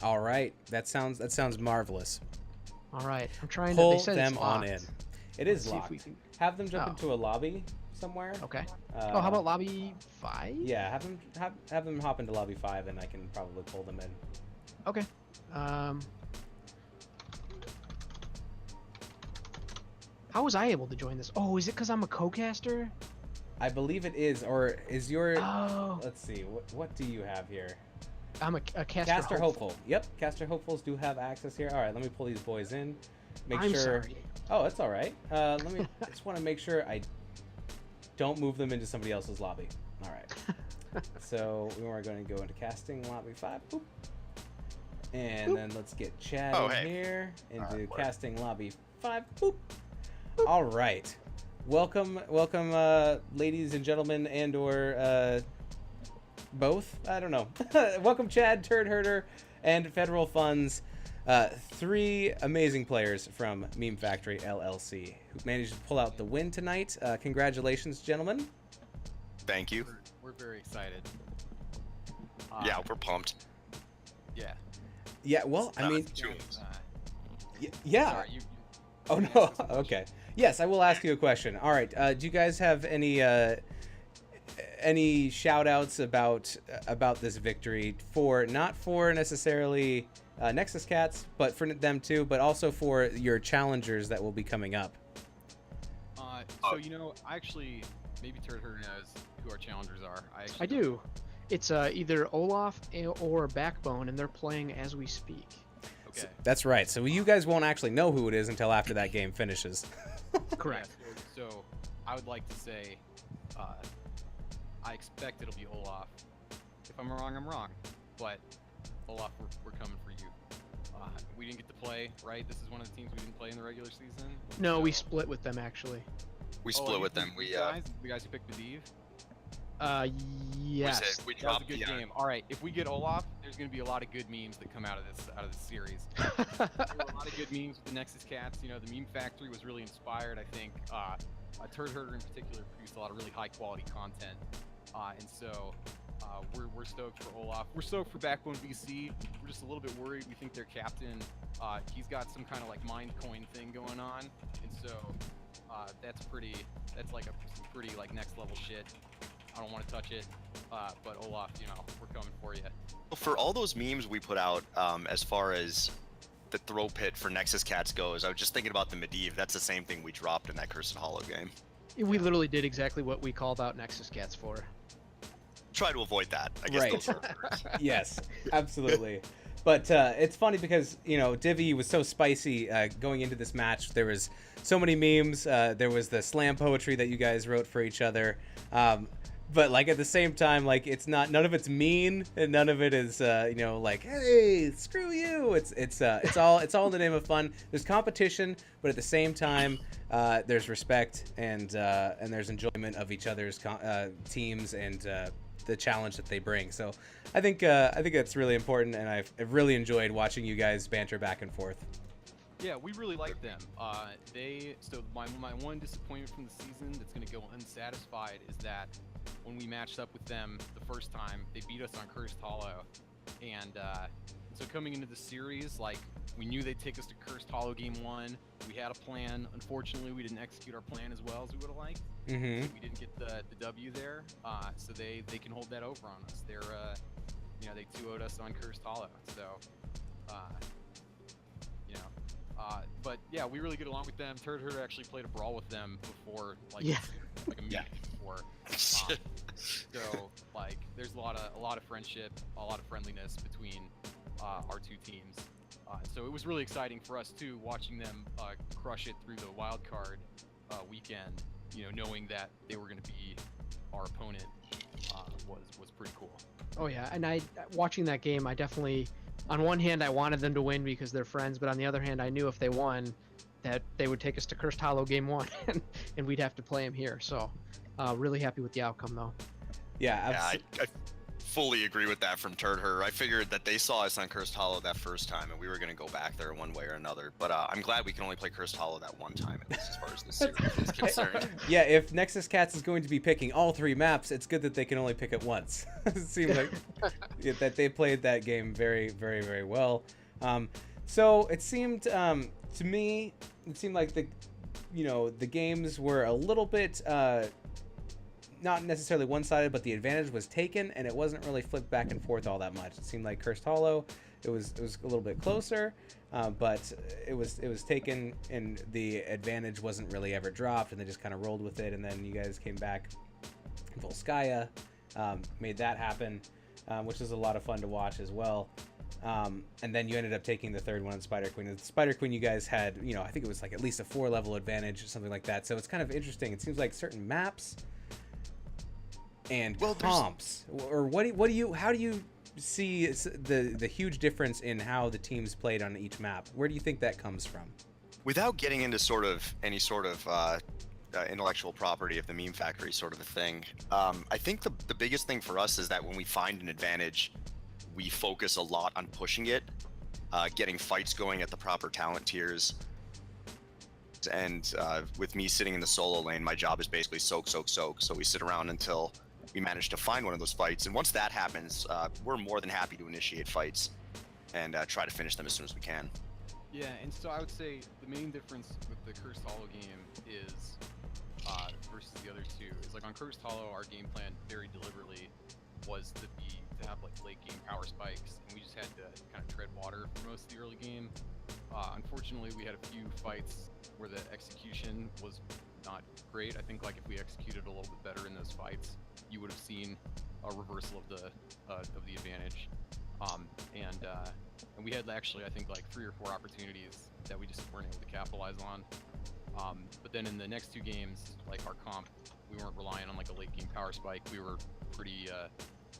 All right. That sounds marvelous. All right, I'm trying Pull to. They said them it's on locked. in. It Let's is see if locked. we can- Have them jump Oh. into a lobby somewhere. Okay. Uh, How about lobby 5? Yeah, have them hop into lobby 5, and I can probably pull them in. Okay. How was I able to join this? Oh, is it because I'm a co-caster? I believe it is, or is your? Oh, Let's see. What do you have here? I'm a caster. Caster hopeful. Yep, caster hopefuls do have access here. All right, let me pull these boys in. Make I'm sure. sorry. Oh, it's all right. Let me. Just want to make sure I don't move them into somebody else's lobby. All right. So we are going to go into casting lobby 5. Boop. And then let's get Chad in here into casting lobby 5. Boop. All right. Welcome, ladies and gentlemen, and/or both. I don't know. Welcome, Chad, Turd Herder, and Federal Funds. 3 amazing players from Memefactory LLC who managed to pull out the win tonight. Congratulations, gentlemen. Thank you. We're very excited. Yeah, we're pumped. Yeah. Yeah. Well, I mean, yeah. Sorry, you Oh you no. asked us a question. Okay. Yes, I will ask you a question. All right. Do you guys have any shout outs about this victory not for necessarily Nexus Cats, but for them too, but also for your challengers that will be coming up? So I actually maybe Turd Herder knows who our challengers are. I do. It's either Olaf or Backbone, and they're playing as we speak. Okay. That's right. So you guys won't actually know who it is until after that game finishes. Correct. Yeah, so I would like to say, I expect it'll be Olaf. If I'm wrong, I'm wrong. But Olaf, we're coming for you. We didn't get to play, right? This is one of the teams we didn't play in the regular season. No, we So- split with them actually. We split with them. The guys who picked Medivh. Yes. We That was a dropped good the game. All right, if we get Olaf, there's going to be a lot of good memes that come out of this series. There were a lot of good memes with the Nexus Cats. The Memefactory was really inspired. I think Turd Herder in particular produced a lot of really high quality content, and so we're stoked for Olaf. We're stoked for Backbone VC. We're just a little bit worried. We think their captain, he's got some kind of like mind coin thing going on, and so that's like some pretty like next level shit. I don't want to touch it, but Olaf, we're coming for you. For all those memes we put out, as far as the throw pit for Nexus Cats goes, I was just thinking about the Medivh. That's the same thing we dropped in that Cursed Hollow game. We literally did exactly what we called out Nexus Cats for. Try to avoid that. I guess Right. those servers. Yes, absolutely. But it's funny because Divi was so spicy going into this match. There was so many memes. There was the slam poetry that you guys wrote for each other. But like at the same time, like none of it's mean and none of it is like, hey, screw you. It's all in the name of fun. There's competition, but at the same time, there's respect and there's enjoyment of each other's teams and the challenge that they bring. So I think that's really important, and I've really enjoyed watching you guys banter back and forth. Yeah, we really like them. So my one disappointment from the season that's going to go unsatisfied is that when we matched up with them the first time, they beat us on Cursed Hollow, and so coming into the series, like we knew they'd take us to Cursed Hollow Game 1. We had a plan. Unfortunately, we didn't execute our plan as well as we would have liked. Mm-hmm. We didn't get the W there, so they can hold that over on us. They're they 2-0'd us on Cursed Hollow, so but yeah, we really get along with them. Turd Herder actually played a brawl with them before, like Yeah. like a meeting before. So like, there's a lot of friendship, a lot of friendliness between our two teams. So it was really exciting for us too, watching them crush it through the wild card weekend. Knowing that they were going to be our opponent was pretty cool. Oh yeah, and watching that game, I definitely, on one hand, I wanted them to win because they're friends, but on the other hand, I knew if they won, that they would take us to Cursed Hollow Game 1, and we'd have to play them here. So, really happy with the outcome, though. Yeah, I fully agree with that from Turd Herder. I figured that they saw us on Cursed Hollow that first time, and we were going to go back there one way or another. But I'm glad we can only play Cursed Hollow that one time, at least as far as this series is concerned. Yeah, if Nexus Cats is going to be picking all 3 maps, it's good that they can only pick it once. It seems like that they played that game very, very, very well. So it seemed to me, it seemed like the games were a little bit not necessarily one-sided, but the advantage was taken, and it wasn't really flipped back and forth all that much. It seemed like Cursed Hollow, it was a little bit closer, but it was taken, and the advantage wasn't really ever dropped, and they just kind of rolled with it. And then you guys came back, Volskaya, made that happen, which was a lot of fun to watch as well. And then you ended up taking the third one on Spider Queen. And Spider Queen, you guys had, I think it was like at least a 4-level advantage or something like that. So it's kind of interesting. It seems like certain maps and comps, or how do you see the huge difference in how the teams played on each map? Where do you think that comes from? Without getting into any sort of intellectual property of the Memefactory sort of a thing, I think the biggest thing for us is that when we find an advantage, we focus a lot on pushing it, getting fights going at the proper talent tiers. And with me sitting in the solo lane, my job is basically soak. So we sit around until we manage to find one of those fights. And once that happens, we're more than happy to initiate fights and try to finish them as soon as we can. Yeah, and so I would say the main difference with the Cursed Hollow game is versus the other two is like on Cursed Hollow, our game plan very deliberately was to have like late game power spikes, and we just had to kind of tread water for most of the early game. Unfortunately, we had a few fights where the execution was not great. I think like if we executed a little bit better in those fights, you would have seen a reversal of the advantage. And we had actually, I think, like 3 or 4 opportunities that we just weren't able to capitalize on. But then in the next 2 games, like our comp, we weren't relying on like a late game power spike. We were pretty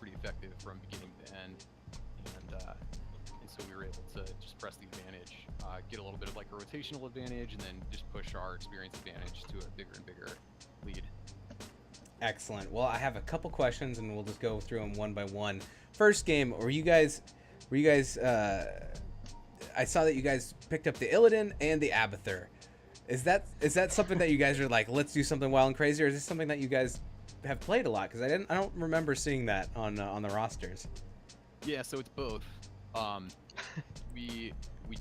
effective from beginning to end, and so we were able to just press the advantage, get a little bit of like a rotational advantage, and then just push our experience advantage to a bigger and bigger lead. Excellent. Well, I have a couple questions, and we'll just go through them one by one. First game, were you guys? I saw that you guys picked up the Illidan and the Abathur. Is that something that you guys are like, let's do something wild and crazy, or is this something that you guys have played a lot? Because I don't remember seeing that on the rosters. Yeah, so it's both. We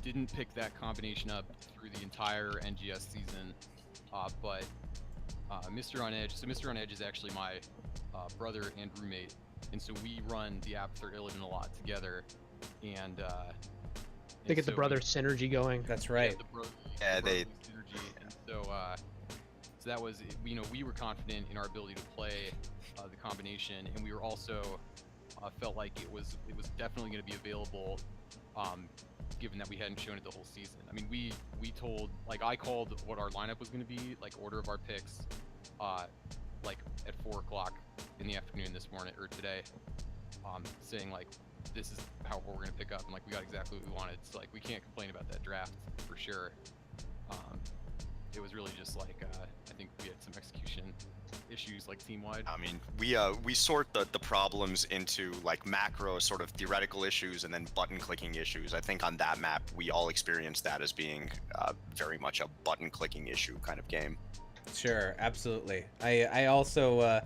didn't pick that combination up through the entire NGS season, but Mr. On Edge. So Mr. On Edge is actually my brother and roommate, and so we run the Abathur Illidan a lot together, and they get the brother synergy going. That's right. Yeah, they synergy, and so that was, we were confident in our ability to play the combination, and we were also felt like it was definitely going to be available, given that we hadn't shown it the whole season. I mean, we told, like, I called what our lineup was going to be, like order of our picks, like at 4 o'clock in the afternoon this morning or today, saying like, this is what we're going to pick up, and like we got exactly what we wanted. So like we can't complain about that draft for sure. It was really just like I think we had some execution issues, like team-wide. I mean, we sort the problems into like macro sort of theoretical issues and then button clicking issues. I think on that map we all experienced that as being very much a button clicking issue kind of game. Sure, absolutely. I also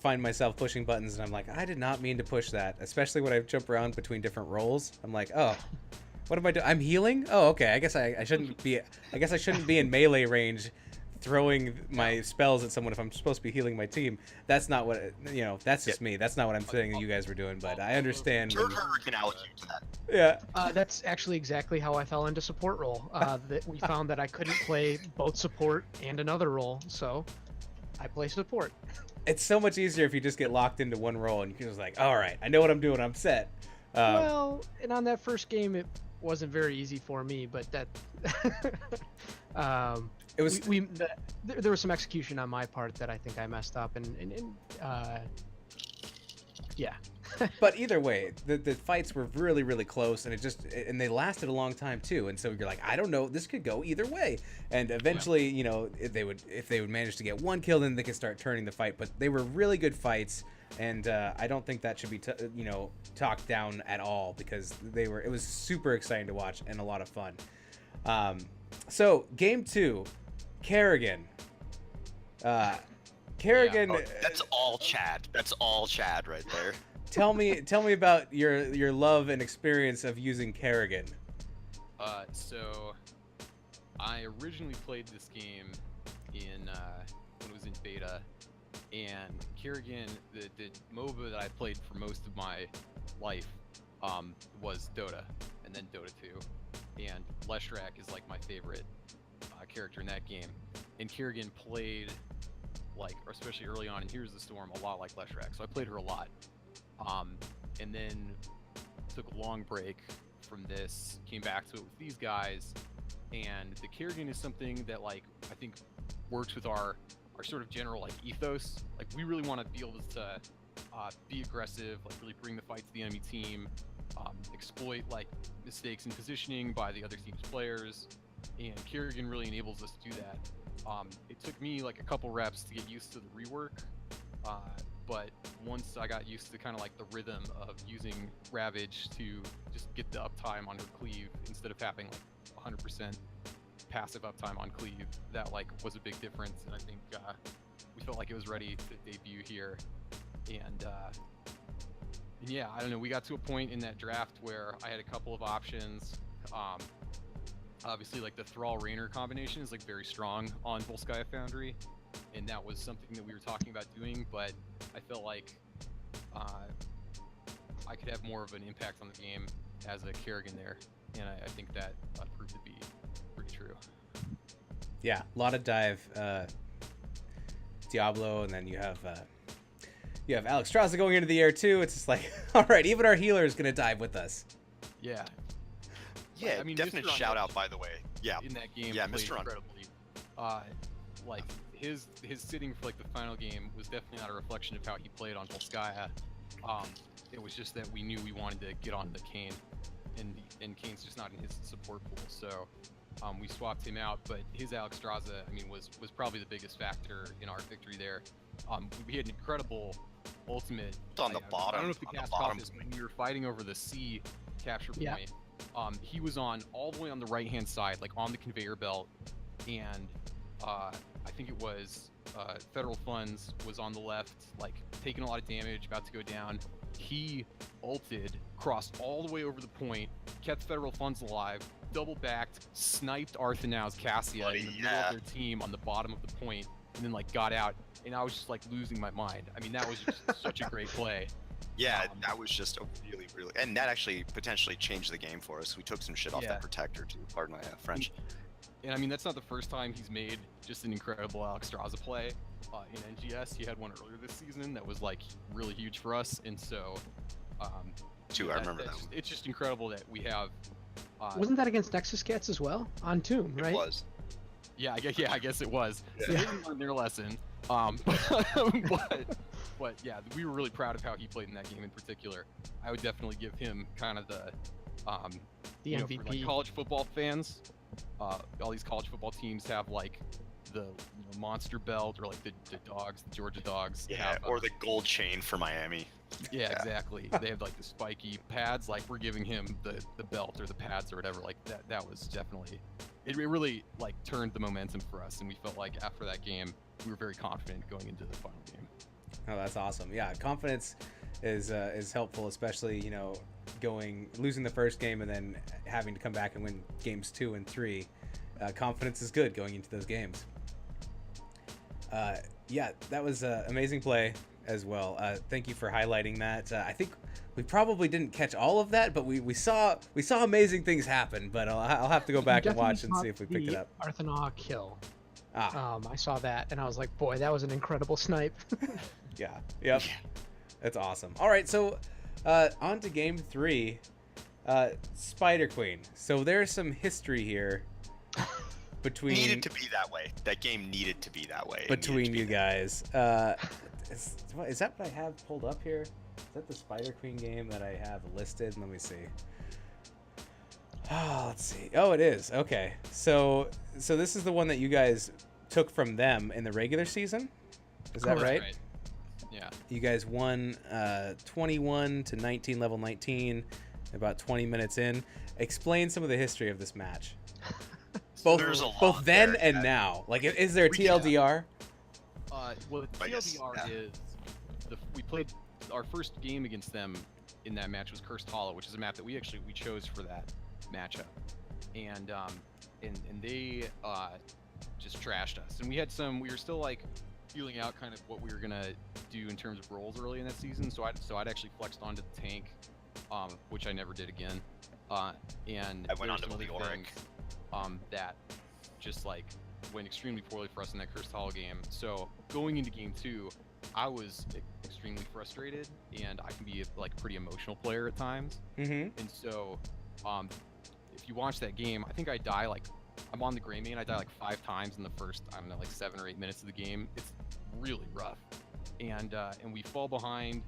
find myself pushing buttons, and I'm like, I did not mean to push that. Especially when I jump around between different roles. I'm like, oh, what am I doing? I'm healing. Oh, okay. I guess I shouldn't be. I guess I shouldn't be in melee range, throwing my spells at someone if I'm supposed to be healing my team. That's not what That's just me. That's not what I'm saying that you guys were doing. But I understand. Turd Herder can allocate to that. Yeah. That's actually exactly how I fell into support role. That we found that I couldn't play both support and another role, so I play support. It's so much easier if you just get locked into one role and you're just like, all right, I know what I'm doing. I'm set. Well, and on that first game, it wasn't very easy for me, but that it was. There was some execution on my part that I think I messed up, and yeah. But either way, the fights were really, really close, and they lasted a long time too. And so you're like, I don't know, this could go either way. And eventually, if they would manage to get one kill, then they could start turning the fight. But they were really good fights. and I don't think that should be talked down at all, because it was super exciting to watch and a lot of fun. So game 2, Kerrigan. Kerrigan. That's all Chad. That's all Chad right there. Tell me about your love and experience of using Kerrigan. So I originally played this game when it was in beta, and Kerrigan, the MOBA that I played for most of my life, was Dota, and then Dota 2, and Leshrac is like my favorite character in that game. And Kerrigan played, like, especially early on in Here's the Storm, a lot like Leshrac, so I played her a lot. And then took a long break from this, came back to it with these guys, and the Kerrigan is something that, like, I think works with our sort of general, like, ethos. Like, we really want to be able to be aggressive, like, really bring the fight to the enemy team, exploit, like, mistakes in positioning by the other team's players, and Kerrigan really enables us to do that. It took me like a couple reps to get used to the rework, but once I got used to kind of like the rhythm of using Ravage to just get the uptime on her cleave instead of having like 100% passive uptime on cleave, that like was a big difference, and I think we felt like it was ready to debut here. And yeah, I don't know, we got to a point in that draft where I had a couple of options. Obviously, like, the Thrall-Raynor combination is like very strong on Volskaya Foundry, and that was something that we were talking about doing, but I felt like I could have more of an impact on the game as a Kerrigan there, and I think that proved to be pretty true. Yeah, a lot of dive Diablo, and then you have Alex Straza going into the air too. It's just like, all right, even our healer is gonna dive with us. Yeah. Yeah, I mean, definite Mr. shout out, by the way. Yeah. In that game, Yeah, played Mr. incredibly. Like, his sitting for like the final game was definitely not a reflection of how he played on Volskaya. It was just that we knew we wanted to get on the Kayn, and Kayn's just not in his support pool, so we swapped him out. But his Alex Straza, I mean, was probably the biggest factor in our victory there. We had an incredible ultimate. It's on the bottom. I don't know if the cast caught this, when we were fighting over the C capture point. He was all the way on the right-hand side, like on the conveyor belt, and I think it was Federal Funds was on the left, like taking a lot of damage, about to go down. He ulted, crossed all the way over the point, kept Federal Funds alive, double-backed, sniped Arthanau's Cassia in the middle of their team on the bottom of the point, and then like got out, and I was just like losing my mind. I mean, that was just such a great play. Yeah, that was just a really, really, and that actually potentially changed the game for us. We took some shit off that protector too. Pardon my French. And I mean, that's not the first time he's made just an incredible Alex Straza play. In NGS, he had one earlier this season that was like really huge for us, and so. I remember that. It's just incredible that we have. Wasn't that against Nexus Cats as well on Tomb, right? It was. Yeah, I guess it was. Yeah. So they didn't learn their lesson. But yeah, we were really proud of how he played in that game in particular. I would definitely give him kind of the MVP. For, like, college football fans. All these college football teams have like the monster belt, or like the dogs, the Georgia dogs. Yeah, have, or the gold chain for Miami. Yeah, exactly. They have like the spiky pads. Like, we're giving him the belt or the pads or whatever. Like that was definitely. It really like turned the momentum for us, and we felt like after that game we were very confident going into the final game. Oh, that's awesome. Yeah, confidence is helpful, especially losing the first game and then having to come back and win games 2 and 3. Confidence is good going into those games. Yeah, that was an amazing play as well. Thank you for highlighting that. I think we probably didn't catch all of that, but we saw amazing things happen. But I'll have to go back and watch and see if we picked it up. Arthanau kill. I saw that and I was like, boy, that was an incredible snipe. Yeah. Yep. That's awesome. All right, so on to game 3, Spider Queen. So there's some history here between. Needed to be that way. That game needed to be that way. Between you guys. Is that what I have pulled up here? Is that the Spider Queen game that I have listed? Let me see. Oh, let's see. Oh, it is. Okay. So this is the one that you guys took from them in the regular season? Is that right? Yeah. You guys won 21 to 19, level 19, about 20 minutes in. Explain some of the history of this match. There's a lot Both then there, and yeah. now. Like, is there a We can- TLDR? Well, the I guess, TLDR yeah. is we played our first game against them in that match was Cursed Hollow, which is a map that we chose for that matchup, and they just trashed us. And we were still like feeling out kind of what we were gonna do in terms of roles early in that season. So I'd actually flexed onto the tank, which I never did again. And I went there were onto some the other Auric. things, that just like went extremely poorly for us in that Cursed Hollow game. So going into game 2, I was extremely frustrated, and I can be like a pretty emotional player at times. Mm-hmm. And so, if you watch that game, I think I die like I'm on the gray main. I die like 5 times in the first, I don't know, like 7 or 8 minutes of the game. It's really rough, and we fall behind,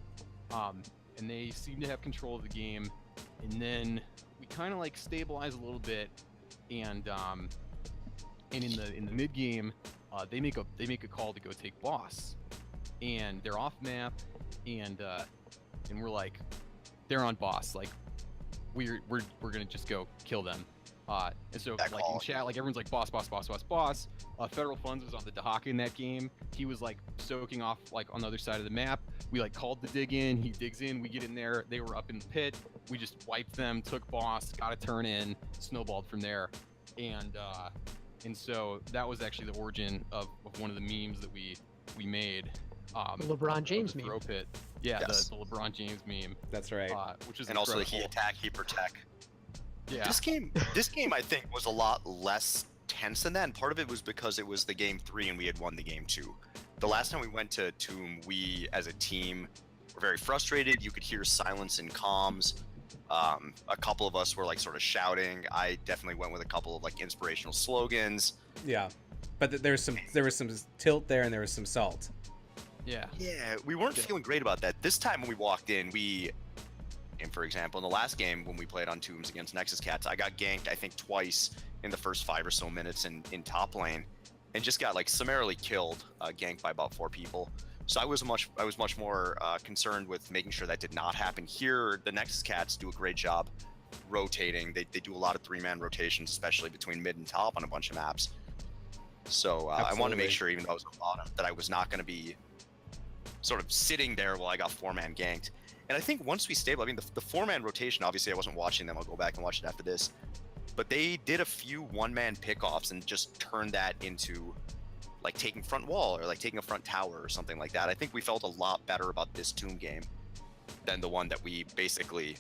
and they seem to have control of the game, and then we kind of like stabilize a little bit, and in the mid game, they make a call to go take boss, and they're off map, and we're like, they're on boss, like we're gonna just go kill them. And so That like call, in chat, like everyone's like boss. Federal Funds was on the dock in that game. He was like soaking off like on the other side of the map. We like called the dig in. He digs in. We get in there. They were up in the pit. We just wiped them. Took boss. Got a turn in. Snowballed from there. And so that was actually the origin of one of the memes that we made. The LeBron James the meme. throw pit. Yeah, Yes. the LeBron James meme. That's right. Which is And also the he incredible. attack, he protect. Yeah. This game I think was a lot less tense than that, and part of it was because it was the game 3 and we had won the game 2. The last time we went to Tomb, we as a team were very frustrated. You could hear silence in comms. A couple of us were like sort of shouting. I definitely went with a couple of like inspirational slogans. Yeah, but there was some tilt there, and there was some salt. Yeah. Yeah, we weren't feeling great about that. This time when we walked in, and for example, in the last game when we played on Tombs against Nexus Cats, I got ganked I think twice in the first 5 or so minutes in top lane, and just got like summarily killed, ganked by about 4 people. So I was much more concerned with making sure that did not happen here. The Nexus Cats do a great job rotating. They do a lot of 3-man rotations, especially between mid and top on a bunch of maps. So I wanted to make sure, even though I was on bottom, that I was not going to be sort of sitting there while I got 4-man ganked. And I think once we stabilized, I mean, the 4-man rotation, obviously I wasn't watching them. I'll go back and watch it after this. But they did a few 1-man pickoffs and just turned that into like taking front wall or like taking a front tower or something like that. I think we felt a lot better about this Tomb game than the one that we basically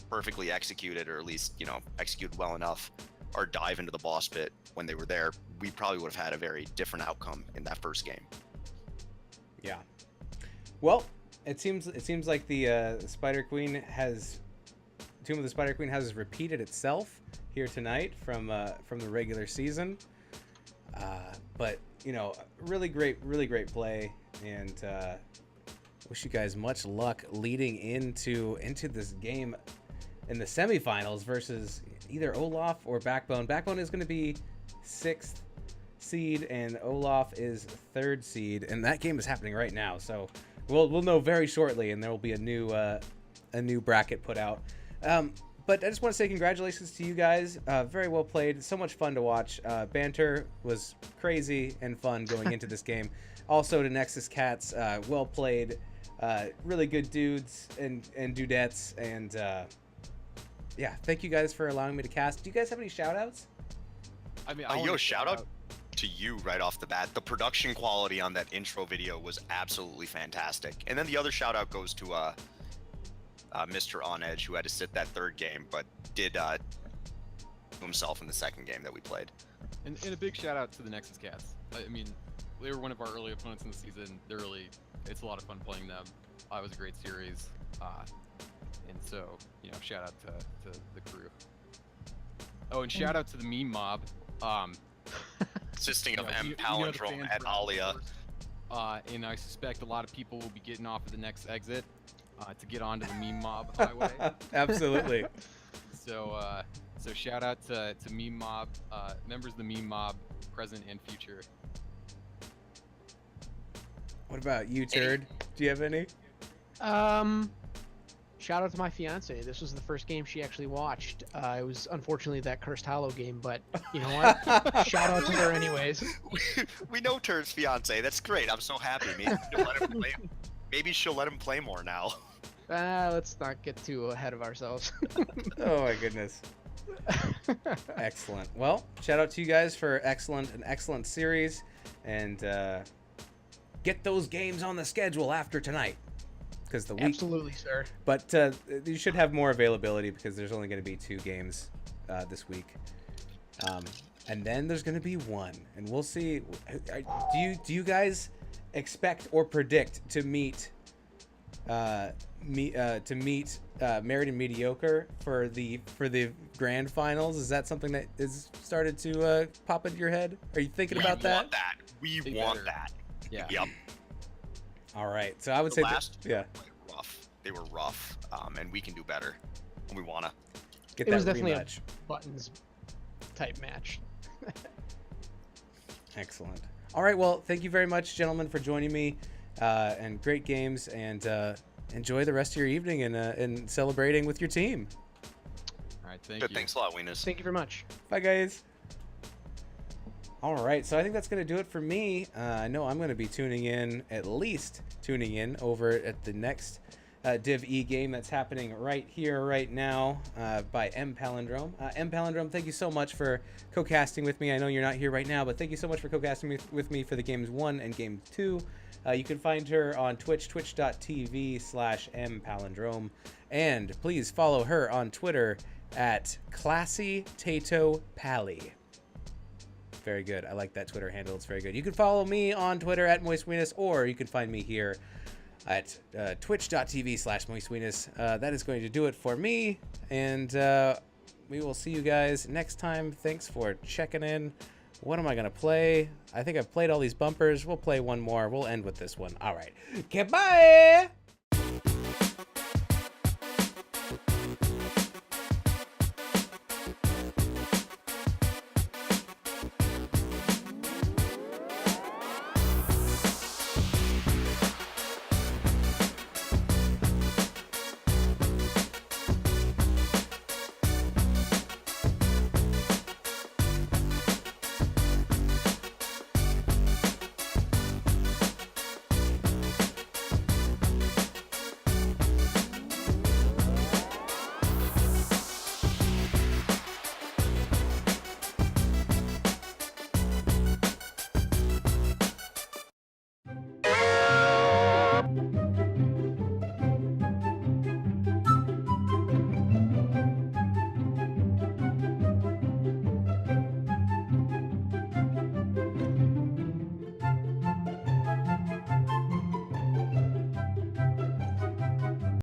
perfectly executed, or at least, you know, executed well enough. Our dive into the boss pit when they were there, we probably would have had a very different outcome in that first game. Yeah. Well, it seems like the Spider Queen has Tomb of the Spider Queen has repeated itself here tonight from the regular season. But you know, really great play, and wish you guys much luck leading into this game in the semifinals versus either Olaf or Backbone. Backbone is going to be 6th seed, and Olaf is 3rd seed, and that game is happening right now. So we'll know very shortly, and there will be a new bracket put out. But I just want to say congratulations to you guys. Very well played. So much fun to watch. Banter was crazy and fun going into this game. Also to Nexus Cats, well played. Really good dudes and dudettes. And yeah, thank you guys for allowing me to cast. Do you guys have any shout outs? I mean, Shout out to you right off the bat. The production quality on that intro video was absolutely fantastic. And then the other shout out goes to Mr. On Edge, who had to sit that 3rd game, but did himself in the 2nd game that we played. And a big shout out to the Nexus Cats. I mean, they were one of our early opponents in the season. It's a lot of fun playing them. It was a great series. And so, you know, shout out to the crew. Oh, and shout out to the meme mob. Consisting of you know, M. you know the Palindrome fans and around the Alia. course. And I suspect a lot of people will be getting off at the next exit to get onto the meme mob highway. Absolutely. So shout out to meme mob, members of the meme mob, present and future. What about you, Turd? Do you have any? Shout out to my fiance. This was the first game she actually watched. It was unfortunately that cursed Hollow game, but you know what? Shout out to her anyways. We know Turd's fiance. That's great. I'm so happy. Maybe she'll let him play more now. Let's not get too ahead of ourselves. Oh my goodness. Excellent. Well, shout out to you guys for an excellent series, and get those games on the schedule after tonight. Because the week, Absolutely, sir. but you should have more availability because there's only going to be 2 games this week, and then there's going to be 1, and we'll see. Do you guys expect or predict to meet Married and Mediocre for the grand finals? Is that something that is started to pop into your head? Are you thinking about that? We want that. Yeah. Yep. All right. So I would say Yeah. Rough. They were rough, and we can do better. And we wanna get It that was definitely rematch. a buttons type match. Excellent. All right. Well, thank you very much, gentlemen, for joining me, and great games, and enjoy the rest of your evening and celebrating with your team. All right, thank Good. you. Thanks a lot, Weenus. Thank you very much. Bye, guys. All right, so I think that's going to do it for me. I know I'm going to be at least tuning in over at the next Div E game that's happening right here, right now, by M Palindrome. M Palindrome, thank you so much for co-casting with me. I know you're not here right now, but thank you so much for co-casting with me for the games 1 and game 2. You can find her on Twitch, twitch.tv/M Palindrome. And please follow her on Twitter at ClassyTatoPally. Very good. I like that Twitter handle. It's very good. You can follow me on Twitter at MoistWeenus, or you can find me here at twitch.tv/MoistWeenus. That is going to do it for me, and we will see you guys next time. Thanks for checking in. What am I going to play? I think I've played all these bumpers. We'll play one more. We'll end with this one. All right. Goodbye!